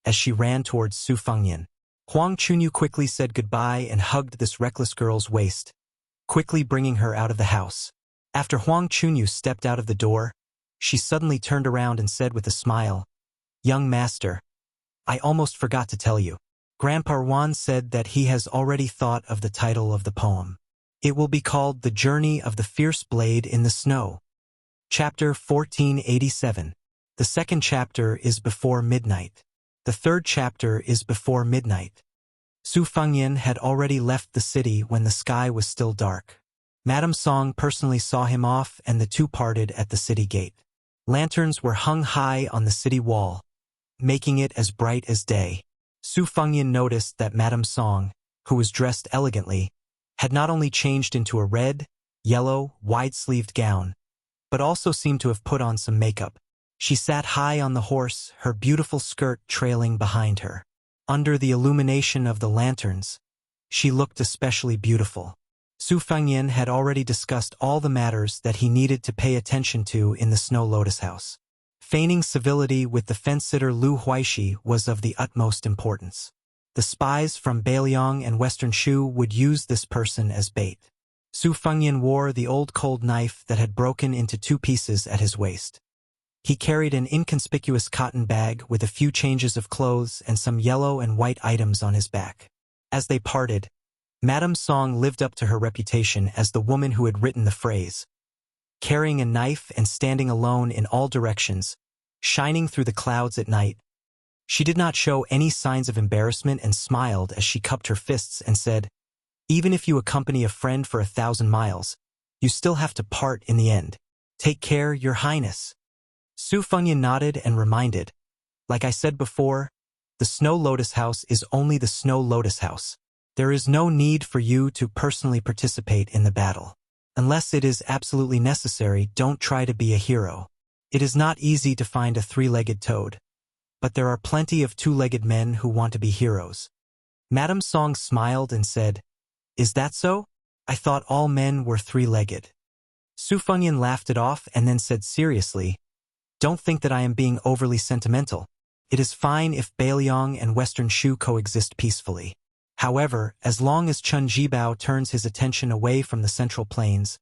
as she ran towards Su Fengyan. Huang Chunyu quickly said goodbye and hugged this reckless girl's waist, quickly bringing her out of the house. After Huang Chunyu stepped out of the door, she suddenly turned around and said with a smile, young master, I almost forgot to tell you. Grandpa Wan said that he has already thought of the title of the poem. It will be called The Journey of the Fierce Blade in the Snow. Chapter 1487. The second chapter is Before Midnight. The third chapter is Before Midnight. Su Fengyan had already left the city when the sky was still dark. Madame Song personally saw him off and the 2 parted at the city gate. Lanterns were hung high on the city wall, making it as bright as day. Su Fengyan noticed that Madame Song, who was dressed elegantly, had not only changed into a red, yellow, wide-sleeved gown, but also seemed to have put on some makeup. She sat high on the horse, her beautiful skirt trailing behind her. Under the illumination of the lanterns, she looked especially beautiful. Su Fengyan had already discussed all the matters that he needed to pay attention to in the Snow Lotus House. Feigning civility with the fence-sitter Lu Huaishi was of the utmost importance. The spies from Beiliang and Western Shu would use this person as bait. Su Fengyan wore the old cold knife that had broken into 2 pieces at his waist. He carried an inconspicuous cotton bag with a few changes of clothes and some yellow and white items on his back. As they parted, Madame Song lived up to her reputation as the woman who had written the phrase. Carrying a knife and standing alone in all directions, shining through the clouds at night, she did not show any signs of embarrassment and smiled as she cupped her fists and said, even if you accompany a friend for 1,000 miles, you still have to part in the end. Take care, Your Highness. Su Fengyan nodded and reminded, like I said before, the Snow Lotus House is only the Snow Lotus House. There is no need for you to personally participate in the battle. Unless it is absolutely necessary, don't try to be a hero. It is not easy to find a three-legged toad, but there are plenty of two-legged men who want to be heroes. Madame Song smiled and said, Is that so? I thought all men were three-legged. Su Fengyan laughed it off and then said seriously, Don't think that I am being overly sentimental. It is fine if Beiliang and Western Shu coexist peacefully. However, as long as Chun Jibao turns his attention away from the Central Plains,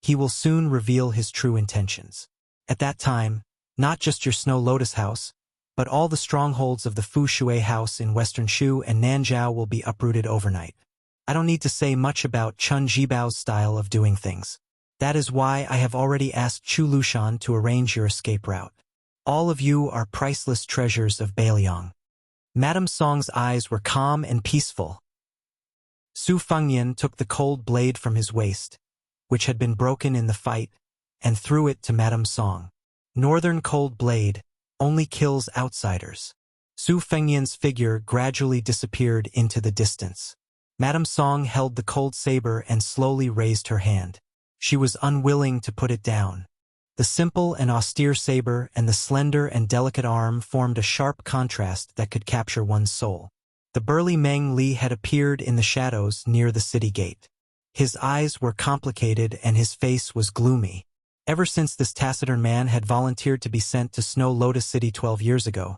he will soon reveal his true intentions. At that time, not just your Snow Lotus House, but all the strongholds of the Fu Shui House in Western Shu and Nanjiao will be uprooted overnight. I don't need to say much about Chun Jibao's style of doing things. That is why I have already asked Chu Lushan to arrange your escape route. All of you are priceless treasures of Beiliang. Madame Song's eyes were calm and peaceful. Su Fengyan took the cold blade from his waist, which had been broken in the fight, and threw it to Madame Song. Northern Cold Blade only kills outsiders. Su Fengyan's figure gradually disappeared into the distance. Madame Song held the cold saber and slowly raised her hand. She was unwilling to put it down. The simple and austere saber and the slender and delicate arm formed a sharp contrast that could capture one's soul. The burly Meng Li had appeared in the shadows near the city gate. His eyes were complicated and his face was gloomy. Ever since this taciturn man had volunteered to be sent to Snow Lotus City 12 years ago,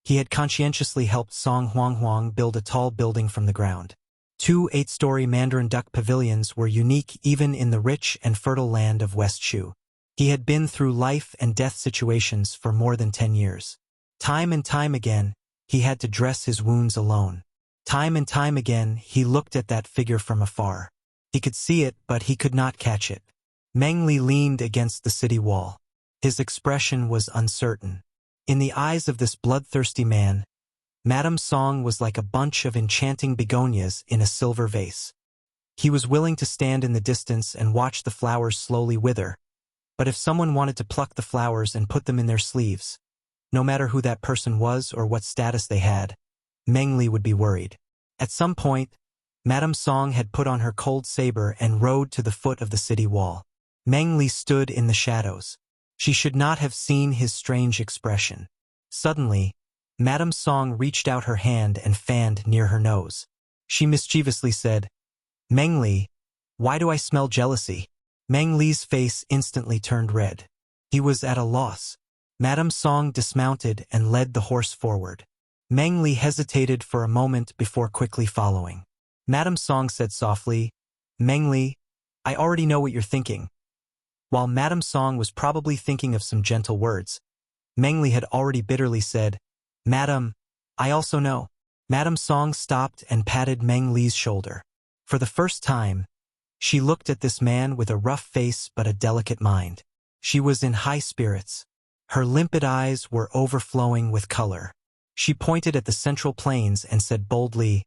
he had conscientiously helped Song Huang build a tall building from the ground. 2 8-story Mandarin duck pavilions were unique even in the rich and fertile land of West Shu. He had been through life and death situations for more than 10 years. Time and time again, he had to dress his wounds alone. Time and time again, he looked at that figure from afar. He could see it, but he could not catch it. Meng Li leaned against the city wall. His expression was uncertain. In the eyes of this bloodthirsty man, Madame Song was like a bunch of enchanting begonias in a silver vase. He was willing to stand in the distance and watch the flowers slowly wither, but if someone wanted to pluck the flowers and put them in their sleeves, no matter who that person was or what status they had, Meng Li would be worried. At some point, Madame Song had put on her cold saber and rode to the foot of the city wall. Meng Li stood in the shadows. She should not have seen his strange expression. Suddenly, Madame Song reached out her hand and fanned near her nose. She mischievously said, Meng Li, why do I smell jealousy? Meng Li's face instantly turned red. He was at a loss. Madame Song dismounted and led the horse forward. Meng Li hesitated for a moment before quickly following. Madame Song said softly, Meng Li, I already know what you're thinking. While Madame Song was probably thinking of some gentle words, Meng Li had already bitterly said, Madam, I also know. Madame Song stopped and patted Meng Li's shoulder. For the first time, she looked at this man with a rough face but a delicate mind. She was in high spirits. Her limpid eyes were overflowing with color. She pointed at the Central Plains and said boldly,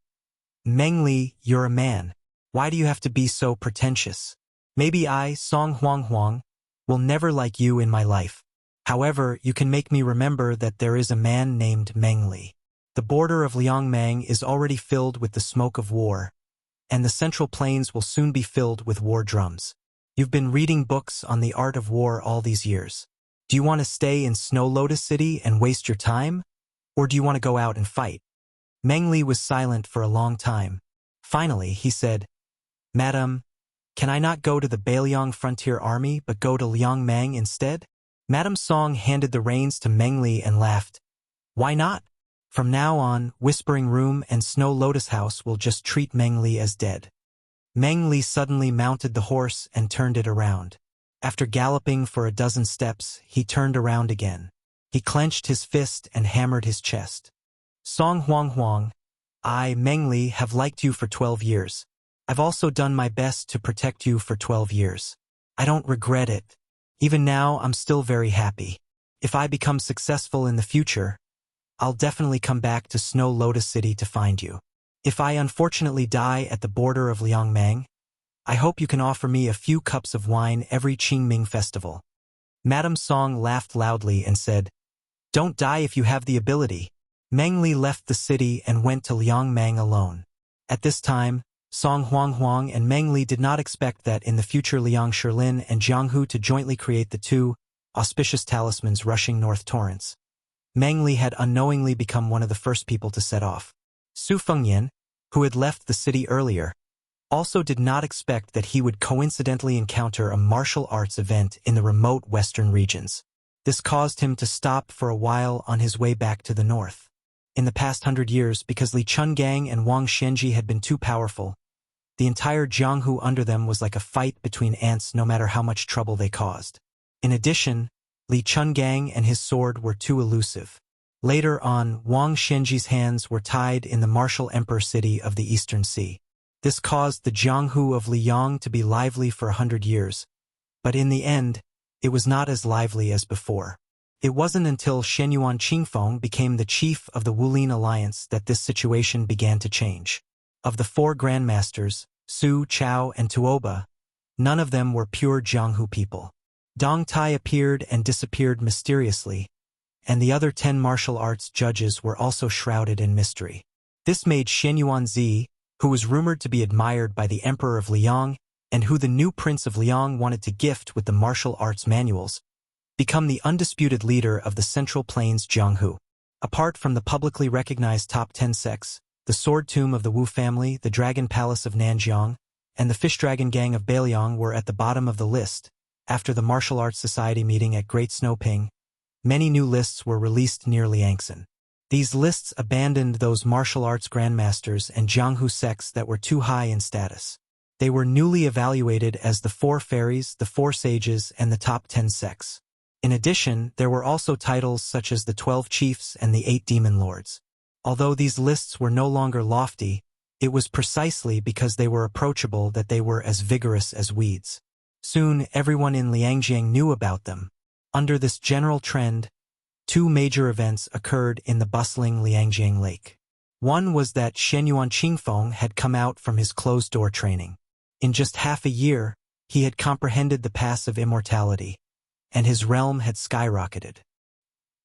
Meng Li, you're a man. Why do you have to be so pretentious? Maybe I, Song Huang, will never like you in my life. However, you can make me remember that there is a man named Meng Li. The border of Liangmang is already filled with the smoke of war, and the Central Plains will soon be filled with war drums. You've been reading books on the art of war all these years. Do you want to stay in Snow Lotus City and waste your time? Or do you want to go out and fight? Meng Li was silent for a long time. Finally, he said, Madam, can I not go to the Beiliang Frontier Army but go to Liangmang instead? Madame Song handed the reins to Meng Li and laughed. Why not? From now on, Whispering Room and Snow Lotus House will just treat Meng Li as dead. Meng Li suddenly mounted the horse and turned it around. After galloping for a dozen steps, he turned around again. He clenched his fist and hammered his chest. Song Huang, I, Meng Li, have liked you for 12 years. I've also done my best to protect you for 12 years. I don't regret it. Even now, I'm still very happy. If I become successful in the future, I'll definitely come back to Snow Lotus City to find you. If I unfortunately die at the border of Liangmang, I hope you can offer me a few cups of wine every Qingming festival. Madame Song laughed loudly and said, "Don't die if you have the ability." Meng Li left the city and went to Liang Mang alone. At this time, Song Huang and Meng Li did not expect that in the future Liang Shilin and Jiang Hu to jointly create the two auspicious talismans rushing north torrents. Meng Li had unknowingly become one of the first people to set off. Su Fengyan, who had left the city earlier, also did not expect that he would coincidentally encounter a martial arts event in the remote western regions. This caused him to stop for a while on his way back to the north. In the past 100 years, because Li Chungang and Wang Xianji had been too powerful, the entire Jianghu under them was like a fight between ants no matter how much trouble they caused. In addition, Li Chungang and his sword were too elusive. Later on, Wang Xianji's hands were tied in the martial emperor city of the Eastern Sea. This caused the Jianghu of Liyang to be lively for 100 years, but in the end, it was not as lively as before. It wasn't until Shenyuan Qingfeng became the chief of the Wulin alliance that this situation began to change. Of the four grandmasters, Su, Chao, and Tuoba, none of them were pure Jianghu people. Dong Tai appeared and disappeared mysteriously, and the other 10 martial arts judges were also shrouded in mystery. This made Shenyuan Zi, who was rumored to be admired by the Emperor of Liang and who the new Prince of Liang wanted to gift with the martial arts manuals, become the undisputed leader of the Central Plains Jianghu. Apart from the publicly recognized top 10 sects, the Sword Tomb of the Wu family, the Dragon Palace of Nanjiang, and the Fish Dragon Gang of Beiliang were at the bottom of the list. After the Martial Arts Society meeting at Great Snow Ping, many new lists were released near Liangsan. These lists abandoned those martial arts grandmasters and Jianghu sects that were too high in status. They were newly evaluated as the 4 fairies, the 4 sages, and the top 10 sects. In addition, there were also titles such as the 12 chiefs and the 8 demon lords. Although these lists were no longer lofty, it was precisely because they were approachable that they were as vigorous as weeds. Soon, everyone in Liangjiang knew about them. Under this general trend, 2 major events occurred in the bustling Liangjiang Lake. One was that Shenyuan Qingfeng had come out from his closed-door training. In just half a year, he had comprehended the pass of immortality, and his realm had skyrocketed.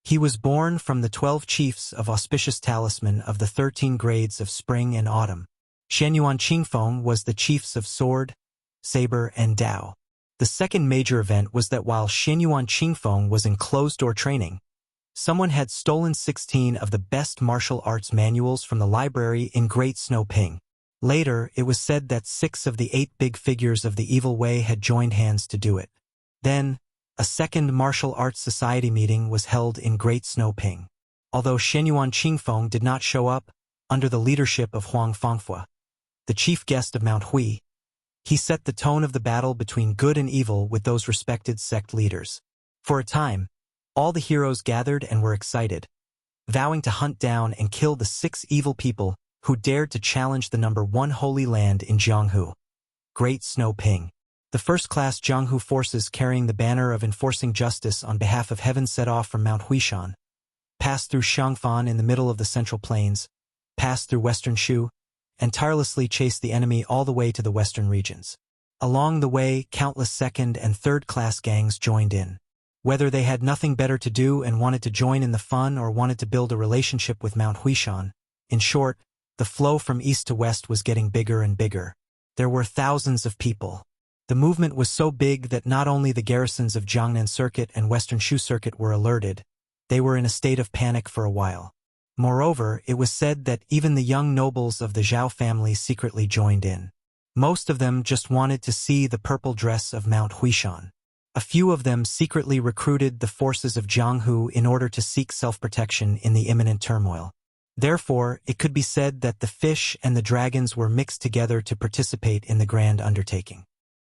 He was born from the 12 chiefs of auspicious talisman of the 13 grades of spring and autumn. Shenyuan Qingfeng was the chiefs of sword, saber, and Dao. The second major event was that while Shenyuan Qingfeng was in closed-door training, someone had stolen 16 of the best martial arts manuals from the library in Great Snow Ping. Later, it was said that 6 of the 8 big figures of the evil way had joined hands to do it. Then, a second martial arts society meeting was held in Great Snow Ping. Although Shenyuan Qingfeng did not show up, under the leadership of Huang Fangfua, the chief guest of Mount Hui, he set the tone of the battle between good and evil with those respected sect leaders. For a time, all the heroes gathered and were excited, vowing to hunt down and kill the 6 evil people who dared to challenge the number 1 holy land in Jianghu, Great Snow Ping. The first-class Jianghu forces carrying the banner of enforcing justice on behalf of heaven set off from Mount Huishan, passed through Xiangfan in the middle of the Central Plains, passed through Western Shu, and tirelessly chased the enemy all the way to the western regions. Along the way, countless second- and third-class gangs joined in. Whether they had nothing better to do and wanted to join in the fun or wanted to build a relationship with Mount Huishan, in short, the flow from east to west was getting bigger and bigger. There were thousands of people. The movement was so big that not only the garrisons of Jiangnan Circuit and Western Shu Circuit were alerted, they were in a state of panic for a while. Moreover, it was said that even the young nobles of the Zhao family secretly joined in. Most of them just wanted to see the purple dress of Mount Huishan. A few of them secretly recruited the forces of Jianghu in order to seek self-protection in the imminent turmoil. Therefore, it could be said that the fish and the dragons were mixed together to participate in the grand undertaking.